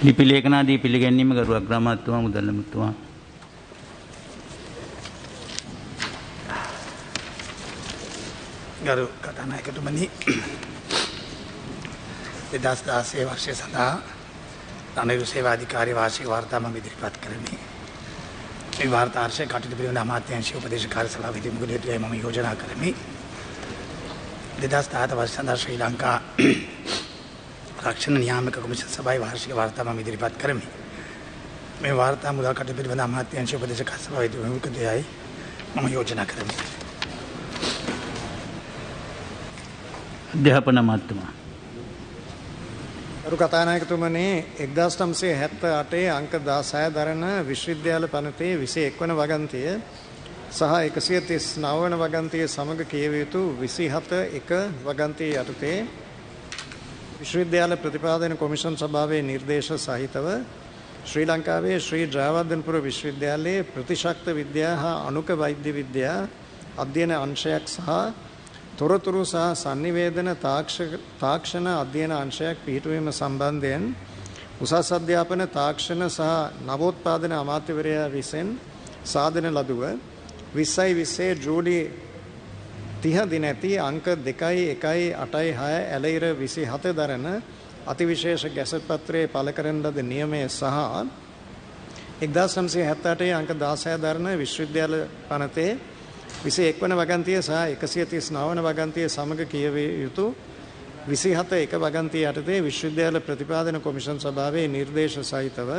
ලිපි ලේඛනාදී පිළිගැනීම ගරු අග්‍රාමාත්‍යතුමා මුදල් ඇමතිතුමා. ගරු කතානායකතුමනි 2016 වර්ෂය සඳහා රණවිරු සේවා අධිකාරිය වාර්ෂික වාර්තා මම ඉදිරිපත් කරමි. මේ වාර්තා අංශය කටයුතු පිළිබඳ අමාත්‍යාංශීය උපදේශ කාර්යශාලාවේදී මුගලට මම යෝජනා කරමි. 2017 වර්ෂය සඳහා ශ්‍රී ලංකා රක්ෂණ නියාමක කොමිෂන් සභාවේ වාර්ෂික වාර්තා මම ඉදිරිපත් කරමි. මේ වාර්තා මුදල් කටයුතු පිළිබඳ අමාත්‍යාංශීය උපදේශ කාර්යශාලාවේදී මුගලටයි මම යෝජනා කරමි. අධ්‍යාපන අමාත්‍යතුමා. ගරු කතානායකතුමනි 1978 අංක 16 දරන විශ්වවිද්‍යාල පනතේ 21 වන වගන්තිය සහ 139 වන වගන්තිය සමග කියවිය යුතු 27 වගන්තිය යටතේ විශ්වවිද්‍යාල ප්‍රතිපාදන කොමිෂන් සභාවේ නිර්දේශ සහිතව ශ්‍රී ලංකාවේ ශ්‍රී ජයවර්ධනපුර විශ්වවිද්‍යාලයේ ප්‍රතිශක්ත විද්‍යා හා අණුක වෛද්‍ය විද්‍යා අධ්‍යයන අංශයක් සහ තොරතුරු සහ sannivedana තාක්ෂණ අධ්‍යයන අංශයක් පිහිටුවීම සම්බන්ධයෙන් උසස් අධ්‍යාපන තාක්ෂණ සහ නවෝත්පාදන අමාත්‍යවරයා විසින් සාදන ලදුව 2020 ජූලි 30 දිනැති අංක 2.1.86 ඇලයිර 27 දරන අතිවිශේෂ ගැසට් පත්‍රයේ පළ කරන ලද නියමය සහ 1978 අංක 16 දරන විශ්වවිද්‍යාල පනතේ 21 වන වගන්තිය සහ 139 වන වගන්තිය සමග කියවිය යුතු 27 වගන්තිය යටතේ විශ්වවිද්‍යාල ප්‍රතිපාදන කොමිෂන් සභාවේ නිර්දේශ සහිතව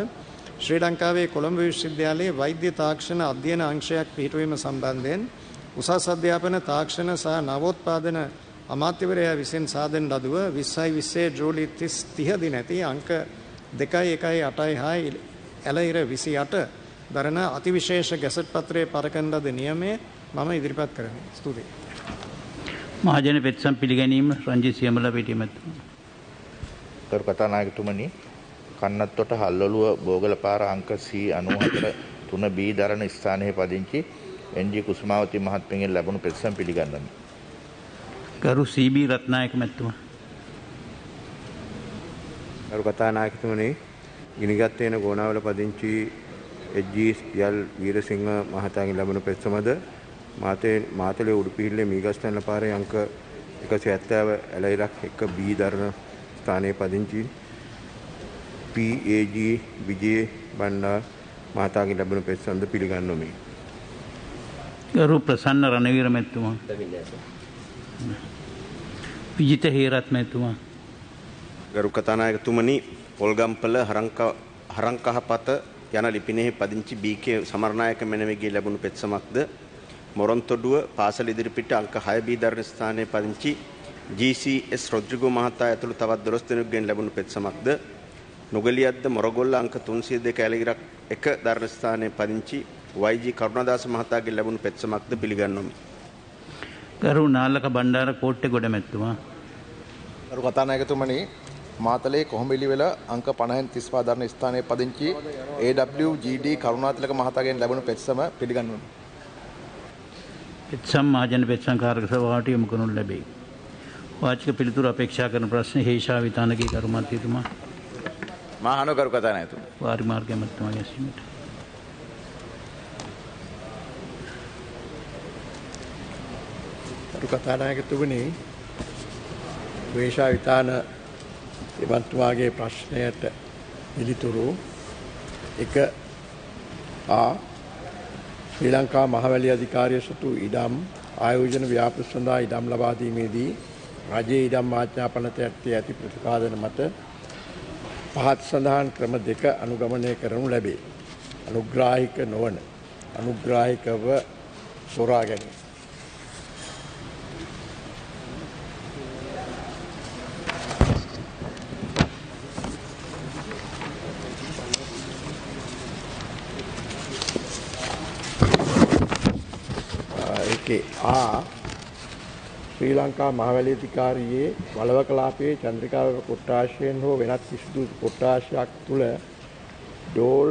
ශ්‍රී ලංකාවේ කොළඹ විශ්වවිද්‍යාලයේ වෛද්‍ය තාක්ෂණ අධ්‍යයන අංශයක් පිහිටුවීම සම්බන්ධයෙන් උසස් අධ්‍යාපන තාක්ෂණ සහ නවෝත්පාදන අමාත්‍යවරයා විසින් සාදන ලදුව 2020 ජූලි 30 දිනැති අංක 2.1.86 ඇලයිර 28 දරන අතිවිශේෂ ගැසට් පත්‍රයේ පළ කරන ලද නියමයේ මම ඉදිරිපත් කරමි. ස්තුතියි. මහජන පෙත්සම් පිළිගැනීම රංජිත් සියඹලා පිටිය මැතිතුමා. ගරු කතානායකතුමනි කන්නත්තොට හල්ලොළුව බෝගලපාර අංක C94 3B දරන ස්ථානයේ පදිංචි එන්.ජී. කුසුමාවති මහත්මියගෙන් ලැබුණු පෙත්සම් පිළිගන්වමි. ගරු CB රත්නායක මැතිතුමා. ගරු කතානායකතුමනි ගිනිගත්තේන ගෝනාවල පදිංචි එච්.ජී. වීරසිංහ මහතාගෙන් ලැබුණු පෙත්සමද මාතලේ උඩුපිහිල්ලේ මීගස්තැන්න පාරේ අංක 170 ඇලයිරක් 1B දරන ස්ථානයේ පදිංචි PAG විජේ බණ්ඩා මහතාගෙන් ලැබුණු පෙත්සම්ද පිළිගන්වමි. ගරු ප්‍රසන්න රණවීර මැතිතුමා. විජිත හේරත් මැතිතුමා. ගරු කතානායකතුමනි පොල්ගම්පල හරංකහපත යන ලිපිනෙහි පදිංචි බී.කේ. සමරනායක මෙනවගේ ලැබුණු පෙත්සමක්ද මොරොන්තොඩුව පාසල ඉදිරිපිට අංක 6B දරන ස්ථානයේ පදිංචි GCS රොඩ්රිගෝ මහතා ඇතුළු තවත් 12 දෙනෙකුගෙන් ලැබුණු පෙත්සමක්ද නුගලියද්ද මොරගොල්ල අංක 302 ඇලගිරක් 1 දරන ස්ථානයේ පදිංචි YG කරුණදාස මහතාගෙන් ලැබුණු පෙත්සමක්ද පිළිගන්වමි. ගරු නාලක බණ්ඩාර කෝට්ටේ ගොඩ මැතිතුමා. ගරු කතානායකතුමනි මාතලේ කොහොඹිලිවෙල අංක 50න් 35 දරන ස්ථානයේ පදිංචි AWGD කරුණාතිලක මහතාගෙන් ලැබුණු පෙත්සම පිළිගන්වමි. පෙත්සම් මහජන පෙත්සම් කාර්ය සභාවට යොමු කරනු ලැබේ. වාචික පිළිතුරු අපේක්ෂා කරන ප්‍රශ්න හේෂා විතානගේ කරු මන්ත්‍රීතුමා. මහානෝ ගරු කතානායකතුමා. වාරි මාර්ගය මැතිතුමාගේ ඇසීමට. ගරු කතානායකතුමනි වේෂා විතාන එමන්තුමාගේ ප්‍රශ්නයට පිළිතුරු 1 ශ්‍රී ලංකා මහවැලි අධිකාරිය සතු ඉඩම් ආයෝජන ව්‍යාපෘති සඳහා ඉඩම් ලබා දීමේදී රජයේ ඉඩම් ආඥා පනතේ ඇති ප්‍රතිපාදන මත පහත් සඳහන් ක්‍රම 2 අනුගමනය කරනු ලැබේ. අනුග්‍රාහික නොවන අනුග්‍රාහිකව සොරා ගැනීම. ශ්‍රී ලංකා මහවැලි අධිකාරියේ වලව කලාපයේ චන්ද්‍රිකා කොට්ටාශයෙන් හෝ වෙනත් කිසිදු කොට්ටාශයක් තුළ ඩෝල්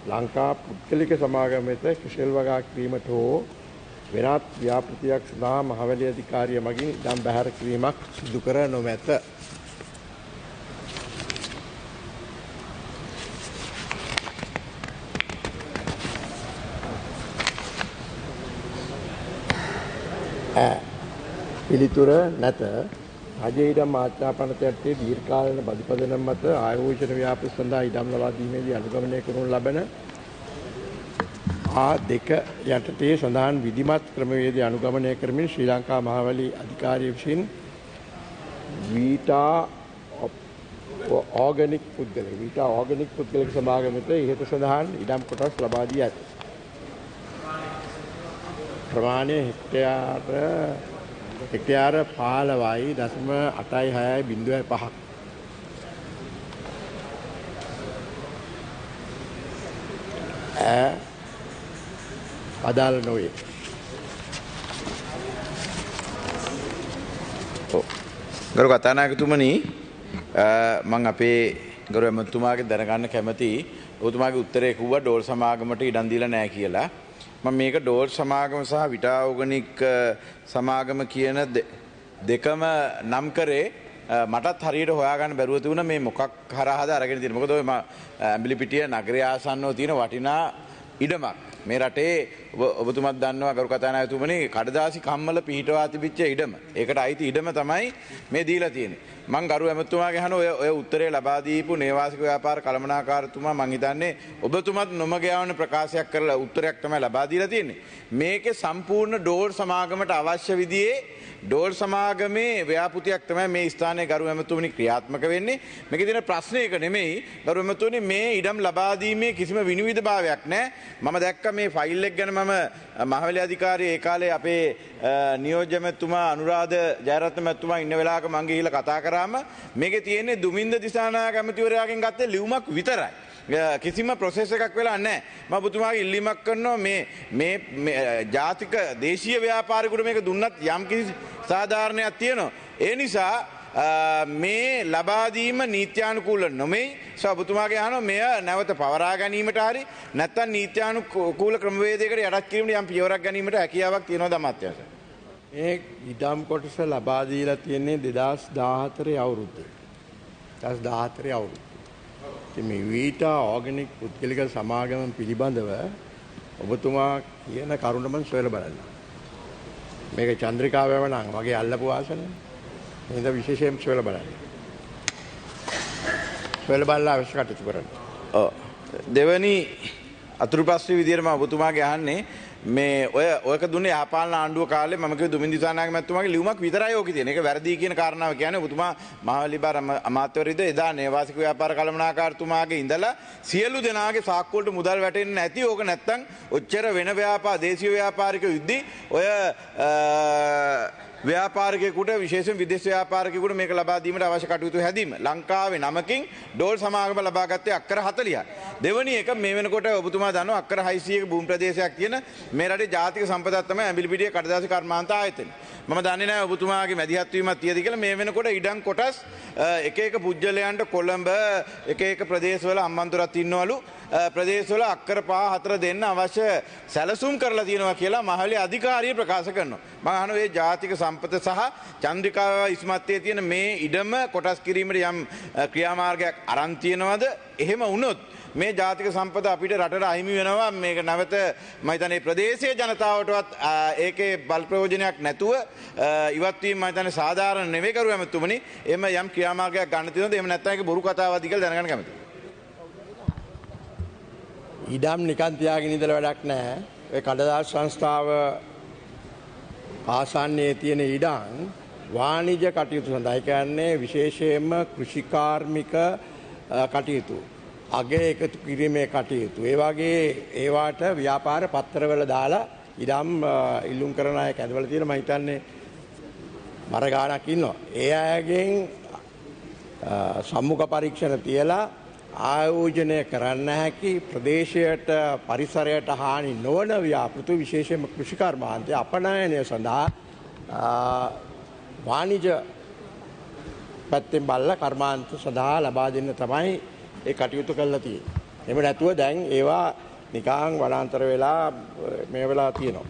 ලංකා පුද්ගලික සමාගම වෙත කිසිල් වගා කිරීමට හෝ වෙනත් ව්‍යාපෘතියක් සඳහා මහවැලි අධිකාරිය මගින් ඉඩම් බැහැර කිරීමක් සිදු කර නොමැත. පිළිතුර නැත. රජයේ ඉඩම් මාත්‍රාපනතයටේ දීර්ඝකාලීන බදුපදනම් මත ආයෝජන ව්‍යාපෘති සඳහා ඉඩම් ලබා දීමේදී අනුගමනය කරනු ලබන දෙක යටතේ සඳහන් විධිමත් ක්‍රමවේද අනුගමනය කරමින් ශ්‍රී ලංකා මහවැලි අධිකාරිය විසින් වීටා ඕගනික් පුද්ගලික සමාගමට ඉහත සඳහන් ඉඩම් කොටස් ලබා දී ඇත. ප්‍රමාණය හෙක්ටයාර 15.86.05ක්. අදාළ නොවේ. ගරු කතානායකතුමනි මම අපේ ගරු එමතුමාගේ දැනගන්න කැමතියි. ඔබතුමාගේ උත්තරේ කිව්වා ඩෝල් සමාගමට ඉඩම් දීලා නැහැ කියලා. මම මේක ඩෝල් සමාගම සහ විටා ඕගනික් සමාගම කියන දෙකම නම් කරේ මටත් හරියට හොයාගන්න බැරුව තිබුණා මේ මොකක් හරහාද අරගෙන තියෙන්නේ. මොකද ඔය ඇඹිලිපිටිය නගරය ආසන්නව තියෙන වටිනා ඉඩමක්. මේ රටේ ඔබතුමත් දන්නවා ගරු කතානායකතුමනි කඩදාසි කම්මල පිහිටවා තිබිච්ච ඉඩම. ඒකට අයිති ඉඩම තමයි මේ දීලා තියෙන්නේ. මං ගරු ඇමතුමාගේ අහන ඔය උත්තරේ ලබා දීපු නේවාසික ව්‍යාපාර කළමනාකාරතුමා මං හිතන්නේ ඔබතුමත් නොමග යවන ප්‍රකාශයක් කරලා උත්තරයක් තමයි ලබා දීලා තියෙන්නේ. මේකේ සම්පූර්ණ ඩෝල් සමාගමට අවශ්‍ය විදිහේ ඩෝල් සමාගමේ ව්‍යාපෘතියක් තමයි මේ ස්ථානයේ ගරු ඇමතුමනි ක්‍රියාත්මක වෙන්නේ. මේකේ තියෙන ප්‍රශ්නයක නෙමෙයි ගරු ඇමතුමනි මේ ඉඩම් ලබා දීමේ කිසිම විනිවිදභාවයක් නැහැ. මම දැක්ක මේ ෆයිල් එක ගැන මම මහවැලි අධිකාරිය ඒ කාලේ අපේ නියෝජ්‍ය මැතිතුමා අනුරාධ ජයරත්න මැතිතුමා ඉන්න වෙලාවක මං ගිහිල්ලා කතා කරාම මේකේ තියෙන්නේ දුමින්ද දිසානායක ඇමතිවරයාගෙන් ගත්තේ ලියුමක් විතරයි. කිසිම ප්‍රොසෙස් එකක් වෙලා නැහැ. මම ඔබතුමාගේ ඉල්ලීමක් කරනවා මේ ජාතික දේශීය ව්‍යාපාරිකයෙකුට මේක දුන්නත් යම් කිසි සාධාරණයක් තියෙනවා. ඒ නිසා මේ ලබා දීම නීත්‍යානුකූල නොමෙයි. ඔබතුමාගේ අහනවා මෙය නැවත පවරා ගැනීමට හරි නැත්නම් නීත්‍යානුකූල ක්‍රමවේදයකට යටත් කිරීමට යම් පියවරක් ගැනීමට හැකියාවක් තියෙනවද අමාත්‍යංශ? මේ ඉඩම් කොටස ලබා දීලා තියෙන්නේ 2014 අවුරුද්දේ. 2014 අවුරුද්දේ. ඉතින් මේ වීටා ඕගනික් පුද්ගලික සමාගම පිළිබඳව ඔබතුමා කියන කරුණ මම සොයලා බලන්න. මේක චන්ද්‍රිකා වැවණන් වගේ අල්ලපු ආසනය. මේක විශේෂයෙන් සොයලා බලන්න. සොයලා බලලා අවශ්‍ය කටයුතු කරන්න. දෙවැනි අතුරු ප්‍රශ්න විදියට මම ඔබතුමාගේ අහන්නේ මේ ඔයක දුන්නේ යහපාලන ආණ්ඩුව කාලේ මම කිව්ව දුමින් දිසානායක මැතිතුමාගේ ලියුමක් විතරයි ඕකේ තියෙන. ඒක වැරදි කියන කාරණාව කියන්නේ ඔබතුමා මහවැලි බාර අමාත්‍යවරීද එදා නේවාසික ව්‍යාපාර කළමනාකාරතුමාගේ ඉඳලා සියලු දෙනාගේ සාක්කු වලට මුදල් වැටෙන්නේ නැති ඕක නැත්තම් ඔච්චර වෙන දේශීය ව්‍යාපාරික යුද්ධි ඔය ව්‍යාපාරිකයෙකුට විශේෂයෙන් විදේශ ව්‍යාපාරිකයෙකුට මේක ලබා දීමට අවශ්‍ය කටයුතු හැදීම ලංකාවේ නමකින් ඩෝල් සමාගම ලබා ගත්තේ අක්කර 40යි. දෙවැනි එක මේ වෙනකොට ඔබතුමා දන්නවා අක්කර 600ක භූමි ප්‍රදේශයක් තියෙන මේ රටේ ජාතික සම්පතක් තමයි ඇඹිලිපිටිය කඩදාසි කර්මාන්ත ආයතනය. මම දන්නේ නැහැ ඔබතුමාගේ මැදිහත් වීමක් තියද කියලා. මේ වෙනකොට ඉඩම් කොටස් එක එක පුජ්‍යලයන්ට කොළඹ එක ප්‍රදේශවල අම්මන්තොරත් ඉන්නවලු ප්‍රදේශවල අක්කර 5-4 දෙන්න අවශ්‍ය සැලසුම් කරලා තියෙනවා කියලා මහවැලි අධිකාරිය ප්‍රකාශ කරනවා. මම අහනවා මේ ජාතික සම්පත සහ චන්ද්‍රිකා ඉස්මත්තේ තියෙන මේ ඉඩම කොටස් කිරීමට යම් ක්‍රියාමාර්ගයක් අරන් තියෙනවද? එහෙම වුණොත් මේ ජාතික සම්පත අපිට රටට අහිමි වෙනවා. මේක නැවත මම හිතන්නේ ප්‍රදේශීය ජනතාවටවත් ඒකේ බල ප්‍රයෝජනයක් නැතුව ඉවත් වීම මම හිතන්නේ සාධාරණ නෙවෙයි කරු ඇමතුමනි. එහෙම යම් ක්‍රියාමාර්ගයක් ගන්න තියෙනවද? එහෙම නැත්නම් ඒක බොරු කතාවක්ද කියලා දැනගන්න කැමතියි. ඉඩම් නිකන් තියාගෙන ඉඳලා වැඩක් නැහැ. ඒ කඩදාසි සංස්ථාව ආසන්නයේ තියෙන ඉඩම් වාණිජ කටයුතු සඳහා කියන්නේ විශේෂයෙන්ම කෘෂිකාර්මික කටයුතු අගය එකතු කිරීමේ කටයුතු ඒ වගේ ඒවාට ව්‍යාපාර පත්‍රවල දාලා ඉඩම් ඉල්ලුම් කරන අය කැඳවල තියෙන මම හිතන්නේ මර ගාණක් ඉන්නවා. ඒ අයගෙන් සම්මුඛ පරීක්ෂණ තියලා ආයෝජනය කරන්න හැකි ප්‍රදේශයට පරිසරයට හානි නොවන ව්‍යාපෘති විශේෂයෙන්ම කෘෂිකර්මාන්තය අපනයනය සඳහා වාණිජ පැත්තෙන් බලලා කර්මාන්ත සඳහා ලබා දෙන්න තමයි ඒ කටයුතු කරලා තියෙන්නේ. එහෙම නැතුව දැන් ඒවා නිකන් වනාන්තර වෙලා මේ වෙලා තියෙනවා.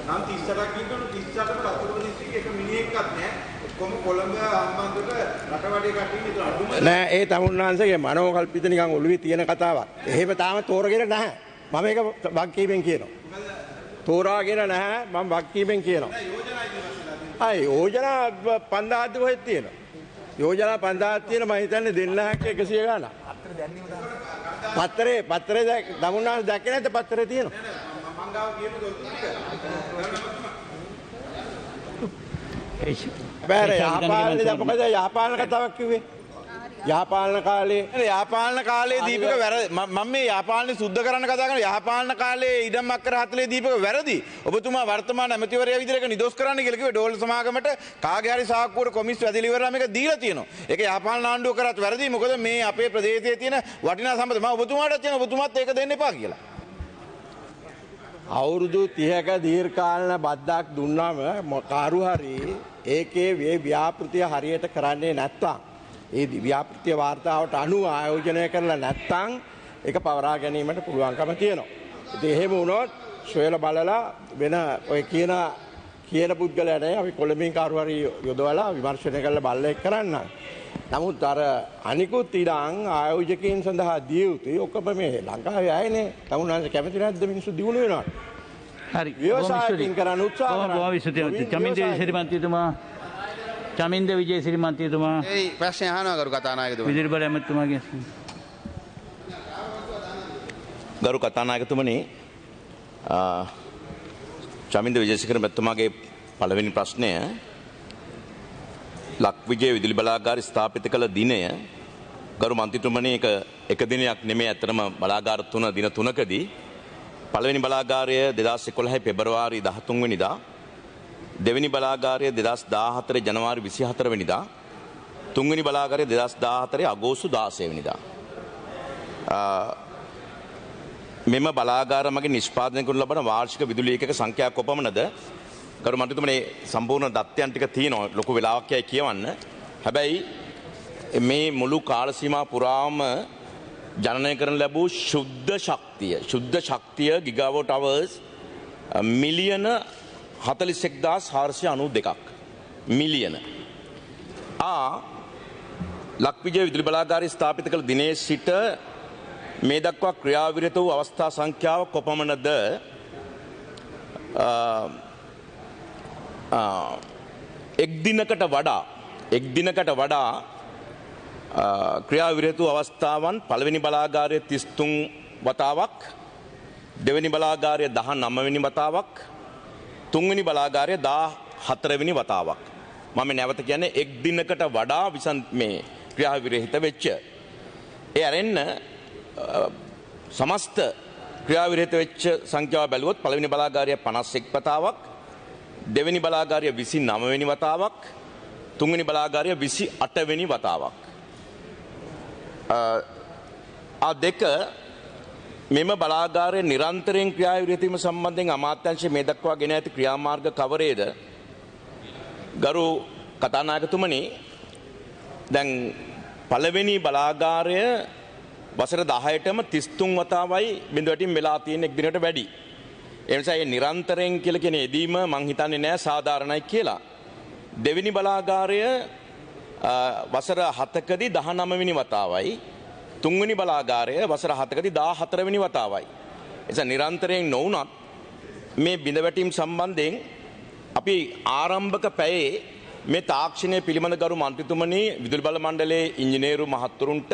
නම් 38ක් ඉන්නවනේ 38ම රතුරු දිස්ත්‍රික්කේ එක මිනිහෙක්වත් නැහැ. කොළඹ හම්බන්තොට රටවටේ කට්ටිය විතර අඩුම නෑ ඒ තමුන්නාන්සේගේ මනෝකල්පිත නිකන් ඔළුවේ තියෙන කතාවක්. එහෙම තාම තෝරගෙන නැහැ. මම ඒක වගකීමෙන් කියනවා. තෝරාගෙන නැහැ මම වගකීමෙන් කියනවා. අය යෝජනා 5000ක් කොහෙද තියෙනවා? යෝජනා 5000ක් තියෙන මම හිතන්නේ දෙන්න හැක්ක 100 ගාණක්. පත්තරේ තමුන්නාන්ස දැක්කේ නැද්ද පත්තරේ තියෙනවා? මම ගාව කියපු බෑර යහපාලන යහපාලන කතාවක් කිව්වේ යහපාලන කාලේ දීපක වැරදි මම මේ යහපාලන සුද්ධ කරන්න කතා කරන යහපාලන කාලේ ඉඩම් අක්කර 40 දීපක වැරදි ඔබතුමා වර්තමාන ඇමතිවරයා විදිහට ඒක නිදොස් කරන්න කියලා කිව්වේ ඩෝල් සමාගමට කාගේ හරි සාක්කුවට කොමිස් වැදිලි ඉවරලා මේක දීලා තියෙනවා ඒක යහපාලන ආණ්ඩුව කරත් වැරදි මොකද මේ අපේ ප්‍රදේශයේ තියෙන වටිනා සම්පත මම ඔබතුමාටත් කියන ඔබතුමාත් ඒක දෙන්න එපා කියලා අවුරුදු 30ක දීර්ඝකාලන බද්දක් දුන්නාම කාරු හරි ඒකේ ව්‍යාපෘතිය හරියට කරන්නේ නැත්තම් ඒ ව්‍යාපෘතිය වාර්තාවට අනුව ආයෝජනය කරලා නැත්තම් ඒක පවරා ගැනීමට පුළුවන්කම තියෙනවා. ඉතින් එහෙම වුණොත් සොයලා බලලා වෙන ඔය කියන පුද්ගලයාට අපි කොළඹින් කාරු හරි යොදවලා විමර්ශනය කරලා බලලා ඒක කරන්න. නමුත් අර අනිකුත් ඉඩම් ආයෝජකයන් සඳහා දිය යුතුයි. ඔක්කොම මේ ලංකාවේ ආයනේ. තමුන්නාන්ස කැමති නැද්ද මිනිස්සු දිනු වෙනවා? හරි. ව්‍යවසායකින් කරන්න උත්සාහ කරනවා. බොහොම විශ්වවිද්‍යාල චමින්ද විජේසිරි මන්ත්‍රීතුමා චමින්ද විජේසිරි මන්ත්‍රීතුමා ඒ ප්‍රශ්නේ අහනවා ගරු කතානායකතුමනි. විදුලි බල ඇමතුමාගේ ගරු කතානායකතුමනි චමින්ද විජේසිරි මන්ත්‍රීතුමාගේ පළවෙනි ප්‍රශ්නය ලක්විජය විදුලි බලාගාර ස්ථාපිත කළ දිනය ගරු මන්ත්‍රීතුමනි එක දිනයක් නෙමෙයි අතරම බලාගාර දින 3කදී පළවෙනි බලාගාරය 2011 පෙබරවාරි 13 වෙනිදා දෙවෙනි බලාගාරය 2014 ජනවාරි 24 වෙනිදා තුන්වෙනි බලාගාරය 2014 අගෝස්තු 16 වෙනිදා මෙම බලාගාර මගින් නිෂ්පාදනය කරනු ලබන වාර්ෂික විදුලි ඒකක සංඛ්‍යාව කොපමණද ගරු මන්ත්‍රීතුමනි සම්පූර්ණ දත්තයන් ටික තියෙනවා ලොකු වෙලාවක් යයි කියවන්න හැබැයි මේ මුළු කාල සීමාව පුරාම ජනනය කරන ලැබූ ශුද්ධ ශක්තිය ගිගාවොට් අවර්ස් මිලියන 41492ක් මිලියන ලක්විජය විදුලි බලාගාරය ස්ථාපිත කළ දිනේ සිට මේ දක්වා ක්‍රියාවිරත වූ අවස්ථා සංඛ්‍යාව කොපමණද එක් දිනකට වඩා ක්‍රියාවිරත වූ අවස්ථාවන් පළවෙනි බලාගාරය 33 වතාවක් දෙවෙනි බලාගාරය 19 වෙනි වතාවක් තුන්වෙනි බලාගාරය 14 වෙනි වතාවක් මම නැවත කියන්නේ එක් දිනකට වඩා මේ ක්‍රියාවිරහිත වෙච්ච ඒ අරෙන්න සමස්ත ක්‍රියාවිරහිත වෙච්ච සංඛ්‍යාව බැලුවොත් පළවෙනි බලාගාරය 51 වතාවක් දෙවෙනි බලාගාරය 29 වෙනි වතාවක් තුන්වෙනි බලාගාරය 28 වෙනි වතාවක් දෙක මෙම බලාගාරය නිරන්තරයෙන් ක්‍රියාවිරහිත වීම සම්බන්ධයෙන් අමාත්‍යාංශය මේ දක්වා ගෙන ඇති ක්‍රියාමාර්ග කවරේද ගරු කතානායකතුමනි දැන් පළවෙනි බලාගාරය වසර 10ටම 33 වතාවයි බිඳවටින් වෙලා තියෙන එක් දිනකට වැඩි ඒ නිසා මේ නිරන්තරයෙන් කියලා කියන එදීම මං හිතන්නේ නෑ සාධාරණයි කියලා දෙවෙනි බලාගාරය වසර 7කදී 19 වෙනි වතාවයි තුන්වෙනි බලාගාරය වසර 7කදී 14 වෙනි වතාවයි. එනිසා නිරන්තරයෙන් නොවුනත් මේ බිඳවැටීම් සම්බන්ධයෙන් අපි ආරම්භක පැයේ මේ තාක්ෂණය පිළිබඳ ගරු මන්ත්‍රීතුමනි විදුලි බල මණ්ඩලයේ ඉංජිනේරු මහත්වරුන්ට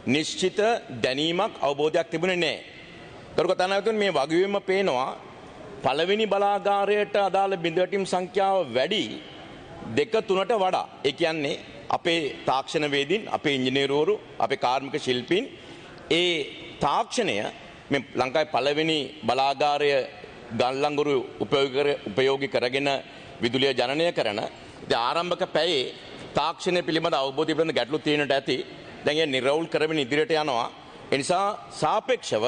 නිශ්චිත දැනීමක් අවබෝධයක් තිබුණේ නැහැ. ගරු කතානායකතුමනි මේ වගවීම පේනවා පළවෙනි බලාගාරයට අදාළ බිඳවැටීම් සංඛ්‍යාව වැඩි 2-3ට වඩා. ඒ කියන්නේ අපේ තාක්ෂණ වේදීන් අපේ ඉංජිනේරුවරු අපේ කාර්මික ශිල්පීන් ඒ තාක්ෂණය මේ ලංකාවේ පළවෙනි බලාගාරය ගල්ලංගුරු උපයෝගී කරගෙන විදුලිය ජනනය කරන ඉතින් ආරම්භක පැයේ තාක්ෂණය පිළිබඳ අවබෝධය පිළිබඳ ගැටලු තියෙනට ඇති දැන් ඒ නිරවුල් කරමින් ඉදිරියට යනවා ඒ නිසා සාපේක්ෂව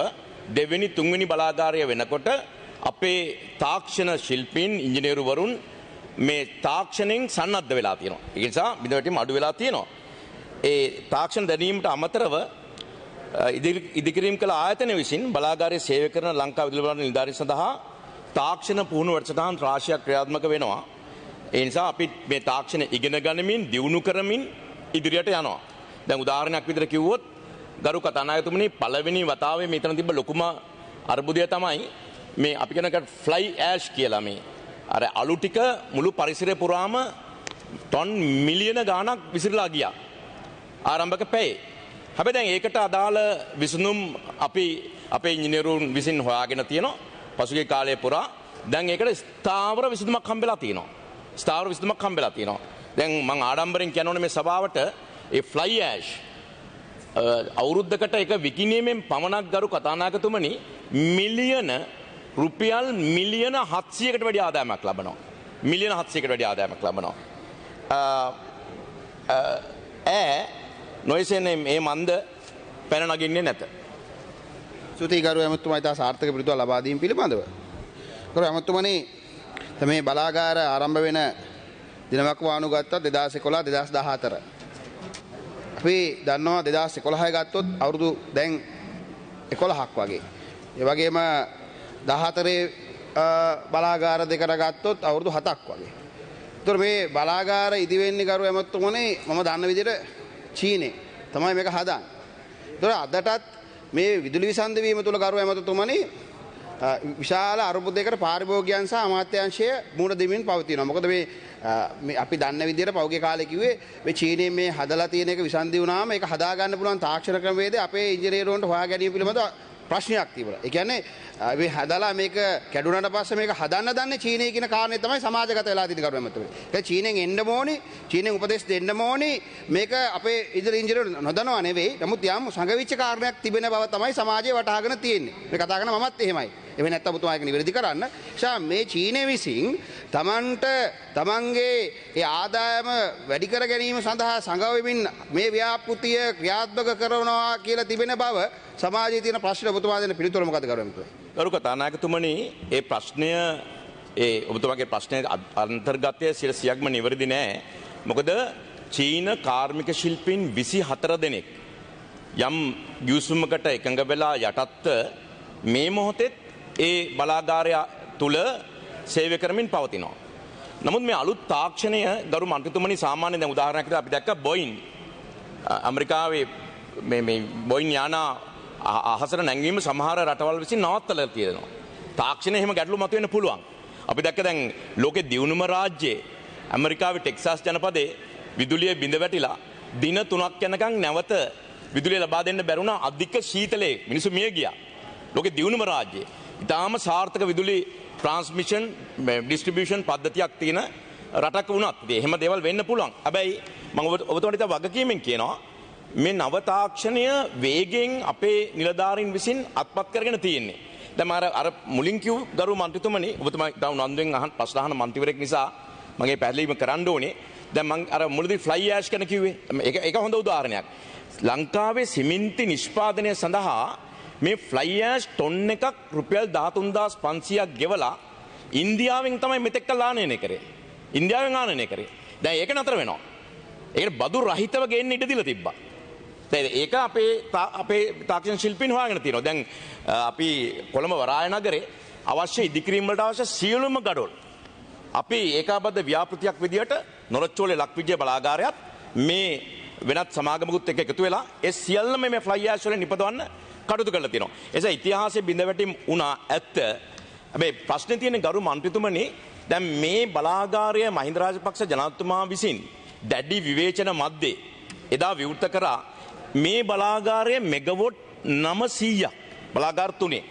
දෙවෙනි තුන්වෙනි බලාගාරය වෙනකොට අපේ තාක්ෂණ ශිල්පීන් ඉංජිනේරුවරුන් මේ තාක්ෂණයෙන් සන්නද්ධ වෙලා තියෙනවා. ඒ නිසා බිඳවැටීම් අඩු වෙලා තියෙනවා. ඒ තාක්ෂණ දැනීමට අමතරව ඉදිකිරීම් කළ ආයතන විසින් බලාගාරයේ සේවය කරන ලංකා විදුලි බල නිලධාරීන් සඳහා තාක්ෂණ පුහුණු වැඩසටහන් රාශියක් ක්‍රියාත්මක වෙනවා. ඒ නිසා අපි මේ තාක්ෂණ ඉගෙන ගනිමින් දියුණු කරමින් ඉදිරියට යනවා. දැන් උදාහරණයක් විදිහට කිව්වොත් ගරු කතානායකතුමනි පළවෙනි වතාවේ මෙතන තිබ්බ ලොකුම අර්බුදය තමයි මේ අපි කියන එකට ෆ්ලයි ඇෂ් කියලා මේ අර අලු ටික මුළු පරිසරය පුරාම ටොන් මිලියන ගාණක් විසිරලා ගියා ආරම්භක පැයේ. හැබැයි දැන් ඒකට අදාළ විසඳුම් අපි අපේ ඉංජිනේරුන් විසින් හොයාගෙන තියෙනවා. පසුගිය කාලය පුරා දැන් ඒකට ස්ථාවර විසඳුමක් හම්බෙලා තියෙනවා. ස්ථාවර විසඳුමක් හම්බෙලා තියෙනවා. දැන් මම ආඩම්බරෙන් කියනෝනේ මේ සභාවට ඒ ෆ්ලයි ඇෂ් අවුරුද්දකට එක විකිණීමෙන් පමණක් ගරු කතානායකතුමනි මිලියන රුපියල් මිලියන 700කට වැඩි ආදායමක් ලබනවා. මිලියන 700කට වැඩි ආදායමක් ලබනවා. නොයසෙන්නේ මේ මන්ද පැන නගින්නේ නැත. සුති ගරු ඇමතුමා ඉතා සාර්ථක පිළිතුරක් ලබා දීම පිළිබඳව. ගරු ඇමතුමනි මේ බලාගාර ආරම්භ වෙන දිනමක් වානු ගත්තත් 2011 2014. අපි දන්නවා 2011 ගත්තොත් අවුරුදු දැන් 11ක් වගේ. ඒ වගේම 14 බලාගාර දෙකට ගත්තොත් අවුරුදු 7ක් වගේ. ඒතර මේ බලාගාර ඉදි වෙන්නේ ගරු ඇමතුමනි මම දන්න විදිහට චීනේ තමයි මේක හදාන්නේ. ඒතර අදටත් මේ විදුලි විසන්ධ වීම තුල ගරු ඇමතුමනි විශාල අරුබුදයකට පාරිභෝගිකයන් සහ අමාත්‍යාංශය මුහුණ දෙමින් පවතිනවා. මොකද මේ අපි දන්න විදිහට පෞගේ කාලේ කිව්වේ මේ චීනයේ මේ හදලා තියෙන එක විසන්ධි වුණාම ඒක හදා ගන්න පුළුවන් තාක්ෂණ ක්‍රමවේදය අපේ ඉංජිනේරුවන්ට හොයා ගැනීම පිළිබඳව ප්‍රශ්නයක් තිබුණා. ඒ කියන්නේ මේ හදලා මේක කැඩුනට පස්සේ මේක හදන්න දන්නේ චීනය කියන කාරණේ තමයි සමාජගත වෙලා තියෙන කරුණ මත. ඒක චීනෙන් එන්න ඕනි, චීනෙන් උපදෙස් දෙන්න ඕනි. මේක අපේ ඉදිරි ඉංජිනේරු නොදනව නෙවෙයි. නමුත් යම් සංගවිච්ච කාරණයක් තිබෙන බව තමයි සමාජයේ වටහාගෙන තියෙන්නේ. මේ කතා කරන මමත් එහෙමයි. එහෙම නැත්නම් ඔබතුමා ඒක නිවැරදි කරන්න. නිසා මේ චීනය විසින් තමන්ගේ ඒ ආදායම වැඩි කර ගැනීම සඳහා සංගවෙමින් මේ ව්‍යාපෘතිය ක්‍රියාත්මක කරනවා කියලා තිබෙන බව සමාජයේ තියෙන ප්‍රශ්න ඔබතුමා දෙන පිළිතුර මොකද ගරු ඇමතුමනි? ගරු කතානායකතුමනි ඒ ප්‍රශ්නය ඔබතුමාගේ ප්‍රශ්නයේ අන්තර්ගතය 100%ක්ම නිවැරදි නෑ. මොකද චීන කාර්මික ශිල්පීන් 24 දෙනෙක් යම් ගිවිසුමකට එකඟ වෙලා යටත්ව මේ මොහොතේ ඒ බලාගාරය තුල සේවය කරමින් පවතිනවා. නමුත් මේ අලුත් තාක්ෂණය ගරු මන්ත්‍රීතුමනි සාමාන්‍ය දැන් උදාහරණයක් විදිහට අපි දැක්ක බොයින් ඇමරිකාවේ මේ බොයින් යාන අහසට නැංවීම සමහර රටවල් විසින් නවත්තලා තියෙනවා. තාක්ෂණය එහෙම ගැටලු මතුවෙන්න පුළුවන්. අපි දැක්ක දැන් ලෝකේ දියුණුම රාජ්‍යයේ ඇමරිකාවේ ටෙක්සාස් ජනපදයේ විදුලිය බිඳ වැටිලා දින 3ක් යනකම් නැවත විදුලිය ලබා දෙන්න බැරුණා. අධික ශීතලයේ මිනිස්සු මිය ගියා. ලෝකේ දියුණුම රාජ්‍යයේ ඉතාම සාර්ථක විදුලි ට්‍රාන්ස්මිෂන් ඩිස්ට්‍රිබියුෂන් පද්ධතියක් තියෙන රටක වුණත් එහෙම දේවල් වෙන්න පුළුවන්. හැබැයි මම ඔබතුමාට ඉතින් වගකීමෙන් කියනවා මේ නව තාක්ෂණය වේගෙන් අපේ නිලධාරීන් විසින් අත්පත් කරගෙන තියෙන්නේ. දැන් අර මුලින් කිව් ගරු මන්ත්‍රීතුමනි ඔබතුමා ඉතාම උනන්දුවෙන් ප්‍රශ්න අහන මන්ත්‍රීවරයෙක් නිසා මගේ පැහැදිලිවීම කරන්න ඕනේ. දැන් මම අර මුලදී ෆ්ලයි ඇෂ් ගැන කිව්වේ. ඒක හොඳ උදාහරණයක්. ලංකාවේ සිමෙන්ති නිෂ්පාදනය සඳහා මේ ෆ්ලයි ඇෂ් ටොන් එකක් රුපියල් 13500ක් ගෙවලා ඉන්දියාවෙන් තමයි මෙතෙක් කල් ආනයනය කරේ. ඉන්දියාවෙන් ආනයනය කරේ. දැන් ඒක නතර වෙනවා. ඒකට බදු රහිතව ගේන්න ඉඩ දීලා තිබ්බා. දැන් ඒක අපේ තාක්ෂණ ශිල්පීන් හොයාගෙන තියෙනවා. දැන් අපි කොළඹ වරාය නගරේ අවශ්‍ය ඉදිකිරීම වලට අවශ්‍ය සියලුම ගඩොල් අපි ඒකාබද්ධ ව්‍යාපෘතියක් විදියට නොරොච්චෝලේ ලක්විජය බලාගාරයත් මේ වෙනත් සමාගමකුත් එක්ක එකතු වෙලා ඒ සියල්ලම මේ ෆ්ලයි ඇෂ් වලින් නිපදවන්න කටයුතු කරලා තියෙනවා. එසේ ඉතිහාසයේ බිඳවැටීම් වුණා ඇත්ත. හැබැයි ප්‍රශ්නේ තියෙන්නේ ගරු මන්ත්‍රීතුමනි දැන් මේ බලාගාරය මහින්ද රාජපක්ෂ ජනාධිපතිතුමා විසින් දැඩි විවේචන මැද්දේ එදා විවෘත කරා මේ බලාගාරය මෙගවොට් 900ක් බලාගාර තුනේ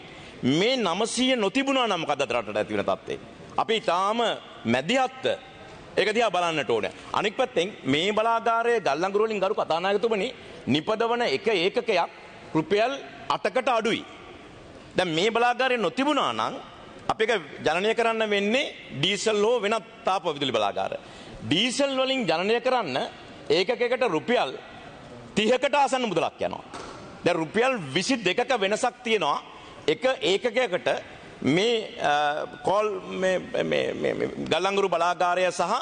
මේ 900 නොතිබුණා නම් මොකද රටට ඇති වෙන තත්ත්වය. අපි තාම මැදිහත් ඒක දිහා බලන්නට ඕනේ. අනික් පැත්තෙන් මේ බලාගාරයේ ගල්ලංගුරු වලින් ගරු කතානායකතුමනි නිපදවන එක ඒකකයක් රුපියල් 8කට අඩුයි. දැන් මේ බලාගාරය නොතිබුණා නම් අපි ඒක ජනනය කරන්න වෙන්නේ ඩීසල් හෝ වෙනත් තාප විදුලි බලාගාර. ඩීසල් වලින් ජනනය කරන්න ඒකකයකට රුපියල් 30කට ආසන්න මුදලක් යනවා. දැන් රුපියල් 22ක වෙනසක් තියෙනවා එක ඒකකයකට මේ කෝල් මේ ගල්ලංගුරු බලාගාරය සහ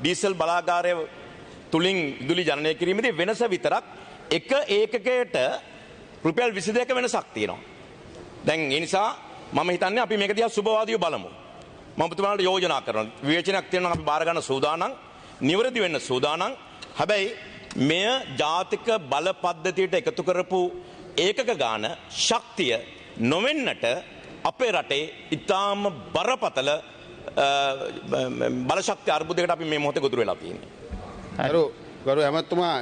ඩීසල් බලාගාරය තුලින් විදුලි ජනනය කිරීමේදී වෙනස විතරක් එක ඒකකයට රුපියල් 22ක වෙනසක් තියෙනවා. දැන් ඒ නිසා මම හිතන්නේ අපි මේක දිහා සුබවාදීව බලමු. මම ඔබතුමාට යෝජනා කරනවා. විවේචනයක් තියෙනවා අපි බාර ගන්න සූදානම්, නිවැරදි වෙන්න සූදානම්. හැබැයි මෙය ජාතික බල පද්ධතියට එකතු කරපු ඒකක ගාන ශක්තිය නොවෙන්නට අපේ රටේ ඉතාම බරපතල බලශක්ති අර්බුදයකට අපි මේ මොහොතේ ගොදුරු වෙලා තියෙන්නේ. ගරු ඇමතුමා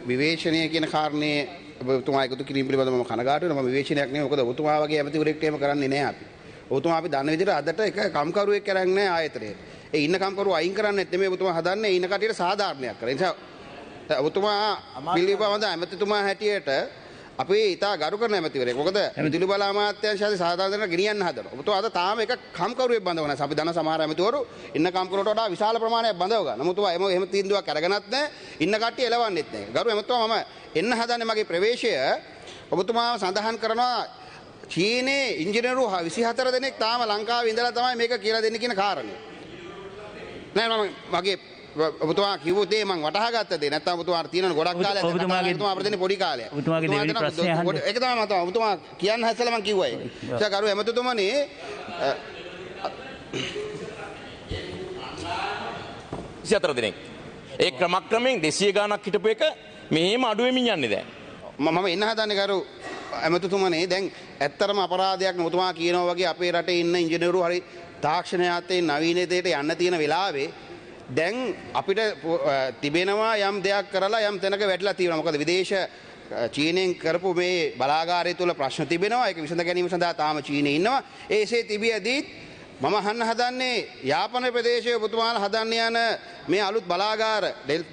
විවේචනය කියන කාරණේ ඔබතුමා එකතු කිරීම පිළිබඳව මම කනගාටු වෙනවා. මම විවේචනයක් නෙවෙයි. මොකද ඔබතුමා වගේ ඇමතිවරයෙක්ට එහෙම කරන්නේ නැහැ අපි. ඔබතුමා අපි දන්න විදිහට අදට එක කම්කරුවෙක් කරන්නේ නැහැ ආයතනයේ. ඒ ඉන්න කම්කරුව අයින් කරන්නෙත් නෙමෙයි ඔබතුමා හදන්නේ ඉන්න කටියට සාධාරණයක් කරලා. ඒ නිසා ඔබතුමා පිළිබඳව ඇමතිතුමා හැටියට අපි ඉතා ගරු කරන ඇමතිවරයෙක්. මොකද විදුලි බල අමාත්‍යාංශයේ සාධාරණ ගෙනියන්න හදනවා. ඔබතුමා අද තාම එක කම්කරුවෙක් බඳව නැහැ. අපි දන්න සමහර ඇමතිවරු ඉන්න කම්කරුවට වඩා විශාල ප්‍රමාණයක් බඳව ගන්න. නමුත් ඔබ එහෙම තීන්දුවක් අරගෙනත් නැහැ. ඉන්න කට්ටිය එලවන්නෙත් නැහැ. ගරු ඇමතුමා මම එන්න හදන්නේ මගේ ප්‍රවේශය ඔබතුමා සඳහන් කරනවා චීනයේ ඉංජිනේරු 24 දෙනෙක් තාම ලංකාවේ ඉඳලා තමයි මේක කියලා දෙන්නේ කියන කාරණේ. නෑ මම මගේ ඔබතුමා කිව්ව දේ මම වටහා ගත්ත දේ. නැත්නම් ඔබතුමාට තියෙන ගොඩක් කාලයක් ඔබතුමා අපිට දෙන්නේ පොඩි කාලයක්. ඔබතුමාගේ දෙවෙනි ප්‍රශ්නේ අහන්න. ඒක තමයි මම ඔබතුමා කියන්න හැස්සලා මම කිව්වා ඒක. ඒ ගරු එමෙතුමනි සියතර දිනක් ඒ ක්‍රමක්‍රමයෙන් 200 ගාණක් හිටපු එක මෙහෙම අඩු වෙමින් යන්නේ දැන්. මම එන්න හදන්නේ ගරු ඇමතුතුමනි දැන් ඇත්තරම අපරාධයක් නේ ඔබතුමා කියනවා වගේ අපේ රටේ ඉන්න ඉංජිනේරු හරි තාක්ෂණයාතේ නවීනතයට යන්න තියෙන වෙලාවේ දැන් අපිට තිබෙනවා යම් දෙයක් කරලා යම් තැනක වැටිලා තියෙනවා. මොකද විදේශ චීනෙන් කරපු මේ බලාගාරය තුල ප්‍රශ්න තිබෙනවා. ඒක විසඳ ගැනීම සඳහා තාම චීනේ ඉන්නවා. ඒසේ තිබියදී මම අහන්න හදන්නේ යාපන ප්‍රදේශයේ ඔබතුමාලා හදන්න යන මේ අලුත් බලාගාර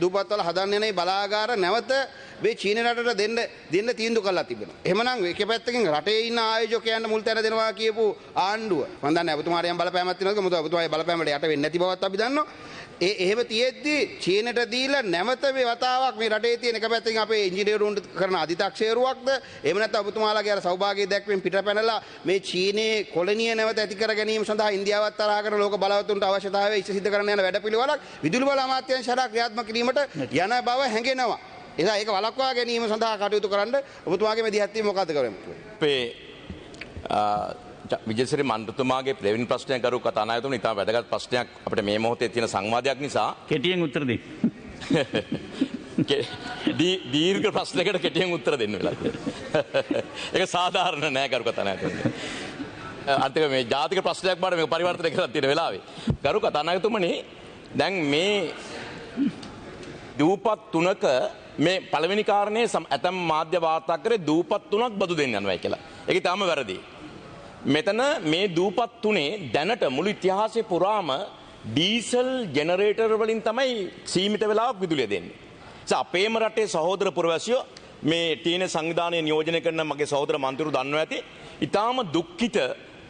දූපත්වල හදන්න යන බලාගාර නැවත මේ චීන රටට දෙන්න තීන්දුව කළා තිබෙනවා. එහෙමනම් එක පැත්තකින් රටේ ඉන්න ආයෝජකයන්ට මුල් තැන දෙනවා කියපු ආණ්ඩුව මම දන්නේ ඔබතුමාට යම් බලපෑමක් තියෙනවද? මොකද ඔබතුමාගේ බලපෑමට යට වෙන්නේ නැති බවත් අපි දන්නවා. එහෙම තියෙද්දි චීනට දීලා නැවත මේ වතාවක් මේ රටේ තියෙන එක පැත්තකින් අපේ ඉංජිනේරුන්ට කරන අධිතාක්ෂේරුවක්ද එහෙම නැත්නම් ඔබතුමාලාගේ අර සෞභාග්‍ය දැක්වීම පිටපැනලා මේ චීනයේ කොලනිය නැවත ඇති කර ගැනීම සඳහා ඉන්දියාවත් තරහ කරන ලෝක බලවතුන්ට අවශ්‍යතාවය ඉෂ්ට සිද්ධ කරන්න යන වැඩපිළිවෙලක් විදුලි බල අමාත්‍යාංශය හරහා ක්‍රියාත්මක කිරීමට යන බව හැඟෙනවා. එසා ඒක වළක්වා ගැනීම සඳහා කටයුතු කරන්න ඔබතුමාගේ මේ දිහත් වීම මොකද්ද කරන්නේ? අපේ විජේසිරි මන්ත්‍රතුමාගේ දෙවෙනි ප්‍රශ්නය කරු කතානායකතුමනි ඉතාම වැදගත් ප්‍රශ්නයක් අපිට මේ මොහොතේ තියෙන සංවාදයක් නිසා කෙටියෙන් උත්තර දෙන්න. දීර්ඝ ප්‍රශ්නයකට කෙටියෙන් උත්තර දෙන්න වෙලා. ඒක සාධාරණ නෑ කරු කතානායකතුමනි. අන්තිම මේ ජාතික ප්‍රශ්නයක් බාර මේක පරිවර්තනය කරලා තියෙන වෙලාවේ. කරු කතානායකතුමනි දැන් මේ දූපත් තුනක මේ පළවෙනි කාරණේ ඇතම් මාධ්‍ය වාර්තා කරේ දූපත් තුනක් බදු දෙන්න යනවා කියලා. ඒක තාම වැරදි. මෙතන මේ දූපත් තුනේ දැනට මුළු ඉතිහාසය පුරාම ඩීසල් ජෙනරේටර් වලින් තමයි සීමිත වෙලාවක් විදුලිය දෙන්නේ. අපේම රටේ සහෝදර පුරවැසියෝ මේ ටීන සංවිධානය නියෝජනය කරන මගේ සහෝදර මන්ත්‍රීවරු දන්නවා ඇති. ඊටාම දුක්ඛිත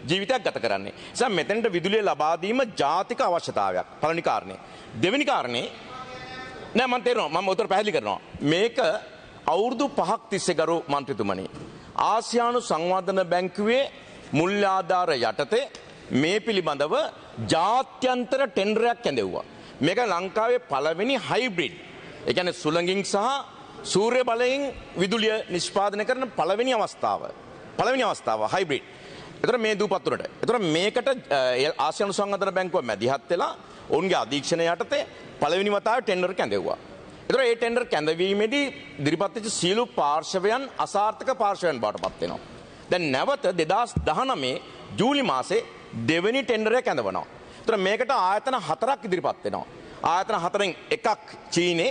ජීවිතයක් ගත කරන්නේ. නිසා මෙතනට විදුලිය ලබා දීම ජාතික අවශ්‍යතාවයක්. පළවෙනි කාරණේ. දෙවෙනි කාරණේ නෑ මම තේරෙනවා මම උත්තර පැහැදිලි කරනවා. මේක අවුරුදු 5ක් තිස්සේ ගරු මන්ත්‍රීතුමනි ආසියානු සංවර්ධන බැංකුවේ මුල්‍ය ආධාර යටතේ මේ පිළිබඳව ජාත්‍යන්තර ටෙන්ඩරයක් ඇඳෙව්වා. මේක ලංකාවේ පළවෙනි හයිබ්‍රිඩ්. ඒ කියන්නේ සුළඟින් සහ සූර්ය බලයෙන් විදුලිය නිෂ්පාදනය කරන පළවෙනි අවස්ථාව. පළවෙනි අවස්ථාව හයිබ්‍රිඩ්. ඒතර මේ දූපත් තුනට. ඒතර මේකට ආසියානු සංවර්ධන බැංකුව මැදිහත් වෙලා ඔවුන්ගේ අධීක්ෂණය යටතේ පළවෙනි වතාවේ ටෙන්ඩර් කැඳෙව්වා. ඒතර ඒ ටෙන්ඩර් කැඳවීමේදී ඉදිරිපත් වෙච්ච සියලු පාර්ශවයන් අසාර්ථක පාර්ශවයන් බවට පත් වෙනවා. දැන් නැවත 2019 ජූලි මාසේ දෙවෙනි ටෙන්ඩරය කැඳවනවා. ඒතර මේකට ආයතන 4ක් ඉදිරිපත් වෙනවා. ආයතන 4න් එකක් චීනේ,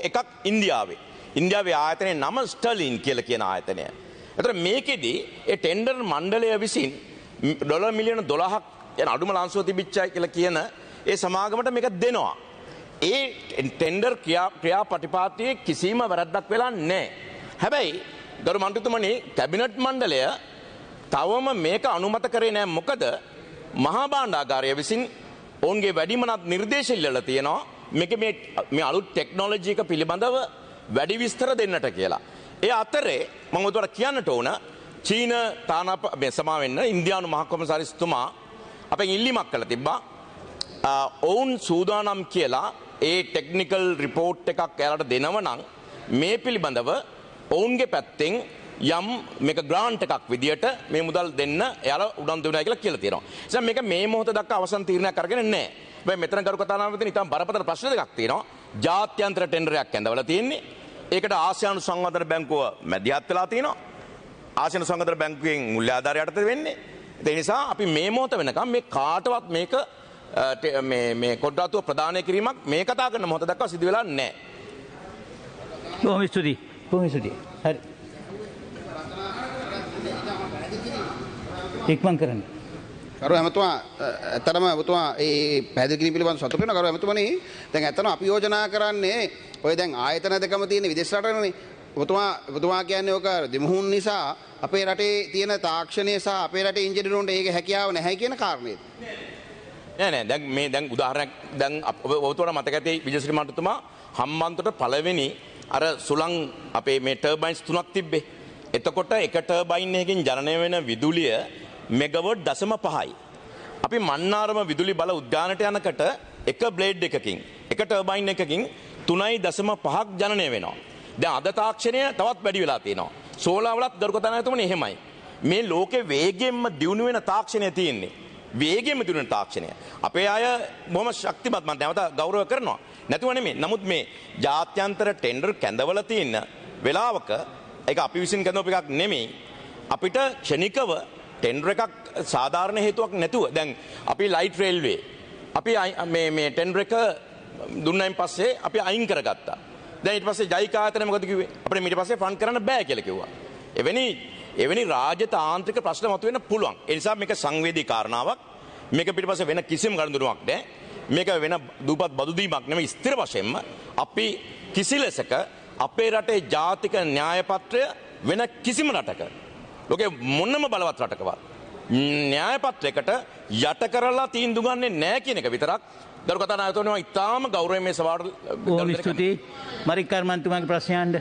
එකක් ඉන්දියාවේ. ඉන්දියාවේ ආයතනයේ නම ස්ටර්ලින් කියලා කියන ආයතනය. ඒතර මේකෙදී ඒ ටෙන්ඩර් මණ්ඩලය විසින් ඩොලර් මිලියන 12ක් යන අඩුම ලංසුව තිබිච්චයි කියලා කියන ඒ සමාගමට මේක දෙනවා. ඒ ටෙන්ඩර් ක්‍රියාපටිපාටියේ කිසිම වැරද්දක් වෙලා නැහැ. හැබැයි ගරු මන්ත්‍රීතුමනි කැබිනට් මණ්ඩලය තවම මේක අනුමත කරේ නැහැ. මොකද මහා භාණ්ඩාගාරය විසින් ඔවුන්ගේ වැඩිමනත් නිර්දේශ ඉල්ලලා තියෙනවා මේක මේ අලුත් ටෙක්නොලොජි එක පිළිබඳව වැඩි විස්තර දෙන්නට කියලා. ඒ අතරේ මම උදේට කියන්නට ඕන චීන සමා වෙන්න ඉන්දියානු මහ කොමසාරිස්තුමා අපෙන් ඉල්ලීමක් කළා තිබ්බා. ඔවුන් සූදානම් කියලා ඒ ටෙක්නිකල් රිපෝට් එකක් එයාලට දෙනව නම් මේ පිළිබඳව ඔවුන්ගේ පැත්තෙන් යම් මේක ග්‍රාන්ට් එකක් විදියට මේ මුදල් දෙන්න එයාලා උනන්දු වෙනවා කියලා කියලා තියෙනවා. ඒ නිසා මේක මේ මොහොත දක්වා අවසන් තීරණයක් අරගෙන නැහැ. හැබැයි මෙතන ගරු කතානායකතුමනි ඉතින් බරපතල ප්‍රශ්න දෙකක් තියෙනවා. ජාත්‍යන්තර ටෙන්ඩරයක් ඇඳවලා තියෙන්නේ. ඒකට ආසියානු සංවර්ධන බැංකුව මැදිහත් වෙලා තියෙනවා. ආසියානු සංවර්ධන බැංකුවෙන් මුල්‍ය ආධාරය යටතේ වෙන්නේ. ඒ නිසා අපි මේ මොහොත වෙනකම් මේ කාටවත් මේක මේ කොඩ්ඩාතුව ප්‍රදානය කිරීමක් මේ කතා කරන මොහොත දක්වා සිදු වෙලා නැහැ. බොහොම ස්තුතියි. බොහොම ස්තුතියි. හරි. ඉක්මන් කරන්න. කරු ඇමතුමා ඇත්තටම ඔබතුමා ඒ පැහැදිලි කිරීම පිළිබඳව සතුටු වෙනවා. කරු ඇමතුමනි දැන් ඇත්තටම අපි යෝජනා කරන්නේ ඔය දැන් ආයතන දෙකම තියෙන විදේශ රටකනේ. ඔබතුමා කියන්නේ ඔක දෙමුහුන් නිසා අපේ රටේ තියෙන තාක්ෂණය සහ අපේ රටේ ඉංජිනේරුන්ට ඒක හැකියාව නැහැ කියන කාරණේද? නෑ දැන් උදාහරණයක් දැන් ඔබතුමාට මතක ඇති විජේශ්‍රී මහත්මයා හම්බන්තොට පළවෙනි අර සුළං අපේ මේ ටර්බයින්ස් 3ක් තිබ්බේ. එතකොට එක ටර්බයින් එකකින් ජනනය වෙන විදුලිය මෙගවට් 0.5යි. අපි මන්නාරම විදුලි බල උද්‍යානයට යනකොට එක බ්ලේඩ් එකකින් එක ටර්බයින් එකකින් 3.5ක් ජනනය වෙනවා. දැන් අද තාක්ෂණය තවත් වැඩි වෙලා තියෙනවා. සෝලාර් වලත් ගරුකතානායකතුමනි එහෙමයි. මේ ලෝකේ වේගයෙන්ම දියුණු වෙන තාක්ෂණය තියෙන්නේ. වේගයෙන්ම දියුණු වෙන තාක්ෂණය. අපේ අය බොහොම ශක්තිමත් මම නැවත ගෞරව කරනවා. නැතුව නෙමෙයි. නමුත් මේ ජාත්‍යන්තර ටෙන්ඩර් කැඳවලා තියෙන වෙලාවක ඒක අපි විසින් කැඳවපු එකක් නෙමෙයි. අපිට ක්ෂණිකව ටෙන්ඩර් එකක් සාධාරණ හේතුවක් නැතුව දැන් අපි ලයිට් රේල්වේ අපි මේ ටෙන්ඩර් එක දුන්නායින් පස්සේ අපි අයින් කරගත්තා. දැන් ඊට පස්සේ ජයිකා ආයතනය මොකද කිව්වේ? අපිට ඊට පස්සේ ෆන්ඩ් කරන්න බෑ කියලා කිව්වා. එවැනි රාජතාන්ත්‍රික ප්‍රශ්න මතුවෙන්න පුළුවන්. ඒ නිසා මේක සංවේදී කාරණාවක්. මේක පිටිපස්සේ වෙන කිසිම ගනුදෙනුවක් නැහැ. මේක වෙන දූපත් බදු දීමක් නෙමෙයි. ස්ථිර වශයෙන්ම අපි කිසි ලෙසක අපේ රටේ ජාතික න්‍යාය පත්‍රය වෙන කිසිම රටක ලෝකේ මොනම බලවත් රටකවත් න්‍යාය පත්‍රයකට යට කරලා තීන්දුව ගන්නේ නැහැ කියන එක විතරක් දරු කතානායකතුමා ඉතාම ගෞරවයෙන් මේ සභාවට බොහොම ස්තුතියි. මරික්කාර් මන්තුමාගේ ප්‍රශ්නය අහන්න.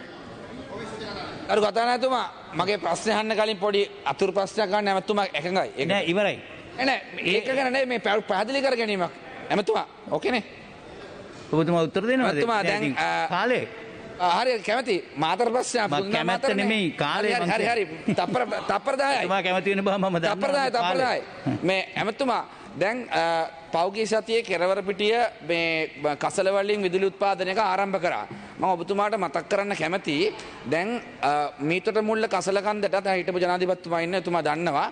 අර කතානායකතුමා මගේ ප්‍රශ්න අහන්න කලින් පොඩි අතුරු ප්‍රශ්නයක් ගන්න ඇමතුමා එකඟයි. නෑ ඉවරයි. නෑ ඒක ගැන නෙමෙයි මේ පැහැදිලි කර ගැනීමක්. ඇමතුමා ඕකේනේ. ඔබතුමා උත්තර දෙනවද? ඇමතුමා දැන් කාලේ හරි කැමති මාතර ප්‍රශ්නයක් මම කැමැත්ත නෙමෙයි කාලේ හරි තප්පර 10යි. ඔබ කැමති වෙන බව මම දන්නවා. තප්පර 10යි. මේ ඇමතුමා දැන් පෞගී සතියේ කෙරවරපිටිය මේ කසල වලින් විදුලි උත්පාදනයක ආරම්භ කරා. මම ඔබතුමාට මතක් කරන්න කැමතියි. දැන් මීටර මුල්ල කසල කන්දට හිටපු ජනාධිපතිතුමා ඉන්න එතුමා දන්නවා.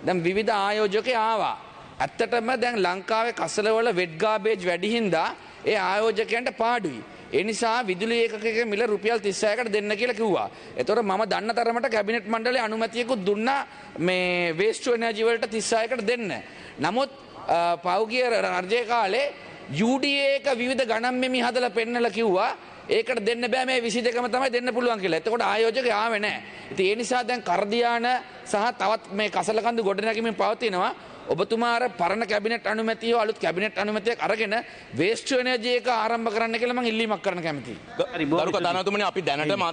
දැන් විවිධ ආයෝජකයෝ ආවා. ඇත්තටම දැන් ලංකාවේ කසල වල වෙට් ගාබේජ් වැඩි හින්දා ඒ ආයෝජකයන්ට පාඩුයි. ඒ නිසා විදුලි ඒකකයක මිල රුපියල් 36කට දෙන්න කියලා කිව්වා. ඒතකොට මම දන්න තරමට කැබිනට් මණ්ඩලයේ අනුමැතියකුත් දුන්නා මේ වේස්ට් ටු එනර්ජි වලට 36කට දෙන්න. නමුත් පෞගිය රජයේ කාලේ UDA එක විවිධ ගණන් මෙමි හදලා පෙන්නලා කිව්වා ඒකට දෙන්න බෑ මේ 22ම තමයි දෙන්න පුළුවන් කියලා. එතකොට ආයෝජකයා ආවේ නැහැ. ඉතින් ඒ නිසා දැන් කරදියාන සහ තවත් මේ කසලකන්දු ගොඩනැගීමෙන් පවතිනවා. ඔබතුමා අර පරණ කැබිනට් අනුමැතිය අලුත් කැබිනට් අනුමැතියක් අරගෙන වේස්ට් ටු එනර්ජි එක ආරම්භ කරන්න කියලා මම ඉල්ලීමක් කරන්න කැමතියි. ගරු කතානායකතුමනි අපි දැනටම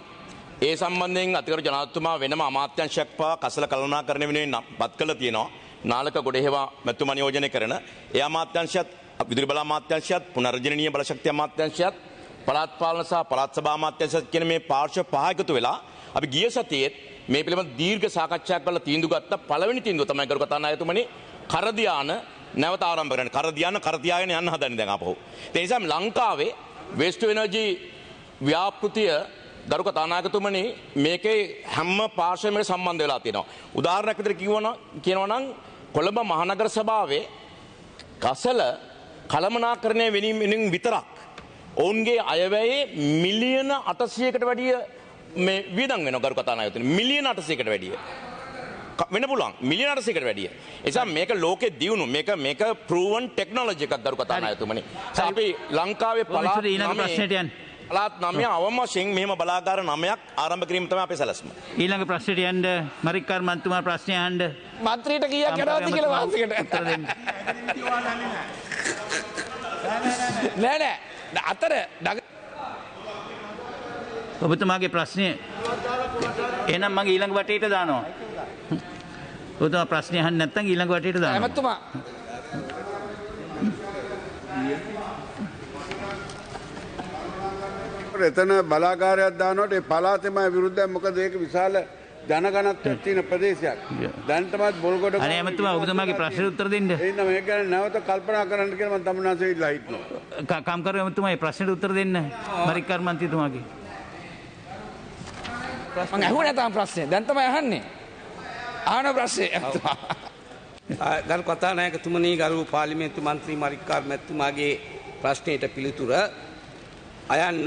ඒ සම්බන්ධයෙන් අතිගරු ජනාධිපතිතුමා වෙනම අමාත්‍යාංශයක් පවා කසල කළමනාකරණය වෙනුවෙන් පත් කළා තියෙනවා. නාලක ගොඩේවා මැතිතුමා නියෝජනය කරන ඒ අමාත්‍යාංශයත් විදුලි බල අමාත්‍යාංශයත් පුනර්ජනනීය බලශක්ති අමාත්‍යාංශයත් පළාත් පාලන සහ පළාත් සභා අමාත්‍යාංශයත් කියන මේ පාර්ශ්ව පහ එකතු වෙලා අපි ගිය සතියේත් මේ පිළිබඳ දීර්ඝ සාකච්ඡාවක් කරලා තීන්දුව ගත්ත පළවෙනි තීන්දුව තමයි ගරු කතානායකතුමනි කරදියාන නැවත ආරම්භ කරන්න. කරදියාගෙන යන්න හදන්නේ දැන් ආපහු. ඒ නිසා ලංකාවේ වේස්ට් ටු එනර්ජි ව්‍යාපෘතිය ගරු කතානායකතුමනි මේකේ හැම පාර්ශ්වයකම සම්බන්ධ වෙලා තියෙනවා. උදාහරණයක් විදිහට කියනවා නම් කොළඹ මහනගර සභාවේ කසල කළමනාකරණය වෙනුවෙන් විතරක් ඔවුන්ගේ අයවැයේ මිලියන 800කට වැඩිය මේ වියදම් වෙනවා ගරු කතානායකතුමනි. මිලියන 800කට වැඩිය. වෙන පුළුවන් මිලියන 800කට වැඩිය. ඒ නිසා මේක ලෝකෙ දියුණු මේක ප්‍රූවන් ටෙක්නොලොජි එකක් ගරු කතානායකතුමනි. අපි ලංකාවේ පළාත් 9 අවම වශයෙන් මෙහෙම බලාගාර 9ක් ආරම්භ කිරීම තමයි අපේ සැලැස්ම. ඊළඟ ප්‍රශ්නයට යන්න මරික්කාර් මන්තුමා ප්‍රශ්නය අහන්න. මන්ත්‍රීට කීයක් යනවද කියලා වාසිකට නෑ අතර ඔබතුමාගේ ප්‍රශ්නය එහෙනම් මම ඊළඟ වටේට දානවා. ඔබතුමා ප්‍රශ්නය අහන්න නැත්නම් ඊළඟ වටේට දානවා. එමතුමා එතන බලාගාරයක් දානකොට ඒ පළාතෙම විරුද්ධයි. මොකද ඒක විශාල ජනගණත්වයක් තියෙන ප්‍රදේශයක්. දැන්ටමත් බොල්ගොඩ අනේ ඇමතුමා ඔබතුමාගේ ප්‍රශ්නෙට උත්තර දෙන්න. එහෙනම් මේක ගැන නැවත කල්පනා කරන්න කියලා මම තමුන්නාසේ ඉල්ලා හිටනවා. කම්කරු ඇමතුමා මේ ප්‍රශ්නෙට උත්තර දෙන්න. මරික්කාර් මන්ත්‍රීතුමාගේ. මම අහුවේ නැතම් ප්‍රශ්නේ. දැන් තමයි අහන්නේ. ආන ප්‍රශ්නේ ඇමතුමා. ගරු කතානායකතුමනි, ගරු පාර්ලිමේන්තු මන්ත්‍රී මරික්කාර් මැතිතුමාගේ ප්‍රශ්නයට පිළිතුර අයන්න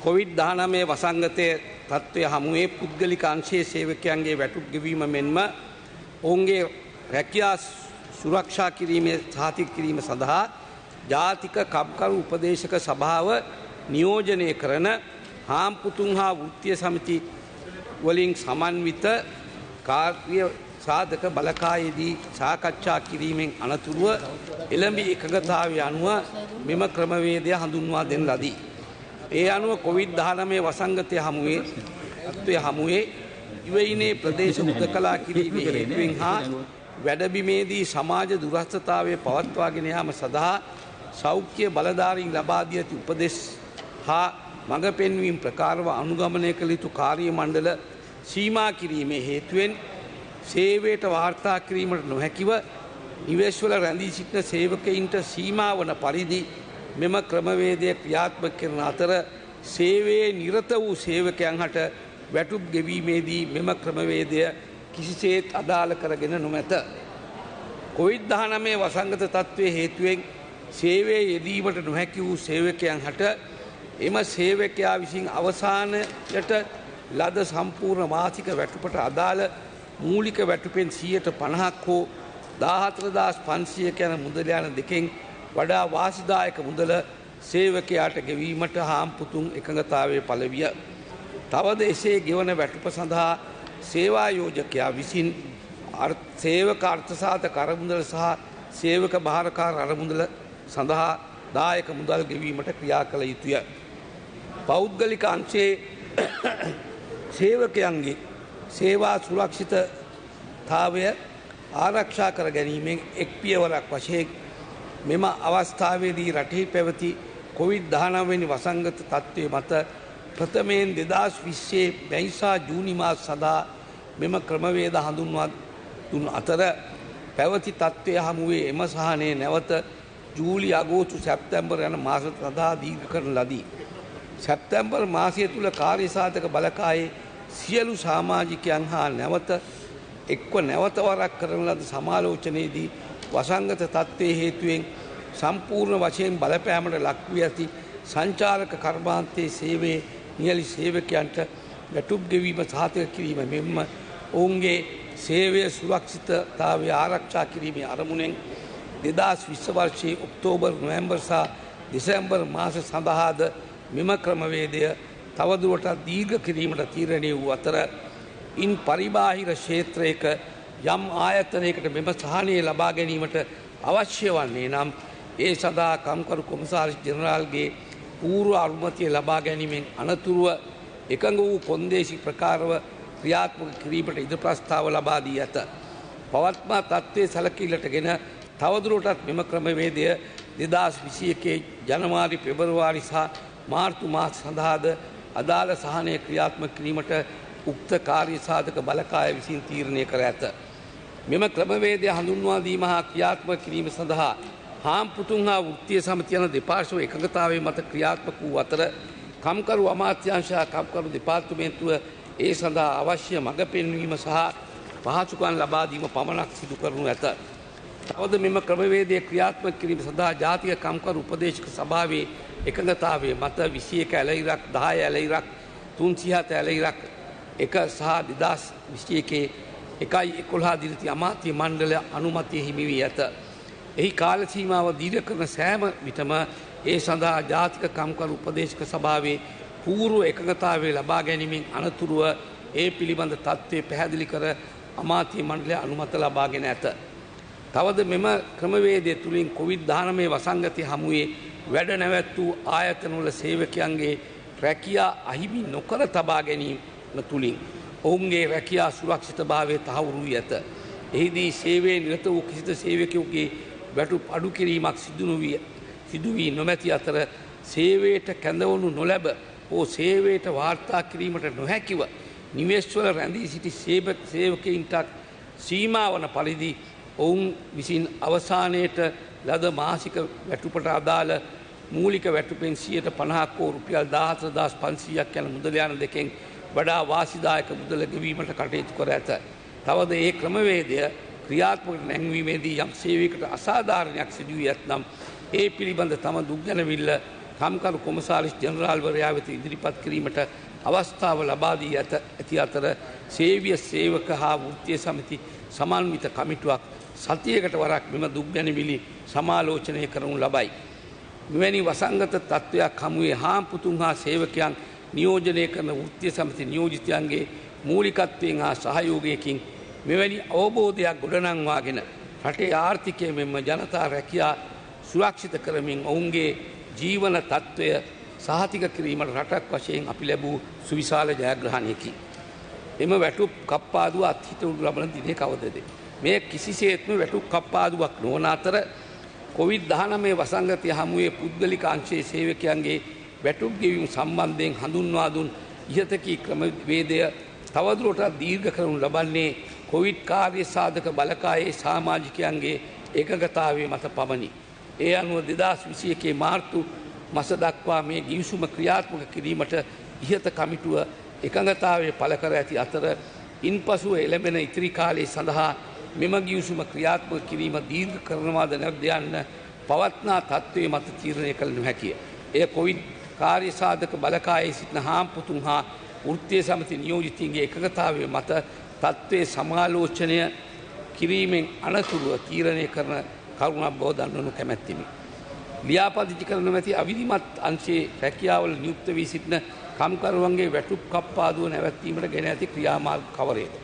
කොවිඩ්-19 වසංගතයේ තත්ත්වය හමුවේ පුද්ගලික අංශයේ සේවකයන්ගේ වැටුප් ගෙවීම මෙන්ම ඔවුන්ගේ රැකියා සුරක්ෂා කිරීමේ සහතික කිරීම සඳහා ජාතික කම්කරු උපදේශක සභාව නියෝජනය කරන හාම්පුතුන් හා වෘත්තීය සමිති වලින් සමන්විත කාර්ය සාධක බලකායේදී සාකච්ඡා කිරීමෙන් අනතුරුව එළඹි එකඟතාවය අනුව මෙම ක්‍රමවේදය හඳුන්වා දෙන ලදී. ඒ අනුව කොවිඩ්-19 වසංගතය හමුවේ ඉවයිනේ ප්‍රදේශ උදකලා කිරීමේ හේතුවෙන් හා වැඩබිමේදී සමාජ දුරස්ථතාවය පවත්වාගෙන යාම සඳහා සෞඛ්‍ය බලධාරීන් ලබා දී ඇති උපදෙස් හා මඟ පෙන්වීම් ප්‍රකාරව අනුගමනය කළ යුතු කාර්ය මණ්ඩල සීමා කිරීමේ හේතුවෙන් සේවයට වාර්තා කිරීමට නොහැකිව නිවෙස්වල රැඳී සිටින සේවකයින්ට සීමා වන පරිදි මෙම ක්‍රමවේදය ක්‍රියාත්මක කරන අතර සේවයේ නිරත වූ සේවකයන් හට වැටුප් ගෙවීමේදී මෙම ක්‍රමවේදය කිසිසේත් අදාළ කරගෙන නොමැත. කොවිඩ්-19 වසංගත තත්ත්වයේ හේතුවෙන් සේවයේ යෙදීමට නොහැකි වූ සේවකයන් හට එම සේවකයා විසින් අවසානයට ලද සම්පූර්ණ මාසික වැටුපට අදාළ මූලික වැටුපෙන් 50% හෝ 14,500 යන මුදල යන දෙකෙන් වඩා වාසිදායක මුදල සේවකයාට ගෙවීමට හාම්පුතුන් එකඟතාවය පළ විය. තවද එසේ ගෙවන වැටුප සඳහා සේවා යෝජකයා විසින් සේවක අර්ථසාධක අරමුදල සහ සේවක භාරකාර අරමුදල සඳහා දායක මුදල් ගෙවීමට ක්‍රියා කළ යුතුය. පෞද්ගලික අංශයේ සේවකයන්ගේ සේවා සුරක්ෂිතතාවය ආරක්ෂා කර ගැනීමෙන් එක් පියවරක් වශයෙන් මෙම අවස්ථාවේදී රටෙහි පැවති කොවිඩ්-19 වැනි වසංගත තත්ත්වය මත ප්‍රථමයෙන් 2020 මැයිසා ජූනි මාස සඳහා මෙම ක්‍රමවේද හඳුන්වා දුන් අතර පැවති තත්ත්වය හමුවේ එම සහනය නැවත ජූලි අගෝස්තු සැප්තැම්බර් යන මාස සඳහා දීර්ඝ කරන ලදී. සැප්තැම්බර් මාසය තුල කාර්යසාධක බලකායේ සියලු සමාජිකයන් හා නැවත වරක් කරන ලද සමාලෝචනයේදී වසංගත තත්ත්වයේ හේතුවෙන් සම්පූර්ණ වශයෙන් බලපෑමට ලක් වී ඇති සංචාරක කර්මාන්තයේ සේවයේ නියැලි සේවකයන්ට වැටුප් ගෙවීම සහතික කිරීම මෙන්ම ඔවුන්ගේ සේවය සුරක්ෂිතතාවය ආරක්ෂා කිරීමේ අරමුණෙන් 2020 වර්ෂයේ ඔක්තෝබර් නොවැම්බර් සහ දෙසැම්බර් මාස සඳහාද මෙම ක්‍රමවේදය තවදුරටත් දීර්ඝ කිරීමට තීරණය වූ අතර ඉන් පරිබාහිර ක්ෂේත්‍රයක යම් ආයතනයකට මෙම සහනය ලබා ගැනීමට අවශ්‍ය වන්නේ නම් ඒ සඳහා කම්කරු කොමසාරිස් ජෙනරාල්ගේ පූර්ව අනුමැතිය ලබා ගැනීමෙන් අනතුරුව එකඟ වූ කොන්දේසි ප්‍රකාරව ක්‍රියාත්මක කිරීමට ඉද ප්‍රස්තාව ලබා දී ඇත. පවත්මා තත්ත්වයේ සැලකිල්ලටගෙන තවදුරටත් මෙම ක්‍රමවේදය 2021 ජනවාරි පෙබරවාරි සහ මාර්තු මාස සඳහාද අදාළ සහනය ක්‍රියාත්මක කිරීමට උක්ත කාර්ය සාධක බලකාය විසින් තීරණය කර ඇත. මෙම ක්‍රමවේදය හඳුන්වා දීම හා ක්‍රියාත්මක කිරීම සඳහා හාම්පුතුන් හා වෘත්තීය සමිති යන දෙපාර්ශ්ව එකඟතාවයේ මත ක්‍රියාත්මක වූ අතර කම්කරු අමාත්‍යාංශ හා කම්කරු දෙපාර්තමේන්තුව ඒ සඳහා අවශ්‍ය මඟ පෙන්වීම සහ පහසුකම් ලබා දීම පමණක් සිදු කරනු ඇත. තවද මෙම ක්‍රමවේදය ක්‍රියාත්මක කිරීම සඳහා ජාතික කම්කරු උපදේශක සභාවේ එකඟතාවයේ මත 21 ඇලයිරක් 10 ඇලයිරක් 307 ඇලයිරක් 1 සහ 2021 1/11 දිනති අමාත්‍ය මණ්ඩල අනුමැතිය හිමි වී ඇත. එහි කාල සීමාව දීර්ඝ කරන සෑම විටම ඒ සඳහා ජාතික කම්කරු උපදේශක සභාවේ පූර්ව එකඟතාවය ලබා ගැනීමෙන් අනතුරුව ඒ පිළිබඳ තත්ත්වය පැහැදිලි කර අමාත්‍ය මණ්ඩලය අනුමත ලබාගෙන ඇත. තවද මෙම ක්‍රමවේදය තුළින් කොවිඩ්-19 වසංගතය හමුවේ වැඩ නැවැත් වූ ආයතනවල සේවකයන්ගේ රැකියා අහිමි නොකර තබා ගැනීම තුළින් ඔවුන්ගේ රැකියා සුරක්ෂිතභාවය තහවුරු වී ඇත. එහිදී සේවයේ නිරත වූ කිසිද සේවකයෙකුගේ වැටුප් අඩු කිරීමක් සිදු වී නොමැති අතර සේවයට කැඳවනු නොලැබ හෝ සේවයට වාර්තා කිරීමට නොහැකිව නිවෙස්වල රැඳී සිටි සේවකයින්ටත් සීමා වන පරිදි ඔවුන් විසින් අවසානයට ලද මාසික වැටුපට අදාළ මූලික වැටුපෙන් 50% හෝ රුපියල් 14,500ක් යන මුදල යන දෙකෙන් වඩා වාසිදායක මුදල ගෙවීමට කටයුතු කර ඇත. තවද ඒ ක්‍රමවේදය ක්‍රියාත්මක නැංවීමේදී යම් සේවයකට අසාධාරණයක් සිදු වී ඇතනම් ඒ පිළිබඳ තම දුක්ගැනවිල්ල කම්කරු කොමසාරිස් ජනරාල්වරයා වෙත ඉදිරිපත් කිරීමට අවස්ථාව ලබා දී ඇති අතර සේවීය සේවක හා වෘත්තීය සමිති සමන්විත කමිටුවක් සතියකට වරක් මෙම දුක්ගැනවිලි සමාලෝචනය කරනු ලබයි. මෙවැනි වසංගත තත්ත්වයක් හමුවේ හාම්පුතුන් හා සේවකයන් නියෝජනය කරන වෘත්තීය සමිති නියෝජිතයන්ගේ මූලිකත්වයෙන් හා සහයෝගයකින් මෙවැනි අවබෝධයක් ගොඩනංවාගෙන රටේ ආර්ථිකය මෙන්ම ජනතා රැකියා සුරක්ෂිත කරමින් ඔවුන්ගේ ජීවන තත්ත්වය සහතික කිරීමට රටක් වශයෙන් අපි ලැබූ සුවිශාල ජයග්‍රහණයකි. එම වැටුප් කප්පාදුව අත්හිටු ලබන දිනේ කවදද? මේ කිසිසේත්ම වැටුප් කප්පාදුවක් නොවන අතර COVID-19 වසංගතය හමුවේ පුද්ගලික අංශයේ සේවකයන්ගේ වැටුප් ගෙවීම සම්බන්ධයෙන් හඳුන්වා දුන් ඉහතකී ක්‍රමවේදය තවදුරටත් දීර්ඝ කරනු ලබන්නේ කොවිඩ් කාර්ය සාධක බලකායේ සමාජිකයන්ගේ ඒකගතාවය මත පමණි. ඒ අනුව 2021 මාර්තු මස දක්වා මේ ගිවිසුම ක්‍රියාත්මක කිරීමට ඉහත කමිටුව එකඟතාවය පළ කර ඇති අතර ඉන්පසුව එළඹෙන ඉතිරි කාලය සඳහා මෙම ගිවිසුම ක්‍රියාත්මක කිරීම දීර්ඝ කරනවාද නැද්ද යන්න පවත්නා තත්ත්වයේ මත තීරණය කළ නොහැකිය. එය කොවිඩ් කාර්ය සාධක බලකායේ සිටින හාම්පුතුන් හා වෘත්තීය සමිති නියෝජිතයින්ගේ එකඟතාවය මත තත්ත්වයේ සමාලෝචනය කිරීමෙන් අනතුරුව තීරණය කරන කරුණක් බව දන්වනු කැමැත්තෙමි. ලියාපදිංචි කර නොමැති අවිධිමත් අංශයේ රැකියාවල නියුක්ත වී සිටින කම්කරුවන්ගේ වැටුප් කප්පාදුව නැවැත්වීමට ගෙන ඇති ක්‍රියාමාර්ග කවරේද?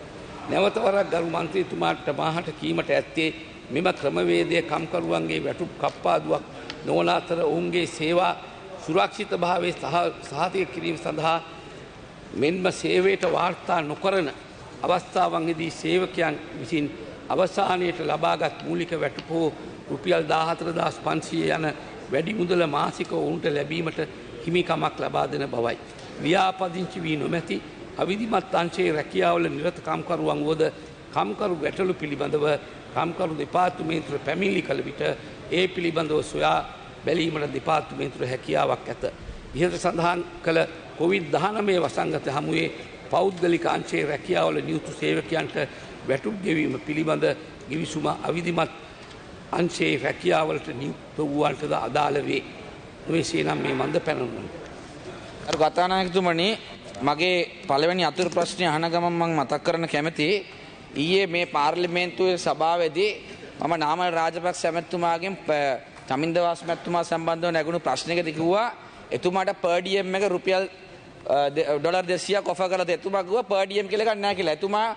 නැවත වරක් ගරු මන්ත්‍රීතුමාට මාහට කීමට ඇත්තේ මෙම ක්‍රමවේදය කම්කරුවන්ගේ වැටුප් කප්පාදුවක් නොවන අතර ඔවුන්ගේ සේවා සුරක්ෂිත භාවයේ සහතික කිරීම සඳහා මෙන්ම සේවයට වාර්තා නොකරන අවස්ථාවන්හිදී සේවකයන් විසින් අවසානයට ලබාගත් මූලික වැටුප හෝ රුපියල් 14,500 යන වැඩි මුදල මාසික ඔවුන්ට ලැබීමට හිමිකමක් ලබා දෙන බවයි. ලියාපදිංචි වී නොමැති අවිධිමත් අංශයේ රැකියාවල නිරත කම්කරුවන් වුවද කම්කරු ගැටලු පිළිබඳව කම්කරු දෙපාර්තමේන්තුව පැමිණිලි කළ විට ඒ පිළිබඳව සොයා බැලීමට දෙපාර්තමේන්තුව හැකියාවක් ඇත. ඉහත සඳහන් කළ COVID-19 වසංගත හමුවේ පෞද්ගලික අංශයේ රැකියාවල නියුතු සේවකයන්ට වැටුප් ගෙවීම පිළිබඳ ගිවිසුම අවිධිමත් අංශයේ රැකියාවලට නියුක්ත වූවන්ටද අදාළ වේ. මෙසේ නම් මේ මන්ද පැනනුන. අර කතානායකතුමනි මගේ පළවෙනි අතුරු ප්‍රශ්නය අහන ගමන් මම මතක් කරන්න කැමතියි ඊයේ මේ පාර්ලිමේන්තුවේ සභාවේදී මම නාමල් රාජපක්ෂ ඇමතුමාගෙන් චමින්දවාස් මැතිතුමා සම්බන්ධව නැගුණු ප්‍රශ්නයකදී කිව්වා එතුමාට per diem එක රුපියල් ඩොලර් 200ක් ඔෆර් කරලා එතුමා කිව්වා per diem කියලා එකක් නැහැ කියලා. එතුමා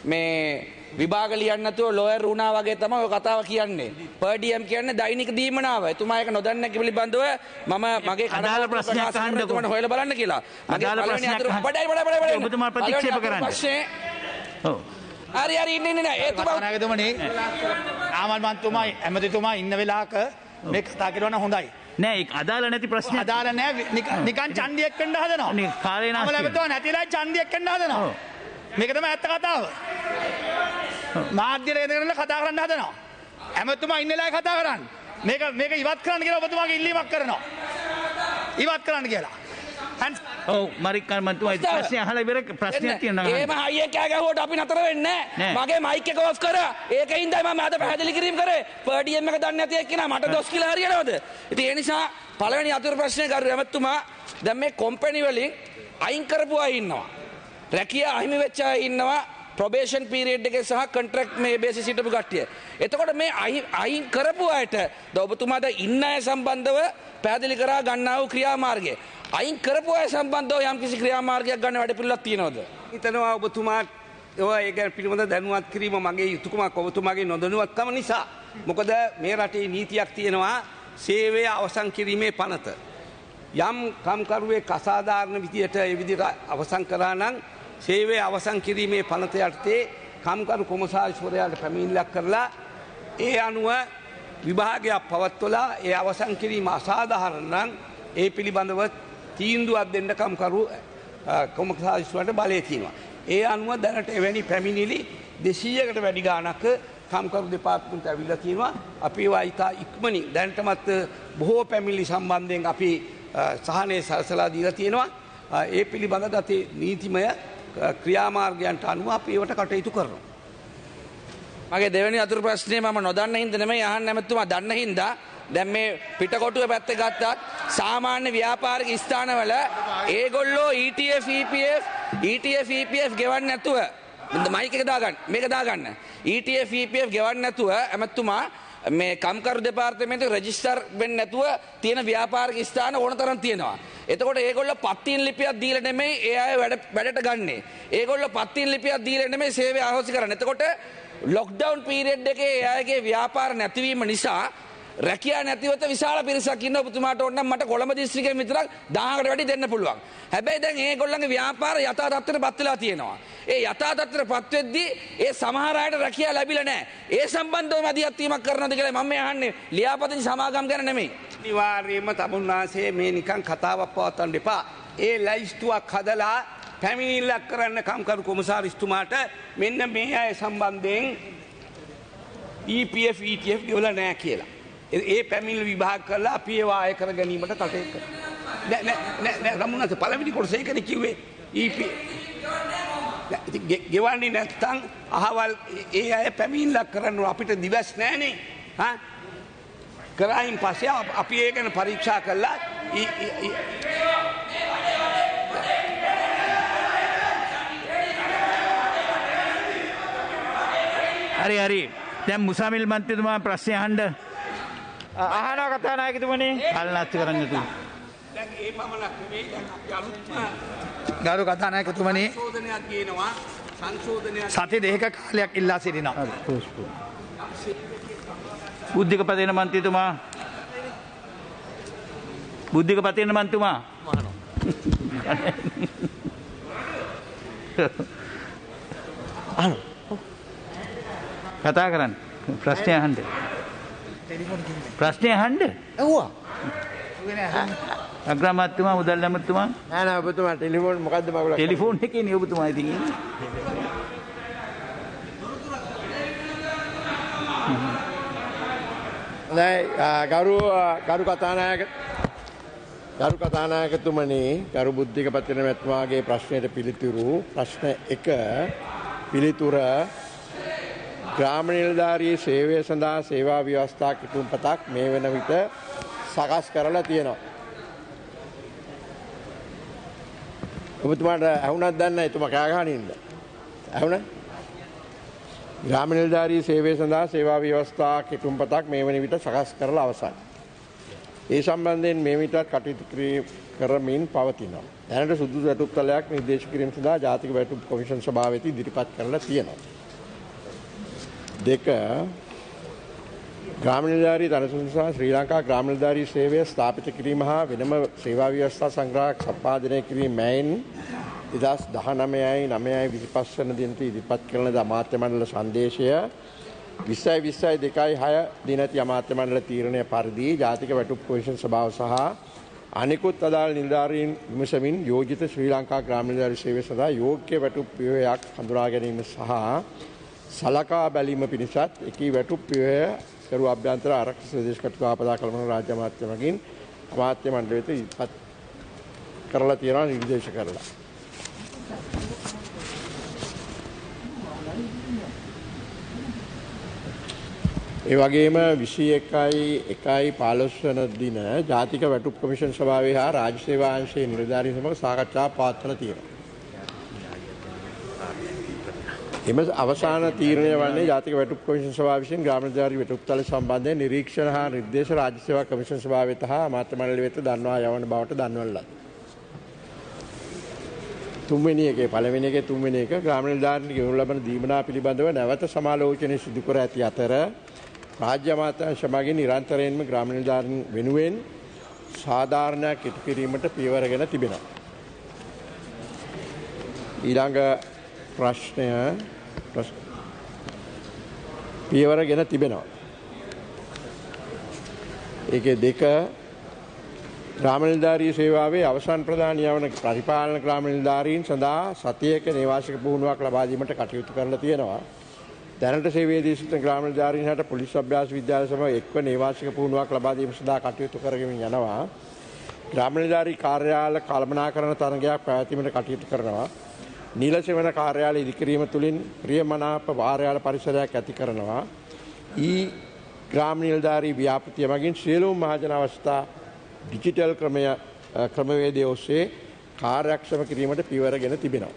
මේ විභාග ලියන්න නැතුව ලෝයර් වුණා වගේ තමයි ඔය කතාව කියන්නේ. per diem කියන්නේ දෛනික දීමනාව. එතුමා ඒක නොදන්න පිළිබඳව මම මගේ අදාළ ප්‍රශ්නයක් අහන්නකෝ. එතුමාට හොයලා බලන්න කියලා. අදාළ ප්‍රශ්නයක් ඔබතුමා ප්‍රතික්ෂේප කරන්න. ඔව්. හරි ඉන්නේ නෑ. එතුමා නායකතුමනි ආමල් මන්තුමා ඇමතිතුමා ඉන්න වෙලාවක මේ කතා කරනවා හොඳයි. නෑ ඒක අදාළ නැති ප්‍රශ්නයක්. අදාළ නෑ නිකන් ඡන්දියක් වෙන්න හදනවා. නේ කාලේ නාස්ති. අමල ඇමතුමා නැතිලා ඡන්දියක් වෙන්න හදනවා. මේක තමයි ඇත්ත කතාව. මාධ්‍යයට එදගෙන කතා කරන්න හදනවා. ඇමතුමා ඉන්න වෙලාවේ කතා කරන්න. මේක ඉවත් කරන්න කියලා ඔබතුමාගේ ඉල්ලීමක් කරනවා. ඉවත් කරන්න කියලා. ඔව් මරික්කල් මන්තුමා ප්‍රශ්නය අහලා ඉවර ප්‍රශ්නයක් තියෙනවා. එහෙම හයියෙන් කෑ ගැහුවට අපි නතර වෙන්නේ නෑ. මගේ මයික් එක ඔෆ් කරා. ඒකින්දයි මම අද පැහැදිලි කිරීම කරේ. per diem එක දන්නේ නැති එක්කෙනා මට දොස් කියලා හරියනවද? ඉතින් ඒ නිසා පළවෙනි අතුරු ප්‍රශ්නේ කරු ඇමතුමා දැන් මේ කොම්පැනි වලින් අයින් කරපු අය ඉන්නවා. රැකියා අහිමි වෙච්ච අය ඉන්නවා. probation period එකේ සහ contract මේ basis හිටපු කට්ටිය. එතකොට මේ අයින් කරපු අයට ඔබතුමාට ඉන්න අය සම්බන්ධව පැහැදිලි කරා ගන්නා වූ ක්‍රියාමාර්ගය. අයින් කරපු අය සම්බන්ධව යම්කිසි ක්‍රියාමාර්ගයක් ගන්න වැඩ පිළිවෙලක් තියෙනවද? හිතනවා ඔබතුමාට ඒ ගැන පිළිබඳ දැනුවත් කිරීම මගේ යුතුයකමක් ඔබතුමාගේ නොදැනුවත්කම නිසා. මොකද මේ රටේ නීතියක් තියෙනවා සේවය අවසන් කිරීමේ පනත. යම් කම්කරුවෙක් අසාධාරණ විදියට ඒ විදිහට අවසන් කරා නම් සේවය අවසන් කිරීමේ පනත යටතේ කම්කරු කොමසාරිස්වරයාට පැමිණිල්ලක් කරලා ඒ අනුව විභාගයක් පවත්වලා ඒ අවසන් කිරීම අසාධාරණ නම් ඒ පිළිබඳව තීන්දුවක් දෙන්න කම්කරු කොමසාරිස්වරයාට බලය තියෙනවා. ඒ අනුව දැනට එවැනි පැමිණිලි 200කට වැඩි ගාණක් කම්කරු දෙපාර්තමේන්තුවට ඇවිල්ලා තියෙනවා. අපි ඒවා ඉතා ඉක්මනින් දැනටමත් බොහෝ පැමිණිලි සම්බන්ධයෙන් අපි සහනේ සලසලා දීලා තියෙනවා. ඒ පිළිබඳව අපි නීතිමය ක්‍රියාමාර්ගයන්ට අනුව අපි ඒවට කටයුතු කරනවා. මගේ දෙවෙනි අතුරු ප්‍රශ්නේ මම නොදන්න හින්දා නෙමෙයි අහන්න ඇමතුමා දන්න හින්දා දැන් මේ පිටකොටුව පැත්තේ ගත්තත් සාමාන්‍ය ව්‍යාපාරික ස්ථානවල ඒගොල්ලෝ ETF EPF ගෙවන්නේ නැතුව මයික් එක දාගන්න මේක දාගන්න ETF EPF ගෙවන්නේ නැතුව ඇමතුමා මේ කම්කරු දෙපාර්තමේන්තුවේ රෙජිස්ටර් වෙන්නේ නැතුව තියෙන ව්‍යාපාරික ස්ථාන ඕන තරම් තියෙනවා. එතකොට ඒගොල්ලෝ පත්තින් ලිපියක් දීලා නෙමෙයි ඒ අය වැඩට ගන්නෙ. ඒගොල්ලෝ පත්තින් ලිපියක් දීලා නෙමෙයි සේවය අහෝසි කරන්නේ. එතකොට ලොක්ඩවුන් පීරියඩ් එකේ ඒ අයගේ ව්‍යාපාර නැතිවීම නිසා රැකියා නැතිවත විශාල පිරිසක් ඉන්න ඔබතුමාට ඕන නම් මට කොළඹ දිස්ත්‍රික්කයෙන් විතරක් 1000කට වැඩි දෙන්න පුළුවන්. හැබැයි දැන් ඒගොල්ලන්ගේ ව්‍යාපාර යථා තත්ත්වයටපත් වෙලා තියෙනවා. ඒ යථා තත්ත්වයටපත් වෙද්දී ඒ සමහර අයට රැකියා ලැබිලා නැහැ. ඒ සම්බන්ධව මදියක් වීමක් කරනවද කියලා මම අහන්නේ ලියාපදිංචි සමාගම් ගැන නෙමෙයි. අනිවාර්යයෙන්ම තමුන්නාසේ මේ නිකන් කතාවක් පවත්වන්න එපා. ඒ ලයිස්තුවක් හදලා පැමිණිල්ලක් කරන්න කම්කරු කොමසාරිස්තුමාට මෙන්න මේ අය සම්බන්ධයෙන් EPF ETF ගෙවලා නැහැ කියලා. ඒ පැමිණිලි විභාග කරලා අපි ඒවා ආය කර ගැනීමට කටයුතු කරනවා. නෑ රමුණත් පළවෙනි කොටස ඒකනේ කිව්වේ EPF ගෙවන්නේ නැත්නම් අහවල් ඒ අය පැමිණිල්ලක් කරන්න අපිට දිවස් නැහනේ. කරායින් පස්සේ අපි ඒක ගැන පරීක්ෂා කළා. හරි දැන් මුසාමිල් මන්ත්‍රීතුමා ප්‍රශ්නය අහන්න අහනවා කතානායකතුමනි කල්නාස්ති කරන්න තු දැන් ඒ පමණක් නෙවෙයි දැන් අපි අලුත්ම ගරු කතානායකතුමනි සංශෝධනයක් ගේනවා. සංශෝධනයක් සති දෙකක කාලයක් ඉල්ලා සිටිනවා. බුද්ධික පතේන මන්ත්‍රීතුමා බුද්ධික පතේන මන්ත්‍රීතුමා කතා කරන්න ප්‍රශ්නය අහන්න ප්‍රශ්නය අහන්න ඇහුවා අග්‍රාමාත්‍යතුමා මුදල් ඇමතිතුමා නෑ නෑ ඔබතුමා ටෙලිෆෝන් මොකද්ද මගුලක් ටෙලිෆෝන් එකේ නේ ඔබතුමා ඉතින් ඉන්නේ ගරු කතානායකතුමනි ගරු බුද්ධික පතිරණ මැතිතුමාගේ ප්‍රශ්නයට පිළිතුරු ප්‍රශ්න 1 පිළිතුර ග්‍රාම නිලධාරී සේවය සඳහා සේවා ව්‍යවස්ථා කිතුම්පතක් මේ වන විට සකස් කරලා තියෙනවා. ඔබතුමාට ඇහුණක් දන්නේ නැහැ එතුමා කෑ ගහන ඉන්න. ඇහුණා? ග්‍රාම නිලධාරී සේවය සඳහා සේවා ව්‍යවස්ථා කිතුම්පතක් මේ වන විට සකස් කරලා අවසන්. ඒ සම්බන්ධයෙන් මේ විටත් කටයුතු කරමින් පවතිනවා. දැනට සුදුසු වැටුප්තලයක් නිර්දේශ කිරීම සඳහා ජාතික වැටුප් කොමිෂන් සභාව වෙත ඉදිරිපත් කරලා තියෙනවා. 2 ග්‍රාම නිලධාරී තනතුරු සහ ශ්‍රී ලංකා ග්‍රාම නිලධාරී සේවය ස්ථාපිත කිරීම හා වෙනම සේවා ව්‍යවස්ථා සංග්‍රහයක් සම්පාදනය කිරීම මැයින් 2019-25 වන දිනට ඉදිරිපත් කරන අමාත්‍ය මණ්ඩල සංදේශය 20/22/6 දිනති අමාත්‍ය මණ්ඩල තීරණය පරිදි ජාතික වැටුප් කොමිෂන් සභාව සහ අනිකුත් අදාළ නිලධාරීන් විමසමින් යෝජිත ශ්‍රී ලංකා ග්‍රාම නිලධාරී සේවය සඳහා යෝග්‍ය වැටුප් ව්‍යවයක් හඳුනා ගැනීම සහ සලකා බැලීම පිණිසත් එකී වැටුප් ව්‍යවය කරු අභ්‍යන්තර ආරක්ෂක ප්‍රදේශ කටයුතු ආපදා කළමන රාජ්‍ය අමාත්‍ය මගින් අමාත්‍ය මණ්ඩලය වෙත ඉදිරිපත් කරලා තියෙනවා නිර්දේශ කරලා. ඒ වගේම 21/1/15 වන දින ජාතික වැටුප් කොමිෂන් සභාවේ හා රාජ්‍ය සේවා අංශයේ නිලධාරීන් සමග සාකච්ඡා පවත්වලා තියෙනවා. එම අවසාන තීරණය වන්නේ ජාතික වැටුප් කොමිෂන් සභාව විසින් ග්‍රාම නිලධාරී වැටුප්තල සම්බන්ධයෙන් නිරීක්ෂණ හා නිර්දේශ රාජ්‍ය සේවා කොමිෂන් සභාව වෙත හා අමාත්‍ය මණ්ඩලය වෙත දන්වා යවන බවට දන්වන ලද. පළවෙනි එකේ තුන්වෙනි එක ග්‍රාම නිලධාරීන් ගෙවනු ලබන දීමනා පිළිබඳව නැවත සමාලෝචනය සිදු කර ඇති අතර රාජ්‍ය අමාත්‍යාංශ මගින් නිරන්තරයෙන්ම ග්‍රාම නිලධාරීන් වෙනුවෙන් සාධාරණයක් ඉටු කිරීමට පියවරගෙන තිබෙනවා. ඊළඟ ප්‍රශ්නය පියවරගෙන තිබෙනවා. ඒකේ 2 ග්‍රාම නිලධාරී සේවාවේ අවසන් ප්‍රධානිය වන පරිපාලන ග්‍රාම නිලධාරීන් සඳහා සතියක නේවාසික පුහුණුවක් ලබා දීමට කටයුතු කරලා තියෙනවා. දැනට සේවයේදී සිටින ග්‍රාම නිලධාරීන් හට පොලිස් අභ්‍යාස විද්‍යාලය සමග එක්ව නේවාසික පුහුණුවක් ලබා දීම සඳහා කටයුතු කරගෙන යනවා. ග්‍රාම නිලධාරී කාර්යාල කළමනාකරණ තරගයක් පැවැත්වීමට කටයුතු කරනවා. නීල සෙවන කාර්යාල ඉදිකිරීම තුළින් ප්‍රියමනාප කාර්යාල පරිසරයක් ඇති කරනවා. ග්‍රාම නිලධාරී ව්‍යාපෘතිය මගින් සියලුම මහජන අවස්ථා ඩිජිටල් ක්‍රමවේදය ඔස්සේ කාර්යක්ෂම කිරීමට පියවරගෙන තිබෙනවා.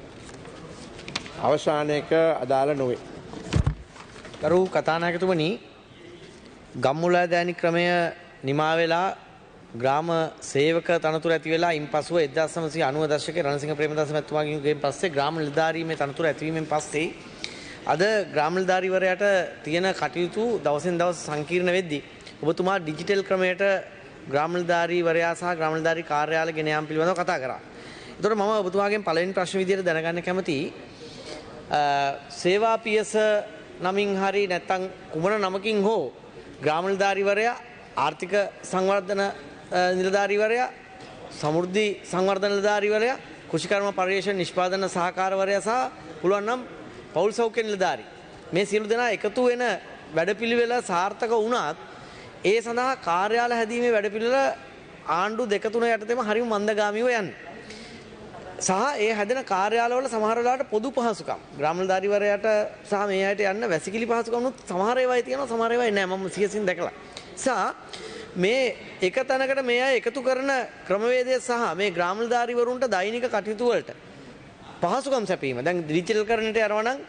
අවසානයක අදාළ නොවේ. ගරු කතානායකතුමනි, ගම්මුලාදෑනි ක්‍රමය නිමා වෙලා ග්‍රාම සේවක තනතුර ඇති වෙලා ඉන්පසුව 1990 දශකයේ රණසිංහ ප්‍රේමදාස මහත්මයාගෙන් පස්සේ ග්‍රාම නිලධාරීමේ තනතුර ඇතිවීමෙන් පස්සේ අද ග්‍රාම නිලධාරීවරයාට තියෙන කටයුතු දවසින් දවස සංකීර්ණ වෙද්දී ඔබතුමා ඩිජිටල් ක්‍රමයට ග්‍රාම නිලධාරීවරයා සහ ග්‍රාම නිලධාරී කාර්යාල ගෙන යාම පිළිබඳව කතා කරා. ඒතකොට මම ඔබතුමාගෙන් පළවෙනි ප්‍රශ්න විදියට දැනගන්න කැමතියි සේවා පියස නමින් හරි නැත්නම් කුමන නමකින් හෝ ග්‍රාම නිලධාරීවරයා ආර්ථික සංවර්ධන නිලධාරීවරයා සමෘද්ධි සංවර්ධන නිලධාරීවරයා කෘෂිකර්ම පරිශ්‍රණ නිෂ්පාදන සහකාරවරයා සහ පුළුවන් නම් පෞල් සෞඛ්‍ය නිලධාරී මේ සියලු දෙනා එකතු වෙන වැඩපිළිවෙල සාර්ථක වුණත් ඒ සඳහා කාර්යාල හැදීමේ වැඩපිළිවෙල ආණ්ඩු දෙක තුන යටතේම හරිම මන්දගාමීව යන්නේ. සහ ඒ හැදෙන කාර්යාලවල සමහර වෙලාවට පොදු පහසුකම් ග්‍රාම නිලධාරීවරයාට සහ මේ අයට යන්න වැසිකිලි පහසුකම් උත් සමහර ඒවායි තියෙනවා සමහර ඒවායි නැහැ. මම සියසින් දැකලා. සහ මේ එක තැනකට මේ අය එකතු කරන ක්‍රමවේදය සහ මේ ග්‍රාම නිලධාරීවරුන්ට දෛනික කටයුතු වලට පහසුකම් සැපීම. දැන් ඩිජිටල් කරන්නට යනවා නම්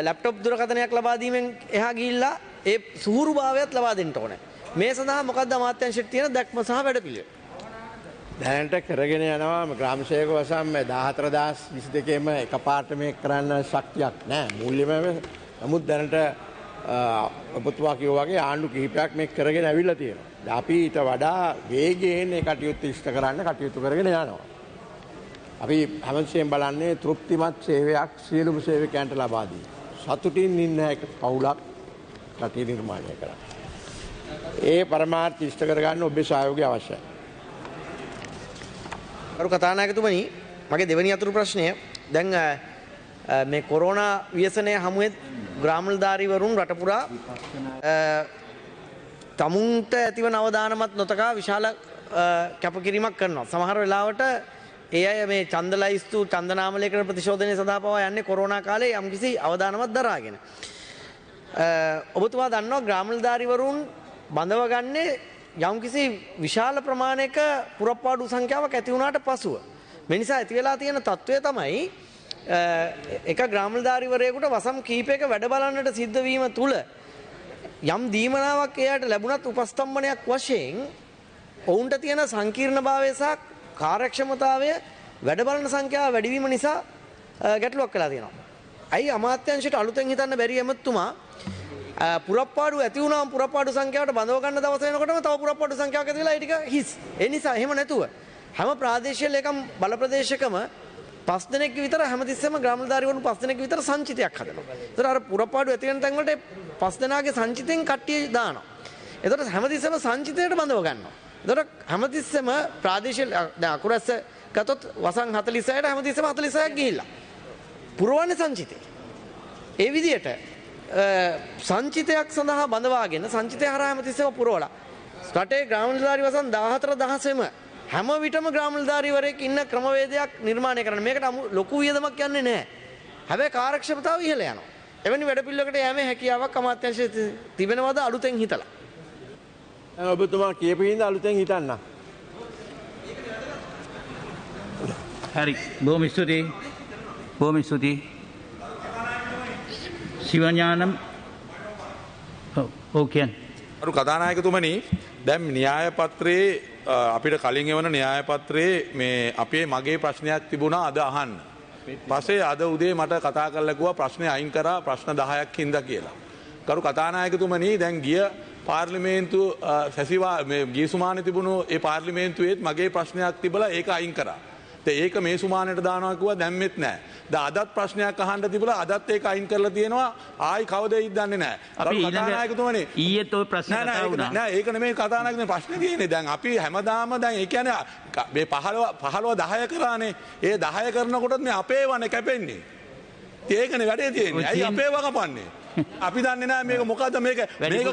ලැප්ටොප් දුරකථනයක් ලබා දීමෙන් එහා ගිහිල්ලා ඒ සුහුරුභාවයත් ලබා දෙන්න ඕනේ. මේ සඳහා මොකක්ද අමාත්‍යාංශයට තියෙන දැක්ම සහ වැඩපිළිවෙල? දැනට කරගෙන යනවා ග්‍රාම සේවක වසම් 14022ම එකපාරට මේක කරන්න ශක්තියක් නැහැ. මූල්‍යමය. නමුත් දැනට ඔබතුමා කිව්වා වගේ ආණ්ඩු කිහිපයක් මේක කරගෙන ඇවිල්ලා තියෙනවා. අපි ඊට වඩා වේගයෙන් මේ කටයුතු ඉෂ්ට කරන්න කටයුතු කරගෙන යනවා. අපි හැමතිස්සෙම බලන්නේ තෘප්තිමත් සේවයක් සියලුම සේවකයන්ට ලබා දී සතුටින් ඉන්න එක පවුලක් රටේ නිර්මාණය කරන්න. ඒ පරමාර්ථ ඉෂ්ට කරගන්න ඔබේ සහයෝගය අවශ්‍යයි. ගරු කතානායකතුමනි, මගේ දෙවෙනි අතුරු ප්‍රශ්නය දැන් මේ කොරෝනා ව්‍යසනය හමුවේ ග්‍රාම නිලධාරීවරුන් රට පුරා තමුන්ට ඇතිවන අවදානමත් නොතකා විශාල කැපකිරීමක් කරනවා. සමහර වෙලාවට ඒ අය මේ ඡන්දලයිස්තු ඡන්දනාමලේඛන ප්‍රතිශෝධනය සඳහා පවා යන්නේ කොරෝනා කාලේ යම්කිසි අවදානමක් දරාගෙන. ඔබතුමා දන්නවා ග්‍රාම නිලධාරීවරුන් බඳවගන්නේ යම්කිසි විශාල ප්‍රමාණයක පුරප්පාඩු සංඛ්‍යාවක් ඇති වුණාට පසුව. මේ නිසා ඇති වෙලා තියෙන තත්ත්වය තමයි එක ග්‍රාම නිලධාරීවරයෙකුට වසම් කීපයක වැඩ බලන්නට සිද්ධ වීම තුල යම් දීමනාවක් එයාට ලැබුණත් උපස්තම්භනයක් වශයෙන් ඔවුන්ට තියෙන සංකීර්ණභාවය සහ කාර්යක්ෂමතාවය වැඩ බලන සංඛ්‍යාව වැඩිවීම නිසා ගැටලුවක් වෙලා තියෙනවා. ඇයි අමාත්‍යාංශයට අලුතෙන් හිතන්න බැරි එමෙතුමා පුරප්පාඩු ඇති වුණාම පුරප්පාඩු සංඛ්‍යාවට බඳව ගන්න දවස වෙනකොටම තව පුරප්පාඩු සංඛ්‍යාවක් ඇති වෙලා ඒ ටික හිස්. ඒ නිසා එහෙම නැතුව හැම ප්‍රාදේශීය ලේකම් බල ප්‍රදේශකම 5 දෙනෙක් විතර හැමතිස්සෙම ග්‍රාම නිලධාරීවරුන් 5 දෙනෙක් විතර සංචිතයක් හදනවා. ඒතර අර පුරප්පාඩු ඇති වෙන තැන් වලට 5 දෙනාගේ සංචිතෙන් කට්ටිය දානවා. ඒතර හැමතිස්සෙම සංචිතයට බඳව ගන්නවා. ඒතර හැමතිස්සෙම ප්‍රාදේශීය දැන් අකුරැස්ස ගත්තොත් වසන් 46ට හැමතිස්සෙම 46ක් ගිහිල්ලා පුරවන්නේ සංචිතේ. ඒ විදිහට සංචිතයක් සඳහා බඳවාගෙන සංචිතය හරහා හැමතිස්සෙම පුරවලා රටේ ග්‍රාම නිලධාරී වසන් 14 හැම විටම ග්‍රාම නිලධාරීවරයෙක් ඉන්න ක්‍රමවේදයක් නිර්මාණය කරන්න. මේකට ලොකු වියදමක් යන්නේ නැහැ. හැබැයි කාර්යක්ෂමතාව ඉහළ යනවා. එවැනි වැඩපිළිවෙලකට යෑමේ හැකියාවක් අමාත්‍යාංශයේ තිබෙනවද අලුතෙන් හිතලා? ඔබතුමා කියපු හින්දා අලුතෙන් හිතන්න. හරි. බොහොම ස්තුතියි. බොහොම ස්තුතියි. සිවඥානම් ඕකෙන්. අරු කතානායකතුමනි, දැන් න්‍යාය පත්‍රයේ අපිට කලින් එවන න්‍යාය පත්‍රයේ මේ අපේ මගේ ප්‍රශ්නයක් තිබුණා අද අහන්න. පස්සේ අද උදේ මට කතා කරලා කිව්වා ප්‍රශ්නේ අයින් කරා ප්‍රශ්න 10ක් හින්දා කියලා. කරු කතානායකතුමනි, දැන් ගිය පාර්ලිමේන්තු සැසිවා මේ ගිය සුමානේ තිබුණු ඒ පාර්ලිමේන්තුවේත් මගේ ප්‍රශ්නයක් තිබලා ඒක අයින් කරා. ඒක මේ සුමානයට දානවා කිව්වා දැම්මෙත් නැහැ. අදත් ප්‍රශ්නයක් අහන්න තිබුණා අදත් ඒක අයින් කරලා තියෙනවා ආයි කවදද දන්නේ නැහැ. අපි කතානායකතුමනි ඊයේත් ඔය ප්‍රශ්න කතා වුණා. නෑ ඒක නෙමෙයි කතානායකතුමනි ප්‍රශ්නේ තියෙන්නේ. දැන් අපි හැමදාම දැන් ඒ කියන්නේ මේ 15 10 කරානේ. ඒ 10 කරනකොටත් මේ අපේ වනේ කැපෙන්නේ. ඒකනේ වැඩේ තියෙන්නේ. ඇයි අපේ ව කපන්නේ? අපි දන්නේ නැහැ මේක මොකද්ද මේක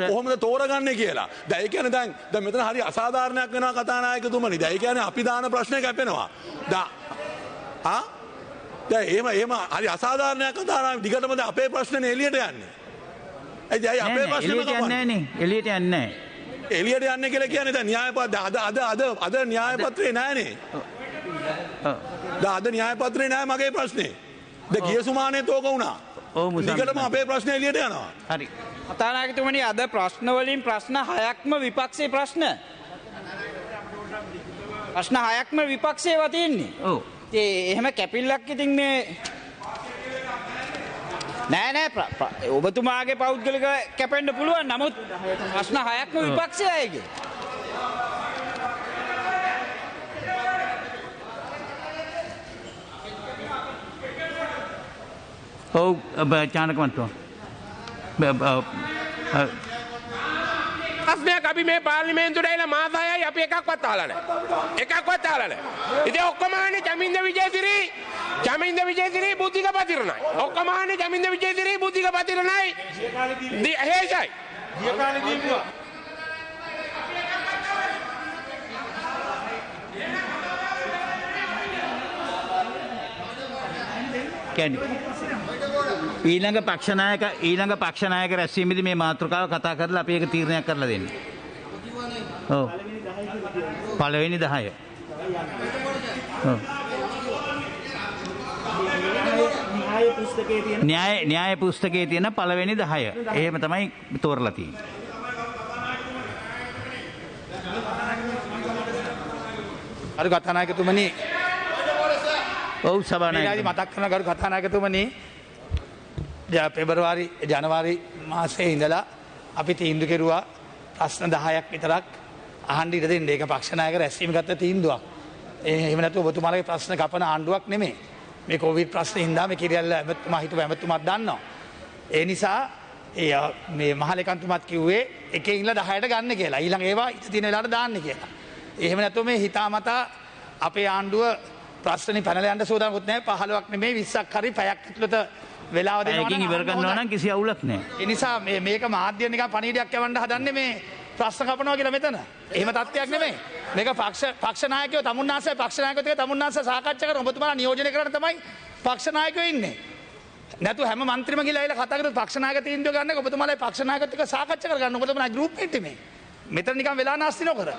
කොහොමද තෝරගන්නේ කියලා. දැන් ඒ කියන්නේ දැන් මෙතන හරි අසාධාරණයක් වෙනවා කතානායකතුමනි. දැන් ඒ කියන්නේ අපි දාන ප්‍රශ්නේ කැපෙනවා. දැන් එහෙම හරි අසාධාරණයක් කතානායක දිගටම දැන් අපේ ප්‍රශ්නේ එළියට යන්නේ. ඇයි අපේ ප්‍රශ්නේ එළියට යන්නේ නැහනේ. එළියට යන්නේ නැහැ. එළියට යන්නේ කියලා කියන්නේ දැන් න්‍යාය අද න්‍යාය පත්‍රේ නැහනේ. අද න්‍යාය පත්‍රේ නැහැ මගේ ප්‍රශ්නේ. දැන් ගිය සුමානේත් ඕක වුණා. දිගටම අපේ ප්‍රශ්න එළියට යනවා. හරි. කතානායකතුමනි අද ප්‍රශ්න වලින් ප්‍රශ්න 6ක්ම විපක්ෂයේ ප්‍රශ්න. ප්‍රශ්න 6ක්ම විපක්ෂයේව තියෙන්නේ. ඔව්. එහෙම කැපිල්ලක් ඉතින් මේ නෑ ඔබතුමාගේ පෞද්ගලික කැපෙන්න පුළුවන්. නමුත් ප්‍රශ්න 6ක්ම විපක්ෂයේ අයගේ. ඔව් චානකමන්තුමා. ප්‍රශ්නයක් අපි මේ පාර්ලිමේන්තුවට ඇවිල්ලා මාස 6යි අපි එකක්වත් අහලා නැහැ. එකක්වත් අහලා නැහැ. ඉතින් ඔක්කොම ආන්නේ චමින්ද විජේසිරි බුද්ධික පතිරණයි. ඔක්කොම ආන්නේ චමින්ද විජේසිරි බුද්ධික පතිරණයි. හේෂයි. ගිය කාලේ දීපුවා. ඊළඟ පක්ෂනායක රැස්වීමේදී මේ මාතෘකාව කතා කරලා අපි ඒක තීරණයක් කරලා දෙන්න. ඔව්. පළවෙනි 10. ඔව්. න්‍යාය පුස්තකයේ තියෙන පළවෙනි 10. එහෙම තමයි තෝරලා තියෙන්නේ. අර කතානායකතුමනි ඔව් සභානායක මතක් කරන ගරු කතානායකතුමනි පෙබරවාරි ජනවාරි මාසයේ ඉඳලා අපි තීන්දුව කෙරුවා ප්‍රශ්න 10ක් විතරක් අහන්න ඉඩ දෙන්න. ඒක පක්ෂ නායක රැස්වීම ගත්ත තීන්දුවක්. එහෙම නැතුව ඔබතුමාලගේ ප්‍රශ්න කපන ආණ්ඩුවක් නෙමෙයි. මේ කොවිඩ් ප්‍රශ්නේ හින්දා මේ කිරියල්ල ඇමතුමා හිටපු ඇමතුමාත් දන්නවා. ඒ නිසා මේ මහලේකම්තුමාත් කිව්වේ එකේ ඉඳලා 10ට ගන්න කියලා. ඊළඟ ඒවා ඉත තියෙන වෙලාවට දාන්න කියලා. එහෙම නැතුව මේ හිතාමතා අපේ ආණ්ඩුව ප්‍රශ්නේ පැනලා යන්න සෝදානම්කුත් නැහැ. 15ක් නෙමෙයි 20ක් හරි පැයක් ඇතුළත වෙලාව දෙනවා. ඒකෙන් ඉවර කරනවා නම් කිසි අවුලක් නැහැ. ඒ නිසා මේක මාධ්‍ය නිකන් පණිවිඩයක් යවන්න හදන්නේ මේ ප්‍රශ්න කපනවා කියලා මෙතන. එහෙම තත්ත්වයක් නෙමෙයි. මේක පක්ෂ නායකයෝ තමුන්නාසේ පක්ෂ නායකයෝ තමුන්නාසේ සාකච්ඡා කරන ඔබතුමාලා නියෝජනය කරන්න තමයි පක්ෂ නායකයෝ ඉන්නේ. නැතු හැම මන්ත්‍රීම ගිහලා ඇවිල්ලා කතා කරලා පක්ෂ නායක තීන්දුව ගන්න ඔබතුමාලා පක්ෂ නායකත් එක්ක සාකච්ඡා කරගන්න. ඔබතුමාලා ගෲප් එකේ මේ. මෙතන නිකන් වෙලා නැස්ති නොකර.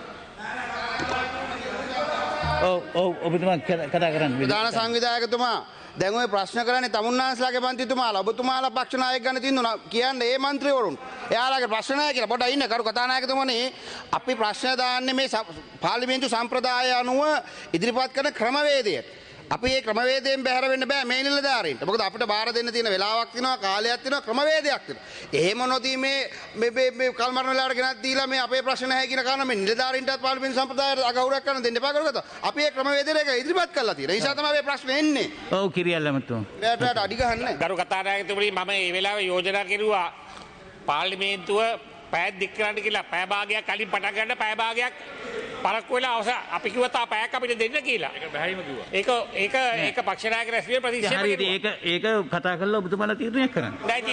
ඔව් ඔබතුමා කතා කරන්න. විධාන සංවිධායකතුමා දැන් ඔය ප්‍රශ්න කරන්නේ තමුන්නාන්සලාගේ මන්ත්‍රීතුමාලා ඔබතුමාලා පක්ෂ නායක ගන්න තින්දුනා කියන්නේ ඒ මන්ත්‍රීවරුන් එයාලගේ ප්‍රශ්න නැහැ කියලා පොඩ්ඩක් ඉන්න කරු කතානායකතුමනි අපි ප්‍රශ්න දාන්නේ මේ පාර්ලිමේන්තු සම්ප්‍රදාය අනුව ඉදිරිපත් කරන ක්‍රමවේදයට අපි මේ ක්‍රමවේදයෙන් බැහැර වෙන්න බෑ මේ නිලධාරීන්ට මොකද අපිට බාර දෙන්න තියෙන වෙලාවක් තියෙනවා කාලයක් තියෙනවා ක්‍රමවේදයක් තියෙනවා එහෙම නොදී මේ කල්මරණ වෙලාවට ගෙනත් දීලා මේ අපේ ප්‍රශ්න නැහැ කියන කාරණා මේ නිලධාරීන්ටත් පාර්ලිමේන්තු සම්ප්‍රදායට අගෞරවයක් කරන්න දෙන්න එපා කරුකතා අපි මේ ක්‍රමවේදයට ඉදිරිපත් කරලා තියෙනවා ඒ නිසා තමයි මේ ප්‍රශ්නේ එන්නේ ඔව් කිරියල්ලමතුමා එයාට අඩි ගහන්නේ ගරු කතානායකතුමනි මම මේ වෙලාවේ යෝජනා කෙරුවා පාර්ලිමේන්තුව පැය දෙක කරන්න කියලා පැය භාගයක් කලින් පටන් ගන්න පැය භාගයක් පරක්කු වෙලා අවසන් අපි කිව්වා තා පැයක් අපිට දෙන්න කියලා. ඒක බැහැරිම කිව්වා. ඒක පක්ෂ නායක රැස්වීම ප්‍රතික්ෂේප කරුවා. ඒක කතා කරලා ඔබතුමාලා තීරණයක් කරන්න. දැන්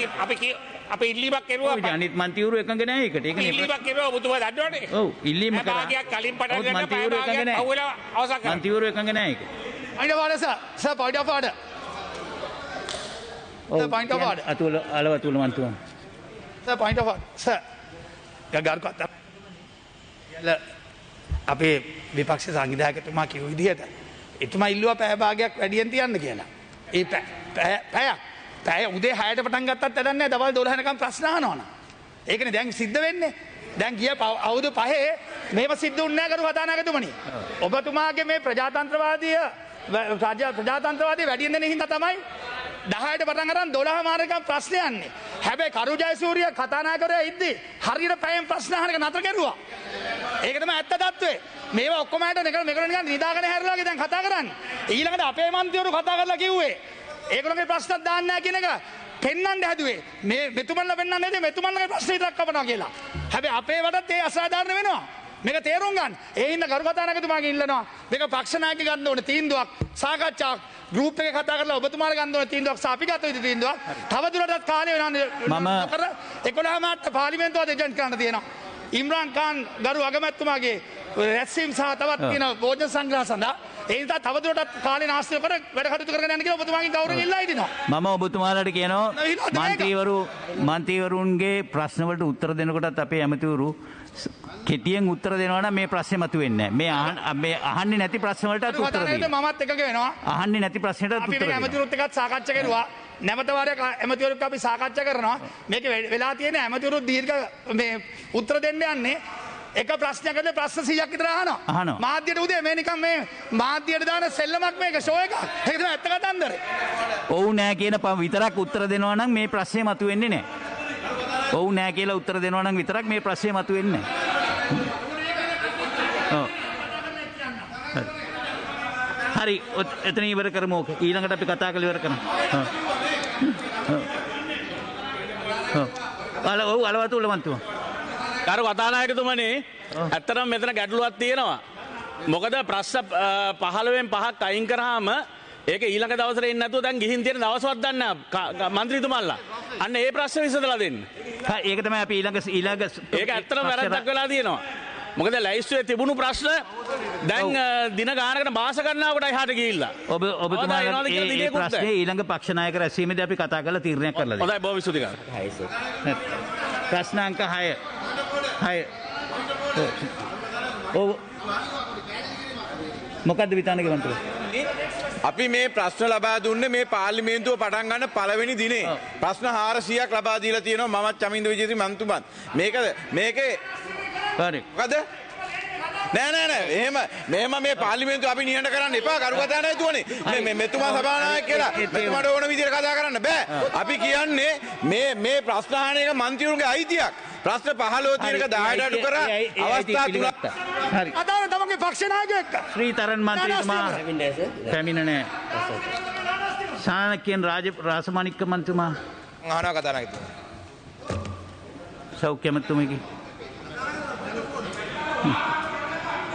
අපි ඉල්ලීමක් කෙරුවා. අනිත් මන්ත්‍රීවරු එකඟ නැහැ ඒකට. ඒක නේ. ඉල්ලීමක් කෙරුවා ඔබතුමා දන්නවනේ. ඔව් ඉල්ලීම කරා. භාගයක් කලින් පටන් ගන්න පැය භාගයක් අවුලා අවසන් කරා. මන්ත්‍රීවරු එකඟ නැහැ ඒක. point of order sir point of order. Sir point of order. අලවතුල මන්ත්‍රීතුමා. sir point of order sir. ගරු කතා අපේ විපක්ෂ සංවිධායකතුමා කිව්ව විදිහට එතුමා ඉල්ලුවා පැය භාගයක් වැඩියෙන් තියන්න කියලා. ඒ පැය උදේ 6ට පටන් ගත්තත් වැඩක් නැහැ. දවල් 12 වෙනකම් ප්‍රශ්න අහනවනම්. ඒකනේ දැන් සිද්ධ වෙන්නේ. දැන් ගිය අවුරුදු 5 මේව සිද්ධ වුණේ නැහැ කරු කතානායකතුමනි. ඔබතුමාගේ මේ ප්‍රජාතන්ත්‍රවාදී වැඩියෙන් දෙන හින්දා තමයි 10ට පටන් අරන් 12 මාරකම් ප්‍රශ්න යන්නේ. හැබැයි කරු ජයසූරිය කතානායකවරයා ඉද්දි හරියට පැයෙන් ප්‍රශ්න අහන එක නතර කරුවා. ඒක තමයි ඇත්ත තත්ත්වය. මේවා ඔක්කොම හිට මේගොල්ලෝ නිකන් නිදාගෙන හැරලා වගේ දැන් කතා කරන්නේ. ඊළඟට අපේ මන්ත්‍රීවරු කතා කරලා කිව්වේ ඒගොල්ලෝගේ ප්‍රශ්නත් දාන්න නැහැ කියන එක පෙන්වන්න හැදුවේ. මේ මෙතුමන්ලා පෙන්වන්න හැදුවේ මෙතුමන්ලගේ ප්‍රශ්න විතරක් කපනවා කියලා. හැබැයි අපේ වටත් ඒ අසාධාරණ වෙනවා. මේක තේරුම් ගන්න. ඒ හින්දා ගරු කතානායකතුමාගෙන් ඉල්ලනවා මේක පක්ෂ නායක ගන්න ඕනේ තීන්දුවක් සාකච්ඡාවක් ගෲප් එකේ කතා කරලා ඔබතුමාලා ගන්න ඕනේ තීන්දුවක් අපි ගත යුතු තීන්දුවක්. තවදුරටත් කාලය වෙනවා. 11 මාර්ච් පාර්ලිමේන්තුවට එජන්ට් කරන්න තියෙනවා. ඉම්රාන් ખાන් ගරු අගමැතිතුමාගේ රැස්වීම සහ තවත් තියෙන භෝජන සංග්‍රහ සඳහා ඒ නිසා තවදුරටත් කාලේ නාස්ති කර වැඩ කටයුතු කරගෙන යන්න කියලා ඔබතුමාගෙන් ගෞරවයෙන් ඉල්ලා හිටිනවා. මම ඔබතුමාලට කියනවා මන්ත්‍රීවරුන්ගේ ප්‍රශ්න වලට උත්තර දෙනකොටත් අපේ ඇමතිවරු කෙටියෙන් උත්තර දෙනවා නම් මේ ප්‍රශ්නේ මතුවෙන්නේ නැහැ. මේ අහන්නේ නැති ප්‍රශ්න වලටත් උත්තර දෙනවා. මමත් එකග වෙනවා. අහන්නේ නැති ප්‍රශ්නටත් උත්තර දෙනවා. අපි ඇමතිවරුත් එක්කත් සාකච්ඡා කරුවා. නැවත වාරයක් ඇමතිවරුත් අපි සාකච්ඡා කරනවා. මේක වෙලා තියෙන ඇමතිවරුත් දීර්ඝ මේ උත්තර දෙන්න යන්නේ එක ප්‍රශ්නයකට ප්‍රශ්න 100ක් විතර අහනවා. මාධ්‍යයට උදේ මේ නිකන් මේ මාධ්‍යයට දාන සෙල්ලමක් මේක ෂෝ එකක්. ඒක තමයි ඇත්ත කතන්දරේ. ඔව් නෑ කියන විතරක් උත්තර දෙනවා නම් මේ ප්‍රශ්නේ මතුවෙන්නේ නැහැ. ඔව් නෑ කියලා උත්තර දෙනවා නම් විතරක් මේ ප්‍රශ්නේ මතුවෙන්නේ නැහැ. හරි එතන ඉවර කරමු. ඊළඟට අපි කතා කරලා ඉවර කරමු. ඔව් අලවතුල මන්තුමා. කරු කතානායකතුමනි ඇත්තටම මෙතන ගැටලුවක් තියෙනවා. මොකද ප්‍රශ්න 15න් 5ක් අයින් කරාම ඒක ඊළඟ දවසට එන්නේ නැතුව දැන් ගිහින් තියෙන දවසවත් දන්නේ නැහැ മന്ത്രിතුමල්ලා. අන්න ඒ ප්‍රශ්න විසඳලා දෙන්න. ඒක තමයි අපි ඊළඟ ඒක ඇත්තටම වැරද්දක් වෙලා තියෙනවා. මොකද ලැයිස්තුවේ තිබුණු ප්‍රශ්න දැන් දින ගානකට මාස ගණනාවකට එහාට ගිහිල්ලා. ඔබතුමාලා ඒ ප්‍රශ්නේ ඊළඟ පක්ෂ නායක රැස්වීමේදී අපි කතා කරලා තීරණයක් කරලා දෙමු. හොඳයි බොහොම ස්තුතියි. ප්‍රශ්න අංක 6. ඔව් මොකද්ද විතානගේ මන්ත්‍රී? අපි මේ ප්‍රශ්න ලබා දුන්නේ මේ පාර්ලිමේන්තුව පටන් ගන්න පළවෙනි දිනේ. ප්‍රශ්න 400ක් ලබා දීලා තියෙනවා මමත් චමින්ද විජේසිංහ මන්තුමත්. මේකේ හරි. මොකද? නෑ මෙහෙම මේ පාර්ලිමේන්තුව අපි නිහඬ කරන්න එපා කරු කතානායකතුමනි. මේ මෙතුමා සභානායක කියලා මෙතුමාට ඕන විදිහට කතා කරන්න බෑ. අපි කියන්නේ මේ ප්‍රශ්න අහන එක මන්ත්‍රීවරුන්ගේ අයිතියක්. ප්‍රශ්න 15 තියෙනක 10ට අඩු කරා අවස්ථා තුනක්. හරි. අදාළ තමන්ගේ පක්ෂ නායකයෙක් ශ්‍රීතරන් මන්ත්‍රීතුමා පැමිණ නැහැ. ශානකියන් රාසමාණික්ක මන්ත්‍රීතුමා අහනවා කතානායකතුමා. සෞඛ්‍ය මන්ත්‍රීතුමාගේ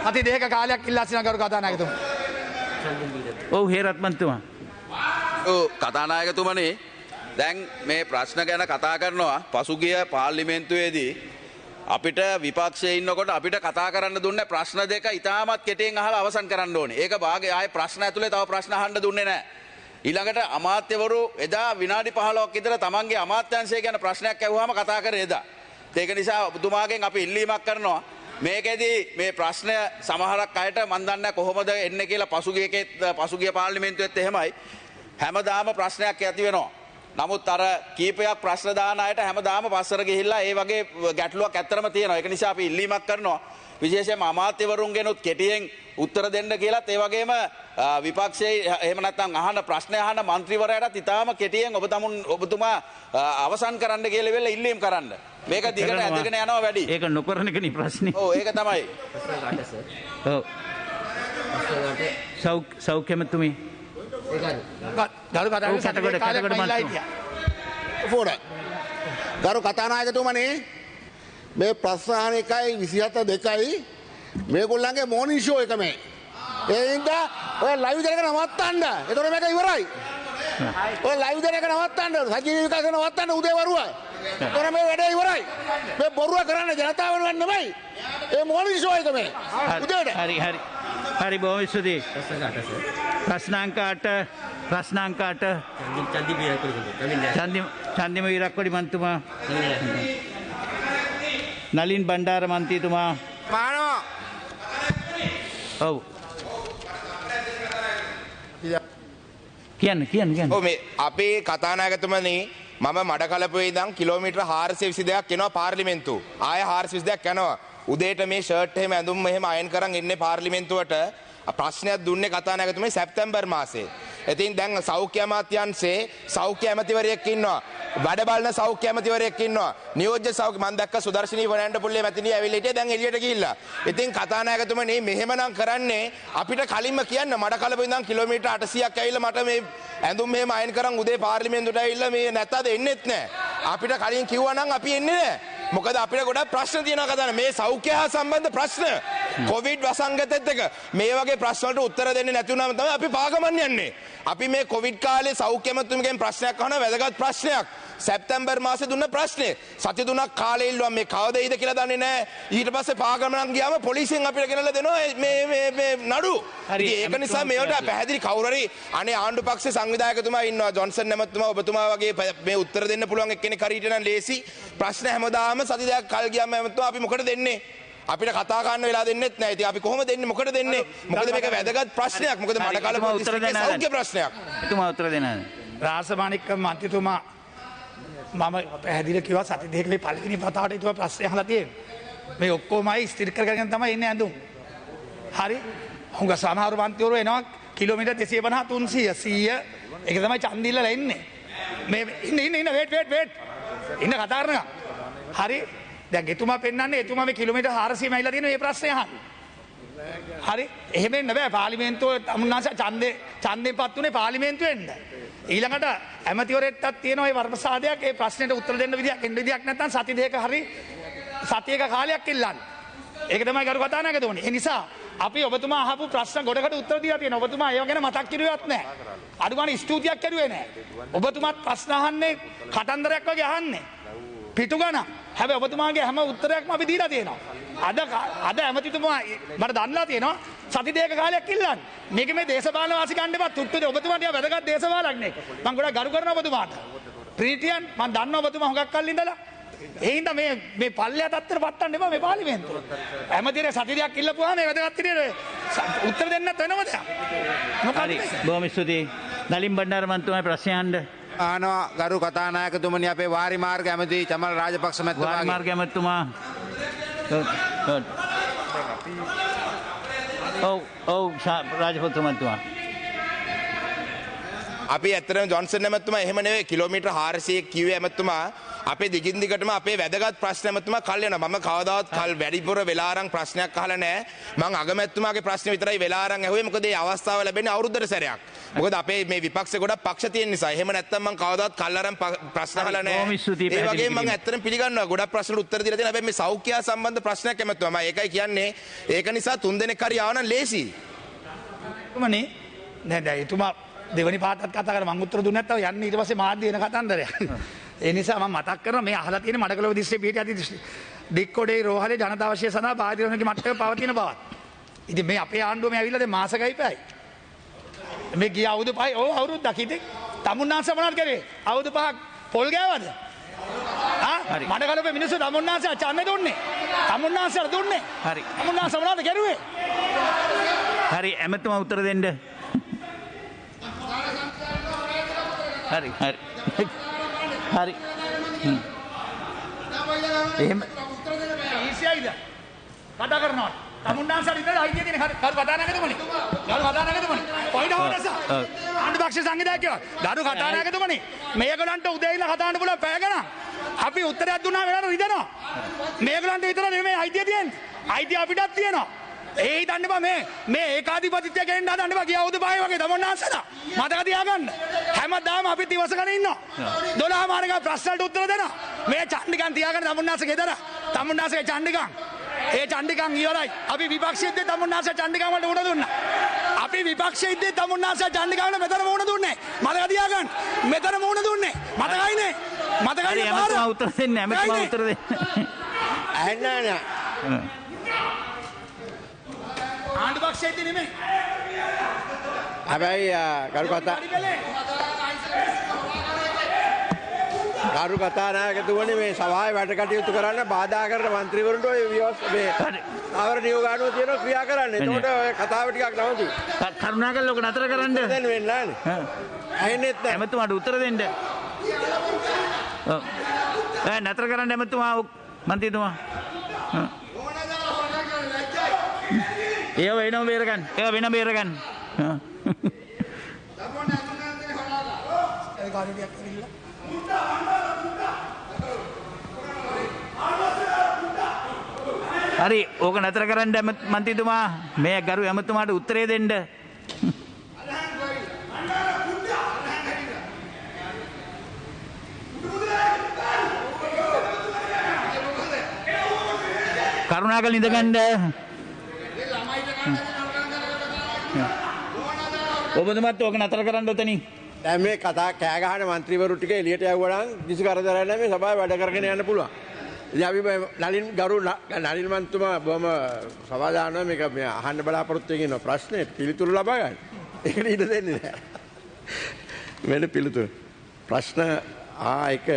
අති දෙක කාලයක් ඉල්ලා සිටින ගරු කතානායකතුමා. ඔව් හේරත් මන්ත්‍රීතුමා. ඔව් කතානායකතුමනි දැන් මේ ප්‍රශ්න ගැන කතා කරනවා පසුගිය පාර්ලිමේන්තුවේදී අපිට විපක්ෂයේ ඉන්නකොට අපිට කතා කරන්න දුන්නේ ප්‍රශ්න දෙක ඉතාමත් කෙටියෙන් අහලා අවසන් කරන්න ඕනේ. ඒක භාගය ආයේ ප්‍රශ්න ඇතුලේ තව ප්‍රශ්න අහන්න දුන්නේ නැහැ. ඊළඟට අමාත්‍යවරු එදා විනාඩි 15ක් විතර තමන්ගේ අමාත්‍යාංශය ගැන ප්‍රශ්නයක් ඇහුවාම කතා කරේ එදා. ඒක නිසා ඔබතුමාගෙන් අපි ඉල්ලීමක් කරනවා මේකෙදී මේ ප්‍රශ්න සමහරක් අයට මන් දන්නේ කොහොමද එන්නේ කියලා පසුගිය පාර්ලිමේන්තුවේත් එහෙමයි. හැමදාම ප්‍රශ්නයක් ඇති වෙනවා. නමුත් අර කීපයක් ප්‍රශ්න දාන අයට හැමදාම පස්සර ගිහිල්ලා ඒ වගේ ගැටලුවක් ඇත්තරම තියෙනවා. ඒක නිසා අපි ඉල්ලීමක් කරනවා විශේෂයෙන්ම අමාත්‍යවරුන්ගෙනුත් කෙටියෙන් උත්තර දෙන්න කියලාත් ඒ වගේම විපක්ෂයේ එහෙම නැත්නම් අහන ප්‍රශ්න අහන മന്ത്രിවරයාටත් ඉතාම කෙටියෙන් ඔබතුමා අවසන් කරන්න කියලා වෙල ඉල්ලීම් කරන්න. මේක දිගට ඇදගෙන යනවා වැඩි. ඒක නොකරන එකනේ ප්‍රශ්නේ. ඔව් ඒක තමයි. ඔව්. සෞඛ්‍ය මන්ත්‍රී ගරු කතානායකතුමනි මේ ප්‍රශ්න 1යි 27 2යි මේගොල්ලන්ගේ මෝනින් ෂෝ එක මේ. ඒ හින්දා ඔය ලයිව් දෙක නවත්තන්න. ඒතකොට මේක ඉවරයි. ඔය ලයිව් දෙක නවත්තන්න. සජීවී විකාශය නවත්තන්න උදේ වරුව. ඒතකොට මේ වැඩේ ඉවරයි. මේ බොරුව කරන්නේ ජනතාව වෙනුවෙන් නෙමෙයි. ඒ මෝනින් ෂෝ එක මේ. උදේට. හරි බොහොම ස්තුතියි. ප්‍රශ්නාංක 8 චන්දිම විරක්කොඩි මන්තුමා නලින් බණ්ඩාර මන්ත්‍රීතුමා මානවා. ඔව් කියන්න. ඔව් මේ අපේ කතානායකතුමනි මම මඩකලපුවේ ඉඳන් කිලෝමීටර් 422ක් එනවා පාර්ලිමේන්තුව. ආය 422ක් යනවා. උදේට මේ ෂර්ට් එහෙම ඇඳුම් එහෙම අයන් කරන් එන්නේ පාර්ලිමේන්තුවට. ප්‍රශ්නයක් දුන්නේ කතානායකතුමනි සැප්තැම්බර් මාසේ. ඉතින් දැන් සෞඛ්‍ය අමාත්‍යාංශයේ සෞඛ්‍ය ඇමතිවරයෙක් ඉන්නවා. වැඩ බලන සෞඛ්‍ය ඇමතිවරයෙක් ඉන්නවා. නියෝජ්‍ය සෞඛ්‍ය මම දැක්ක සුදර්ශනී වනයන්ට පුල්ලේ මැතිණිය ඇවිල්ලා හිටියේ දැන් එළියට ගිහිල්ලා. ඉතින් කතානායකතුමනි මෙහෙමනම් කරන්නේ අපිට කලින්ම කියන්න මඩකලපු ඉඳන් කිලෝමීටර් 800ක් ඇවිල්ලා මට මේ ඇඳුම් මෙහෙම අයන් කරන් උදේ පාර්ලිමේන්තුවට ඇවිල්ලා මේ නැත්තද එන්නෙත් නැහැ. අපිට කලින් කිව්වා නම් අපි එන්නේ නැහැ. මොකද අපිට ගොඩක් ප්‍රශ්න තියෙනවා කතාන මේ සෞඛ්‍ය හා සම්බන්ධ ප්‍රශ්න කොවිඩ් වසංගතෙත් එක මේ වගේ ප්‍රශ්න වලට උත්තර දෙන්නේ නැති වුණාම තමයි අපි පාගමන් යන්නේ. අපි මේ කොවිඩ් කාලේ සෞඛ්‍ය ඇමතුමගෙන් ප්‍රශ්නයක් අහන වැදගත් ප්‍රශ්නයක්. සැප්තැම්බර් මාසේ දුන්න ප්‍රශ්නේ. සති 3ක් කාලේ ඉල්ලුවා මේ කවදෙයිද කියලා දන්නේ නැහැ. ඊට පස්සේ පාගමනක් ගියාම පොලිසියෙන් අපිට ගෙනල්ලා දෙනවා මේ නඩු. ඒක නිසා මේවට පැහැදිලි කවුරු හරි අනේ ආණ්ඩු පක්ෂේ සංවිධායකතුමා ඉන්නවා ජොන්සන් ඇමතුමා ඔබතුමා වගේ මේ උත්තර දෙන්න පුළුවන් එක්කෙනෙක් හරියට නම් ලේසි. ප්‍රශ්න හැමදාම සති දෙකක් කල් ගියාම ඇමතුමා අපි මොකටද දෙන්නේ? අපිට කතා කරන්න වෙලා දෙන්නෙත් නැහැ. ඉතින් අපි කොහොමද දෙන්නේ? මොකටද දෙන්නේ? මොකද මේක වැදගත් ප්‍රශ්නයක්. මොකද මඩකලපුව දිස්ත්‍රික්කයේ සෞඛ්‍ය ප්‍රශ්නයක්. එතුමා උත්තර දෙන්න. රාසමාණික්ක මන්ත්‍රීතුමා මම පැහැදිලි කිව්වා සති දෙකේ පළවෙනි වතාවට ඊට ප්‍රශ්නය අහලා තියෙනවා. මේ ඔක්කොමයි ස්ථිර කරගෙන තමයි එන්නේ ඇඳුම්. හරි. හුඟ සමහර මන්ත්‍රීවරු එනවා කිලෝමීටර් 250 300 100 ඒක තමයි ඡන්දිල්ලලා එන්නේ. මේ ඉන්න වේට් ඉන්න කතා කරනවා. හරි. දැන් එතුමා පෙන්නන්නේ එතුමා මේ කිලෝමීටර් 400 මයිලා තියෙන මේ ප්‍රශ්නය අහන්නේ. හරි. එහෙම එන්න බෑ පාර්ලිමේන්තුව තමුන්නාස ඡන්දෙන් පත් උනේ පාර්ලිමේන්තුවෙන්ද. ඊළඟට ඇමතිවරයෙක්ටත් තියෙන ওই වර්පසාදයක් ඒ ප්‍රශ්නෙට උත්තර දෙන්න විදියක් එන්න විදියක් නැත්නම් සති දෙක හරි සතියක කාලයක් ඉල්ලන්න. ඒක තමයි ගරු කතානායකතුමනි. ඒ නිසා අපි ඔබතුමා අහපු ප්‍රශ්න ගොඩකට උත්තර දීලා තියෙනවා. ඔබතුමා ඒව ගැන මතක් කිරුවේවත් නැහැ. අඩුගානේ ස්තුතියක් කරුවේ නැහැ. ඔබතුමාත් ප්‍රශ්න අහන්නේ කතන්දරයක් වගේ අහන්නේ. පිටු ගණන්. හැබැයි ඔබතුමාගේ හැම උත්තරයක්ම අපි දීලා තියෙනවා. අද ඇමතිතුමා මට දන්ලා තියෙනවා සති දෙක කාලයක් ඉල්ලන්න. මේක මේ දේශපාලන වාසි ගන්න එපා. තුට්ටුද ඔබතුමාට වැදගත් දේශපාලඥයෙක්. මම ගොඩක් ගරු කරනවා ඔබතුමාට. ප්‍රීතියන් මම දන්නවා ඔබතුමා හුඟක් කල් ඉඳලා. ඒ හින්දා මේ පල්ලෙහා තත්තර පත්තන්න එපා මේ පාර්ලිමේන්තුව. ඇමතිනේ සති දෙකක් ඉල්ලපුවාම මේ වැදගත් විදියට උත්තර දෙන්නත් වෙනවද? හරි. බොහොම ස්තුතියි. නලින් බණ්ඩාර මන්ත්‍රීතුමාගේ ප්‍රශ්නය අහන්න. ආනවා ගරු කතානායකතුමනි අපේ වාරි මාර්ග ඇමති චමල් රාජපක්ෂ මැතිතුමාගේ වාරි මාර්ග ඇමතිතුමා ඔව් රාජපක්ෂ මැතිතුමා අපි ඇත්තටම ජොන්සන් ඇමතුමා එහෙම නෙවෙයි කිලෝමීටර් 400 කිව්වේ ඇමතුමා අපේ දිගින් දිගටම අපේ වැදගත් ප්‍රශ්න ඇමතුමා කල් යනවා මම කවදාවත් කල් වැඩිපුර වෙලා අරන් ප්‍රශ්නයක් අහලා නැහැ මම අගමැතිතුමාගේ ප්‍රශ්න විතරයි වෙලා අරන් ඇහුවේ මොකද මේ අවස්ථාව ලැබෙන්නේ අවුරුද්දට සැරයක් මොකද අපේ මේ විපක්ෂේ ගොඩක් පක්ෂ තියෙන නිසා එහෙම නැත්තම් මම කවදාවත් කල් අරන් ප්‍රශ්න අහලා නැහැ ඒ වගේම මම ඇත්තටම පිළිගන්නවා ගොඩක් ප්‍රශ්න උත්තර දීලා තියෙනවා හැබැයි මේ සෞඛ්‍ය සම්බන්ධ ප්‍රශ්නයක් ඇමතුමා මම ඒකයි කියන්නේ ඒක නිසා තුන් දෙනෙක් හරි ආව නම් ලේසි මනේ නෑ එතුමා දෙවනි පාටත් කතා කරලා මම උත්තර දුන්නේ නැත්තම් යන්නේ ඊට පස්සේ මාධ්‍ය එන කතන්දරයක්. ඒ නිසා මම මතක් කරනවා මේ අහලා තියෙන මඩකලව දිස්ත්‍රික්කයේ පිහිටි අධි දික්කොඩේ රෝහලේ ජනතාවශ්‍ය සඳහා බාහිරවනගේ මට්ටමේ පවතින බවත්. ඉතින් මේ අපේ ආණ්ඩුව මේ ඇවිල්ලා දැන් මාසකයි පැයි. මේ ගිය අවුරුදු 5 අවුරුද්දක් ඉතින් තමුන්නාංශ මොනවද කරේ? අවුරුදු 5ක් පොල් ගෑවද? මඩකලවේ මිනිස්සු තමුන්නාංශ ඡන්දෙ දුන්නේ. තමුන්නාංශට දුන්නේ. හරි. තමුන්නාංශ මොනවද කරුවේ? හරි ඇමතුමා උත්තර දෙන්න. හරි හරි හරි එහෙම ඊසියයිද කතා කරනවා තමුන්නාන්සට ඉතින් අයිතිය තියෙන කරු කතානායකතුමනි පොයින්ට් හවුස් ආණ්ඩු පක්ෂ සංවිධායකයෝ ගරු කතානායකතුමනි මේගොල්ලන්ට උදේ ඉඳලා කතා කරන්න පුළුවන් පැය ගණන් අපි උත්තරයක් දුන්නා වෙලාවට රිදෙනවා මේගොල්ලන්ට විතර නෙමෙයි අයිතිය තියෙන්නේ අයිතිය අපිටත් තියෙනවා ඒ හිතන්න එපා මේ ඒකාධිපතිත්වය ගෙන්න හදන්න එපා ගිය අවුරුදු 5 වගේ තමුන්නාන්සලා මතක තියාගන්න හැමදාම අපි ඉවසගෙන ඉන්නවා 12 මාර්ග ප්‍රශ්න වලට උත්තර දෙනවා මේ චණ්ඩිකන් තියාගන්න තමුන්නාන්ස ගෙදර තමුන්නාන්සගේ චණ්ඩිකන් ඒ චණ්ඩිකන් ඉවරයි අපි විපක්ෂයේදී තමුන්නාන්ස චණ්ඩිකන් වලට උණ දුන්නා අපි විපක්ෂයේදී තමුන්නාන්ස චණ්ඩිකන් වලට මෙතන මුණ දුන්නේ මතක තියාගන්න මෙතන මුණ දුන්නේ මතකයිනේ මතකයිනේ ඇමතුමා උත්තර දෙන්න ඇමතුමා උත්තර දෙන්න ඇන්නෑ ආණ්ඩු පක්ෂයේදී නෙමෙයි. හැබැයි කරු කතානායකතුමනි මේ සභාවේ වැඩ කටයුතු කරන්න බාධා කරන മന്ത്രിවරුන්ට ඔය මේ ආවර නියෝග අනුව තියෙන ක්‍රියා කරන්න. එතකොට ඔය කතාව ටිකක් නවතුයි. කරුණාකරලා ඔක නතර කරන්න. දැන් වෙන්නේ නැහනේ. ඇහෙන්නෙත් නැහැ. ඇමතුමාට උත්තර දෙන්න. ඔව්. නතර කරන්න ඇමතුමා මන්ත්‍රීතුමා. ඒව වෙනම බේරගන්න. ඒව වෙනම බේරගන්න. ඒ කාර්යයක් කරilla හරි ඕක නතර කරන්න මන්ත්‍රීතුමා මේ ගරු ඇමතුමාට උත්තරේ දෙන්න. කරුණාකර ඉඳගන්න. ඔබතුමාත් ඕක නතර කරන්න ඔතනින්. දැන් මේ කතා කෑ ගහන മന്ത്രിවරු ටික එළියට යවුවා නම් කිසි කරදරයක් නැහැ මේ සභාවේ වැඩ කරගෙන යන්න පුළුවන්. ඉතින් අපි නලින් ගරු නලින් මන්තුමා බොහොම සමාදානව මේක මේ අහන්න බලාපොරොත්තු වෙන ප්‍රශ්නේ පිළිතුරු ලබා ගන්න. ඒකට ඉඩ දෙන්නේ නැහැ. මෙන්න පිළිතුරු. ප්‍රශ්න ආ1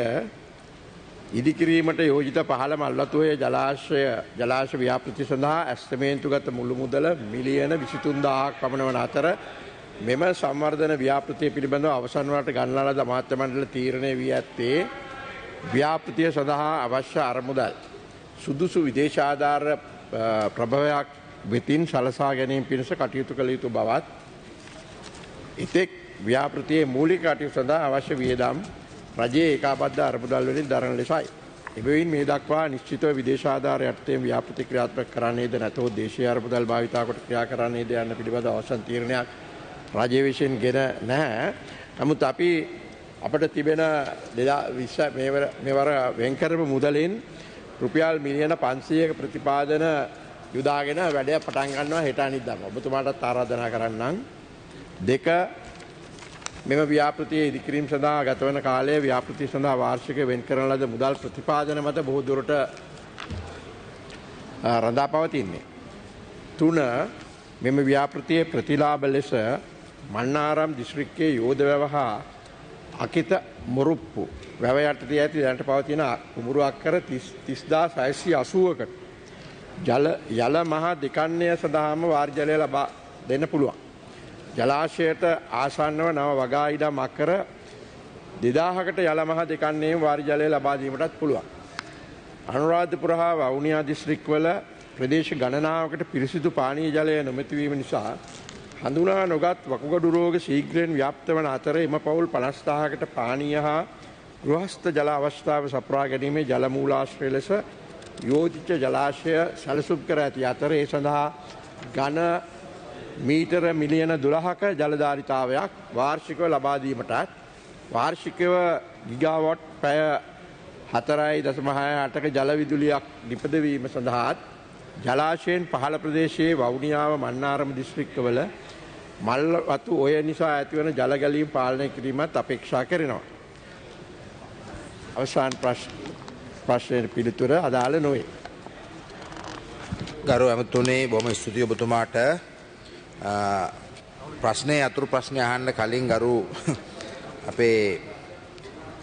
ඉදිකිරීමට යෝජිත පහළ මල්වතුවේ ජලාශය ව්‍යාපෘති සඳහා ඇස්තමේන්තුගත මුළු මුදල මිලියන 23000ක් පමණ වන අතර මෙම සංවර්ධන ව්‍යාපෘතිය පිළිබඳව අවසන් වලට ගන්නා ලද අමාත්‍ය මණ්ඩල තීරණය වී ඇත්තේ ව්‍යාපෘතිය සඳහා අවශ්‍ය අරමුදල් සුදුසු විදේශ ආධාර ප්‍රභවයක් වෙතින් සලසා ගැනීම පිණිස කටයුතු කළ යුතු බවත් එතෙක් ව්‍යාපෘතියේ මූලික කටයුතු සඳහා අවශ්‍ය වියදම් රජයේ ඒකාබද්ධ අරමුදල් වලින් දරන ලෙසයි. එබැවින් මේ දක්වා නිශ්චිතව විදේශ ආධාර යටතේ ව්‍යාපෘති ක්‍රියාත්මක කරන්නේද නැතහොත් දේශීය අරමුදල් භාවිතා කොට ක්‍රියා කරන්නේද යන්න පිළිබඳ අවසන් තීරණයක් රජය විසින් ගෙන නැහැ. නමුත් අපට තිබෙන 2020 මෙවර වෙන් කරපු මුදලින් රුපියල් මිලියන 500ක ප්‍රතිපාදන යොදාගෙන වැඩ පටන් ගන්නවා හෙට අනිද්දාම. ඔබතුමාටත් ආරාධනා කරන්නම්. 2 මෙම ව්‍යාපෘතියේ ඉදිකිරීම සඳහා ගත වන කාලයේ ව්‍යාපෘතිය සඳහා වාර්ෂික වෙන් කරන ලද මුදල් ප්‍රතිපාදන මත බොහෝ දුරට රඳා පවතින්නේ. 3 මෙම ව්‍යාපෘතියේ ප්‍රතිලාභ ලෙස මන්නාරම් දිස්ත්‍රික්කයේ යෝධ වැව හා අකිත මොරුප්පු වැව යටතේ ඇති දැනට පවතින කුඹුරු අක්කර 30680කට යල මහා දෙකන්නය සඳහාම වාර් ජලය ලබා දෙන්න පුළුවන්. ජලාශයට ආසන්නව නව වගා ඉඩම් අක්කර 2000කට යල මහා දෙකන්නේම වාර් ජලය ලබා දීමටත් පුළුවන්. අනුරාධපුර හා වවුනියා දිස්ත්‍රික්කවල ප්‍රදේශ ගණනාවකට පිරිසිදු පානීය ජලය නොමැති වීම නිසා හඳුනා නොගත් වකුගඩු රෝග ශීඝ්‍රයෙන් ව්‍යාප්ත වන අතර එම පවුල් 50000කට පානීය හා ගෘහස්ත ජල අවස්ථාව සපුරා ගැනීමේ ජල මූලාශ්‍රය ලෙස යෝජිත ජලාශය සැලසුම් කර ඇති අතර ඒ සඳහා ඝන මීටර මිලියන 12ක ජලධාරිතාවයක් වාර්ෂිකව ලබා දීමටත් වාර්ෂිකව ගිගාවොට් පැය 4.68ක ජල විදුලියක් නිපදවීම සඳහාත් ජලාශයෙන් පහළ ප්‍රදේශයේ වවුනියාව මන්නාරම දිස්ත්‍රික්කවල මල් වතු ඔය නිසා ඇතිවන ජල ගැලීම් පාලනය කිරීමත් අපේක්ෂා කරනවා. අවසාන ප්‍රශ්නයේ පිළිතුර අදාළ නොවේ. ගරු ඇමතුනේ බොහොම ස්තුතියි ඔබතුමාට. ප්‍රශ්නේ අතුරු ප්‍රශ්නේ අහන්න කලින් ගරු අපේ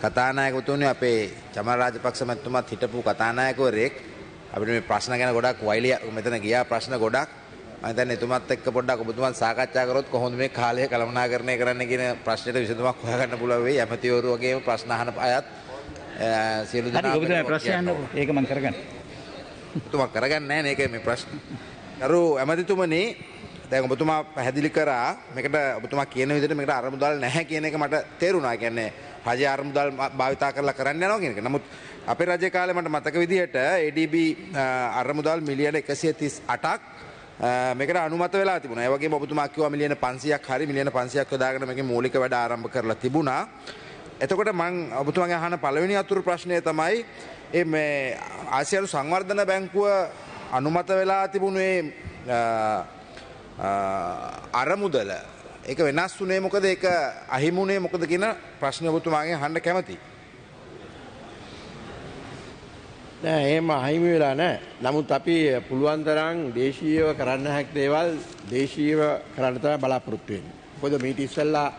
කතානායකතුනේ අපේ චමල් රාජපක්ෂ මැතිතුමාත් හිටපු කතානායකවරයෙක් අපිට මේ ප්‍රශ්න ගැන ගොඩක් වයිලිය මෙතන ගියා ප්‍රශ්න ගොඩක්. මම හිතන්නේ එතුමත් එක්ක පොඩ්ඩක් ඔබතුමාත් සාකච්ඡා කරොත් කොහොමද මේ කාලය කළමනාකරණය කරන්න කියන ප්‍රශ්නෙට විසඳුමක් හොයාගන්න පුළුවන් වෙයි. ඇමතිවරු වගේම ප්‍රශ්න අහන අයත් සියලු දෙනා හරි ඔබතුමා ප්‍රශ්න අහන්න ඒක මම කරගන්න. ඔබතුමා කරගන්නේ නැහැ නේ ඒකයි මේ ප්‍රශ්න. ගරු ඇමතිතුමනි දැන් ඔබතුමා පැහැදිලි කරා මේකට ඔබතුමා කියන විදිහට මේකට අරමුදල් නැහැ කියන එක මට තේරුණා. කියන්නේ රජයේ අරමුදල් භාවිතා කරලා කරන්න යනවා කියන එක. නමුත් අපේ රජයේ කාලේ මට මතක විදිහට ADB අරමුදල් මිලියන 138ක් මේකට අනුමත වෙලා තිබුණා. ඒ වගේම ඔබතුමා කිව්වා මිලියන 500ක් හරි මිලියන 500ක් යොදාගෙන මේකේ මූලික වැඩ ආරම්භ කරලා තිබුණා. එතකොට මම ඔබතුමාගෙන් අහන පළවෙනි අතුරු ප්‍රශ්නය තමයි මේ ආසියානු සංවර්ධන බැංකුව අනුමත වෙලා තිබුණේ අරමුදල ඒක වෙනස් වුණේ මොකද ඒක අහිමුනේ මොකද කියන ප්‍රශ්න ඔබතුමාගෙන් අහන්න කැමතියි. නෑ එහෙම අහිමි වෙලා නෑ. නමුත් අපි පුළුවන් තරම් දේශීයව කරන්න හැක් දේවල් දේශීයව කරන්න තමයි බලාපොරොත්තු වෙන්නේ. මොකද මීට ඉස්සෙල්ලා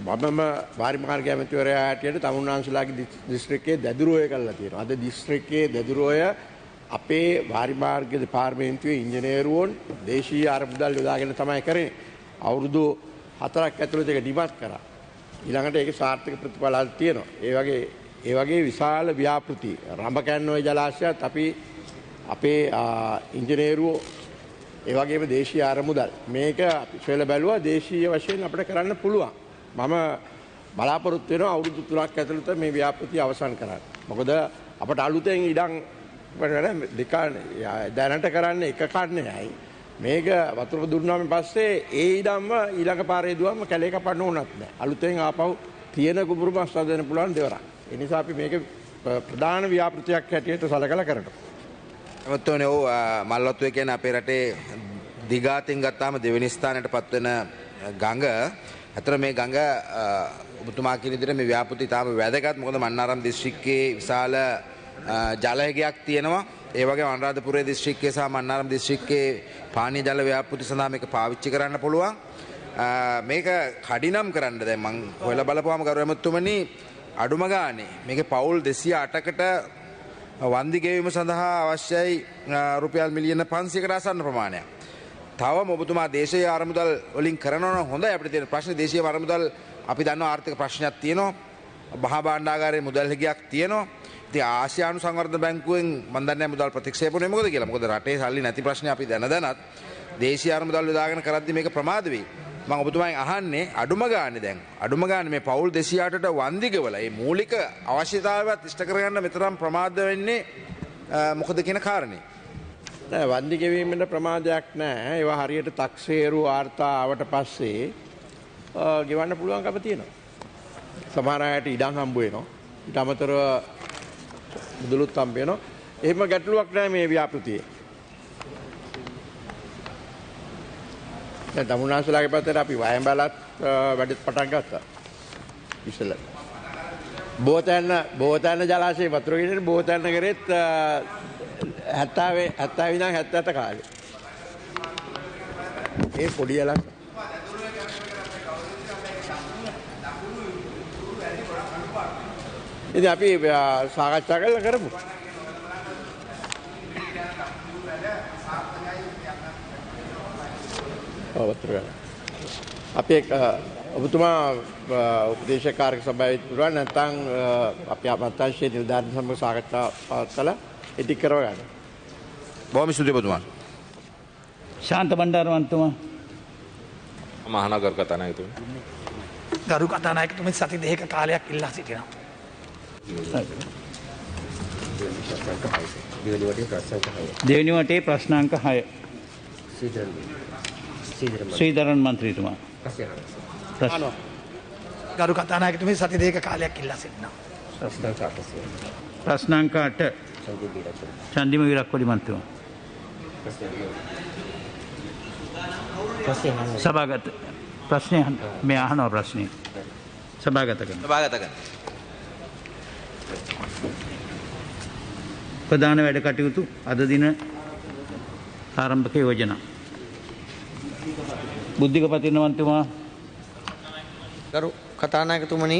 මමම වාරිමාර්ග ඇමතිවරයා හැටියට තමුන්නාන්සලාගේ දිස්ත්‍රික්කයේ දැදුරෝය කරලා තියෙනවා. අද දිස්ත්‍රික්කයේ දැදුරෝය අපේ වාරිමාර්ග දෙපාර්තමේන්තුවේ ඉංජිනේරුවෝන් දේශීය අරමුදල් යොදාගෙන තමයි කරන්නේ. අවුරුදු 4ක් ඇතුළත ඒක ඩිමත් කරා. ඊළඟට ඒකේ සාර්ථක ප්‍රතිඵලල් තියෙනවා. ඒ වගේ විශාල ව්‍යාපෘති රඹකැන්නෝය ජලාශයත් අපි අපේ ඉංජිනේරුවෝ ඒ වගේම දේශීය අරමුදල් මේක අපි සොයලා බැලුවා දේශීය වශයෙන් අපිට කරන්න පුළුවන්. මම බලාපොරොත්තු වෙනවා අවුරුදු 3ක් ඇතුළත මේ ව්‍යාපෘතිය අවසන් කරන්න. මොකද අපට අලුතෙන් ඉඩම් දෙක දැනට කරන්න එක කාරණයයි. මේක වතුර දුන්නාම පස්සේ ඒ ඉඩම්ම ඊළඟ පාරේ දුවම කැලේ කපන්න ඕනත් නැහැ. අලුතෙන් ආපහු තියෙන කුඹුරු මස් හදන්න පුළුවන් දෙවරක්. ඒ නිසා අපි මේක ප්‍රධාන ව්‍යාපෘතියක් හැටියට සලකලා කරනවා. එමත්වනේ ඔව් මල්වත්තුවේ කියන්නේ අපේ රටේ දිගාතින් ගත්තාම දෙවෙනි ස්ථානයට පත්වෙන ගඟ. අතර මේ ගඟ ඔබතුමා කියන විදිහට මේ ව්‍යාපෘති තාම වැදගත්. මොකද මන්නාරම් දිස්ත්‍රික්කයේ විශාල ජලයගයක් තියෙනවා. ඒ වගේම අනුරාධපුරයේ දිස්ත්‍රික්කයේ සහ මන්නාරම් දිස්ත්‍රික්කයේ පානීය ජල ව්‍යාපෘති සඳහා මේක පාවිච්චි කරන්න පුළුවන්. මේක කඩිනම් කරන්න දැන් මම හොයලා බලපුවාම ගරු ඇමතුමනි අඩුම ගානේ මේකේ පවුල් 208කට වන්දි ගෙවීම සඳහා අවශ්‍යයි රුපියල් මිලියන 500කට ආසන්න ප්‍රමාණයක්. තවම ඔබතුමා දේශීය ආරමුදල් වලින් කරනවා නම් හොඳයි. අපිට තියෙන ප්‍රශ්නේ දේශීය ආරමුදල් අපි දන්නවා ආර්ථික ප්‍රශ්නයක් තියෙනවා. මහා භාණ්ඩාගාරයේ මුදල් හැකියාවක් තියෙනවා. ඉතින් ආසියානු සංවර්ධන බැංකුවෙන් මම දන්නේ මුදල් ප්‍රතික්ෂේප වුණේ මොකද කියලා. මොකද රටේ සල්ලි නැති ප්‍රශ්නේ අපි දැනත් දේශීය ආරමුදල් යොදාගෙන කරද්දි මේක ප්‍රමාද වෙයි. මම ඔබතුමාගෙන් අහන්නේ අඩුම ගානේ මේ පවුල් 208ට වන්දි ගෙවලා මේ මූලික අවශ්‍යතාවයත් ඉෂ්ට කරගන්න මෙතරම් ප්‍රමාද වෙන්නේ මොකද කියන කාරණේ. නෑ වන්දි ගෙවීමෙන් ප්‍රමාදයක් නෑ. ඒවා හරියට තක්සේරු වාර්තා ආවට පස්සේ ගෙවන්න පුළුවන්කම තියෙනවා. සමහර අයට ඉඩම් හම්බ වෙනවා. ඊට අමතරව මුදලුත් හම්බ වෙනවා. එහෙම ගැටලුවක් නෑ මේ ව්‍යාපෘතියේ. දැන් තමුන්නාසලාගේ පැත්තට අපි වයම් බලත් වැඩ පටන් ගත්තා. ඉස්සෙල්ලා. බෝතැන්න ජලාශයේ වතුර ගෙනියන බෝතැන්න කරෙත් 70 ඉඳන් 77 කාලේ. ඒ පොඩි යලක්. ඉතින් අපි සාකච්ඡා කරලා කරමු. අපි ඔබතුමා උපදේශකාරක සභාවේ ඉතුරුවා නැත්නම් අපි අමතාශයේ නිලධාරීන් සමග සාකච්ඡා කළා ඉටි කරව ගන්න. බොහොම ස්තුතියි ඔබතුමා. ශාන්ත බණ්ඩාරවන්තුමා. මහානගර කතානායකතුමනි. ගරු කතානායකතුමනි සති දෙකක කාලයක් ඉල්ලා සිටිනවා. දෙවෙනි වටේ ප්‍රශ්නාංක 6. ශ්‍රීධරන් මන්ත්‍රීතුමා. ගරු කතානායකතුමනි සති දෙකක කාලයක් ඉල්ලා සිටිනවා. ප්‍රශ්නාංක 8. චන්දිම විරක්කොඩි මන්ත්‍රීතුමා. සභාගත ප්‍රශ්නය මේ අහනවා ප්‍රශ්නය. සභාගත කරන්න. ප්‍රධාන වැඩ කටයුතු අද දින ආරම්භක යෝජනා. බුද්ධික පතිරණවන්තුමා. ගරු කතානායකතුමනි.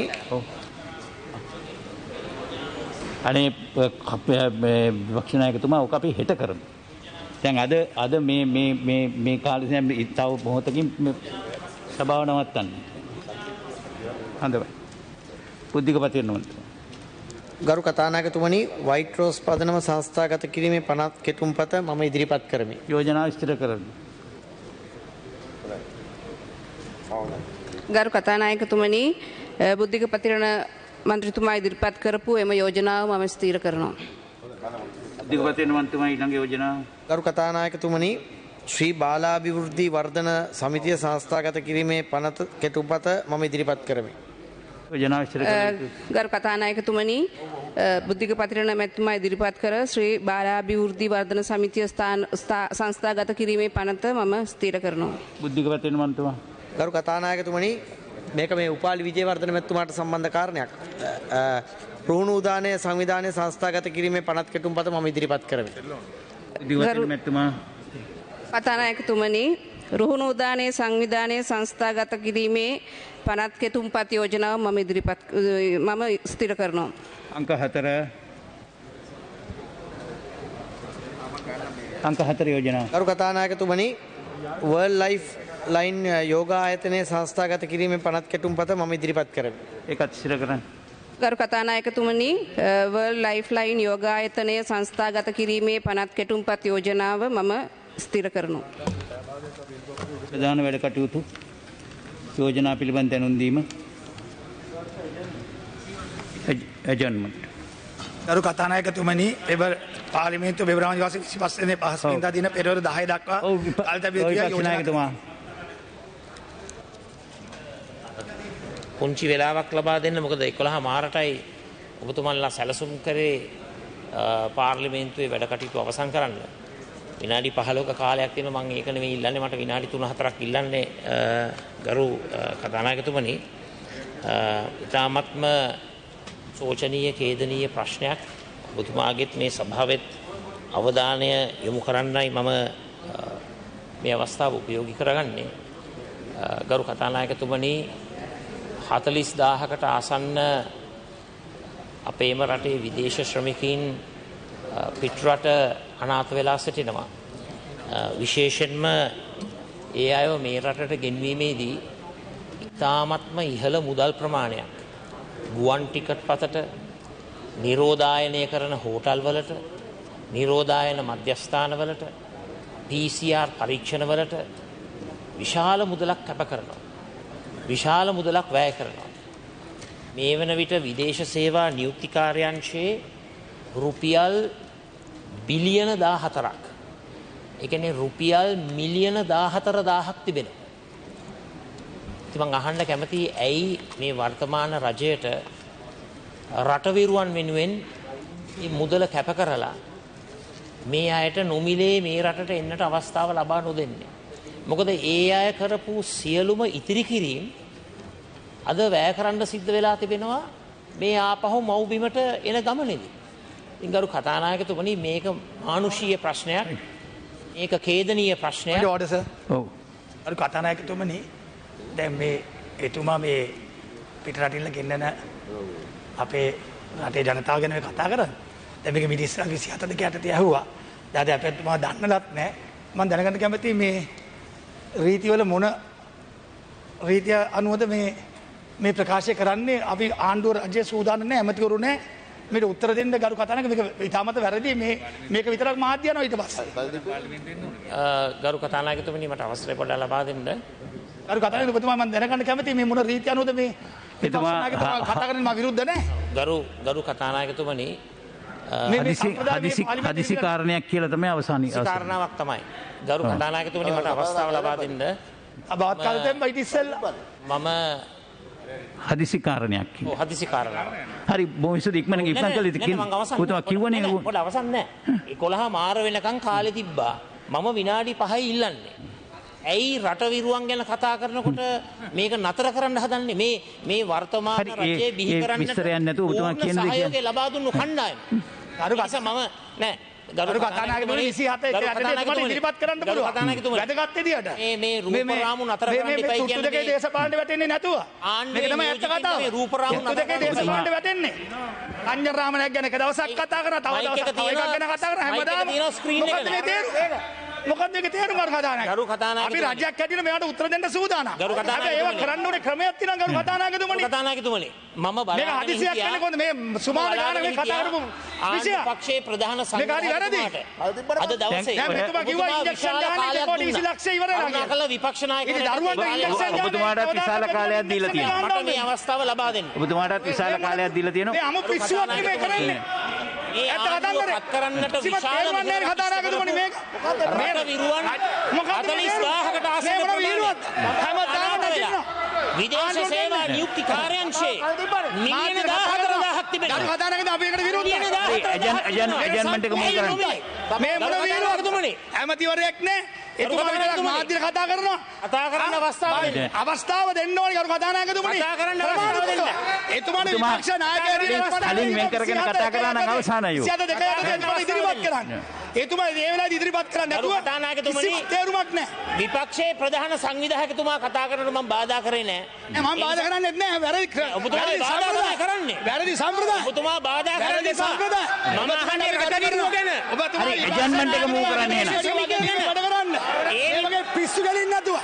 අනේ විපක්ෂ නායකතුමා ඔක අපි හෙට කරමු. දැන් අද මේ කාලේ තව මොහොතකින් සභාව නවත්තන්න. හොඳයි. බුද්ධික පතිරණවන්තුමා. ගරු කතානායකතුමනි වයිට් රෝස් පදනම සංස්ථාගත කිරීමේ පනත් කෙටුම්පත මම ඉදිරිපත් කරමි. යෝජනා විස්තර කරන්න. ගරු කතානායකතුමනි බුද්ධික පතිරණ මන්ත්‍රීතුමා ඉදිරිපත් කරපු එම යෝජනාව මම ස්ථීර කරනවා. බුද්ධික පතිරණ මන්ත්‍රීතුමා ඊළඟ යෝජනාව. ගරු කතානායකතුමනි ශ්‍රී බාලාභිවෘද්ධි වර්ධන සමිතිය සංස්ථාගත කිරීමේ පනත කෙටුම්පත මම ඉදිරිපත් කරමි. ගරු කතානායකතුමනි බුද්ධික පතිරණ මැතිතුමා ඉදිරිපත් කර ශ්‍රී බාලාභිවෘද්ධි වර්ධන සමිතිය සංස්ථාගත කිරීමේ පනත මම ස්ථීර කරනවා. බුද්ධික පතිරණ මන්ත්‍රීතුමා. ගරු කතානායකතුමනි මේක මේ උපාලි විජේවර්ධන මැතිතුමාට සම්බන්ධ කාරණයක්. රුහුණු උදානයේ සංවිධානයේ සංස්ථාගත කිරීමේ පනත් කෙටුම්පත මම ඉදිරිපත් කරමි. කතානායකතුමනි රුහුණු උදානයේ සංවිධානයේ සංස්ථාගත කිරීමේ පනත් කෙටුම්පත් යෝජනාව මම ස්ථිර කරනවා. අංක 4. අංක 4 යෝජනාව. ගරු කතානායකතුමනි වර්ල්ඩ් ලයිෆ් ලයින් යෝගා ආයතනයේ සංස්ථාගත කිරීමේ පනත් කෙටුම්පත මම ඉදිරිපත් කරමි. ඒකත් ස්ථිර කරන්න. ගරු කතානායකතුමනි වර්ල්ඩ් ලයිෆ් ලයින් යෝගා ආයතනයේ සංස්ථාගත කිරීමේ පනත් කෙටුම්පත් යෝජනාව මම ස්ථිර කරනවා. ප්‍රධාන වැඩ කටයුතු යෝජනා පිළිබඳ දැනුම් දීම. ඇජන්මන්ට්. ගරු කතානායකතුමනි පාර්ලිමේන්තුව පෙබරවාරි මාසේ 25 වෙනි 5 වෙනිදා දින පෙරවරු 10 දක්වා කල්තබිය යෝජනා පුංචි වෙලාවක් ලබා දෙන්න. මොකද 11 මාරටයි ඔබතුමන්ලා සැලසුම් කරේ පාර්ලිමේන්තුවේ වැඩ කටයුතු අවසන් කරන්න. විනාඩි 15ක කාලයක් තියෙනවා. මම ඒක නෙමෙයි ඉල්ලන්නේ. මට විනාඩි 3-4ක් ඉල්ලන්නේ ගරු කතානායකතුමනි. ඉතාමත්ම සෝචනීය ඛේදනීය ප්‍රශ්නයක් ඔබතුමාගෙත් මේ සභාවෙත් අවධානය යොමු කරන්නයි මම මේ අවස්ථාව උපයෝගී කරගන්නේ. ගරු කතානායකතුමනි 40000කට ආසන්න අපේම රටේ විදේශ ශ්‍රමිකයින් පිටරට අනාථ වෙලා සිටිනවා. විශේෂයෙන්ම ඒ අයව මේ රටට ගෙන්වීමේදී ඉතාමත්ම ඉහළ මුදල් ප්‍රමාණයක් ගුවන් ටිකට් පතට, නිරෝධායනය කරන හෝටල් වලට, නිරෝධායන මධ්‍යස්ථානවලට, PCR පරීක්ෂණවලට විශාල මුදලක් කැප කරනවා. විශාල මුදලක් වැය කරනවා. මේ වන විට විදේශ සේවා නියුක්ති කාර්යාංශයේ රුපියල් බිලියන 14ක්, ඒ කියන්නේ රුපියල් මිලියන 14000ක් තිබෙනවා. ඉතින් මම අහන්න කැමතියි ඇයි මේ වර්තමාන රජයට රටවිරුවන් වෙනුවෙන් මේ මුදල කැප කරලා මේ අයට නොමිලේ මේ රටට එන්නට අවස්ථාව ලබා නොදෙන්නේ. මොකද ඒ අය කරපු සියලුම ඉතිරි කිරීම අද වැය කරන්න සිද්ධ වෙලා තිබෙනවා මේ ආපහු මව්බිමට එන ගමනේදී. ඉතින් ගරු කතානායකතුමනි මේක මානුෂීය ප්‍රශ්නයක්. මේක ඛේදනීය ප්‍රශ්නයක්. ඔව්. ගරු කතානායකතුමනි දැන් මේ එතුමා මේ පිටරටින්ල ගෙන්නන අපේ රටේ ජනතාව ගැන මේ කතා කරන්නේ. දැන් මේක මිනිස්සු 27 දෙක යටතේ ඇහුවා. දැන් අපේ එතුමා දන්නලත් නැහැ. මම දැනගන්න කැමතියි මේ රීතිවල මොන රීතිය අනුවද මේ ප්‍රකාශය කරන්නේ. අපි ආණ්ඩුව රජයේ සූදානම් නැහැ, ඇමතිවරු නැහැ. මේක උත්තර දෙන්න ගරු කතානායක මේක ඉතාමත් වැරදි. මේක විතරක් මාධ්‍ය යනවා ඊට පස්සේ. ගරු කතානායකතුමනි මට අවසරය පොඩ්ඩක් ලබා දෙන්න. ගරු කතානායක ඔබතුමා මම දැනගන්න කැමතියි මේ මොන රීතිය අනුවද මේ කතා කරන්නේ. මම විරුද්ධ නැහැ. ගරු කතානායකතුමනි හදිසි කාරණයක් කියලා තමයි අවසානයේ කාරණාවක් තමයි. ගරු කතානායකතුමනි මට අවස්ථාව ලබා දෙන්න. අබවත් කාලෙන් බයිට ඉස්සෙල්ලා මම හදිසි කාරණයක් කිව්වා. හදිසි කාරණාවක්. හරි බොහොම ඉක්මනින් ඉක්මන් කළා ඉතින් පුතුමා කිව්වනේ පොඩ අවසන් නැහැ. 11 මාර වෙනකන් කාලේ තිබ්බා. මම විනාඩි 5යි ඉල්ලන්නේ. ඇයි රටවිරුවන් ගැන කතා කරනකොට මේක නතර කරන්න හදන්නේ? මේ වර්තමාන රජයේ බිහි කරන්නට විස්තරයක් නැතුව ඔබතුමා කියන දේ සහයෝගය ලබා දුන්නු කණ්ඩායම. ගරු කතානායකතුමනි 27 ඉදිරිපත් කරන්න පුළුවන්. වැදගත් විදියට. මේ රූපරාමු නතර කරන්න එපයි කියන්නේ. දෙකේ දේශපාලනට වැටෙන්නේ නැතුව. මේක තමයි ඇත්ත කතාව. මේ රූපරාමු නතර දෙකේ දේශපාලනට වැටෙන්නේ. රංජන් රාමනායක ගැන දවසක් කතා කරා, තව දවසක් තව එකක් ගැන කතා කරා. හැමදාම මොකද මේ තේරුම? මොකක්ද මේක තේරුම ගරු කතානායක? අපි රජයක් හැටියට මෙයාට උත්තර දෙන්න සූදානම්. හැබැයි ඒවා කරන්න ඕනේ ක්‍රමයක් තියෙනවා ගරු කතානායකතුමනි. කතානායකතුමනි මම බලන්නේ මේක හදිසියක් වෙන්නේ කොහොමද? මේ සුමාන ගාන මේ කතා කරපු විෂය. පක්ෂයේ ප්‍රධාන සංඝාධිපතිතුමාට අද දවසේ දැන් මෙතුමා කිව්වා ඉන්ජෙක්ෂන් ගන්න කොටි 20 ලක්ෂය ඉවරලා කියලා. කළ විපක්ෂ ඉතින් දරුවන්ට ඉන්ජෙක්ෂන් ගන්න ඔබතුමාටත් විශාල කාලයක් දීලා තියෙනවා. මට මේ අවස්ථාව ලබා දෙන්න. ඔබතුමාටත් විශාල කාලයක් දීලා තියෙනවා. මේ අමු පිස්සුවක් නෙමෙයි කරන්නේ. ඒ ආණ්ඩුව පත් කරන්නට විශාල කතානායකතුමනි මේක රට විරුවන් 40000කට ආසන්න ප්‍රමාණයක් හැමදාම විදේශ සේවා නියුක්ති කාර්යාංශයේ මිලියන 14000ක් තිබෙනවා. ගරු කතානායකතුමනි අපි ඒකට විරුද්ධයි. එජන්මන්ට් එක මොකද කරන්නේ? මේ මොන විරුද්ධයි? ඇමතිවරයෙක් නේ. එතුමා විතරක් මාධ්‍යට කතා කරනවා. කතා කරන්න අවස්ථාව දෙන්න ඕනේ ගරු කතානායකතුමනි. කතා කරන්න අවස්ථාව දෙන්න. එතුමාට විපක්ෂ නායකයෙක් කලින් වෙන් කරගෙන කතා කරා නම් අවසానයි. ඉදිරිපත් කරන්න. එතුමා මේ වෙලාවේ ඉදිරිපත් කරන්න නැතුව කතානායකතුමනි තේරුමක් නැහැ. විපක්ෂයේ ප්‍රධාන සංවිධායකතුමා කතා කරනකොට මම බාධා කරේ නැහැ. මම බාධා කරන්නේ නැහැ. වැරදි බාධා කරන්නේ. වැරදි සම්ප්‍රදාය. ඔබතුමා බාධා කරන්නේ සම්ප්‍රදාය. මම අහන්නේ රටවිරුව ගැන. ඔබතුමා එජන්මන්ට් එක මූ කරන්නේ නැහැ. ඒ වගේ පිස්සු ගලින් නැතුව.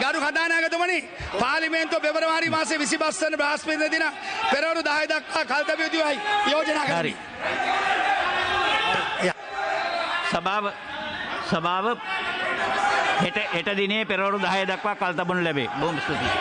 ගරු කතානායකතුමනි පාර්ලිමේන්තුව පෙබරවාරි මාසේ 25 වෙනි බ්‍රහස්පතින්දා දින පෙරවරු 10 දක්වා කල්තබිය යුතුයි යෝජනා කරමි. සභාව හෙට දිනේ පෙරවරු 10 දක්වා කල් තබනු ලැබේ. බොහොම ස්තුතියි.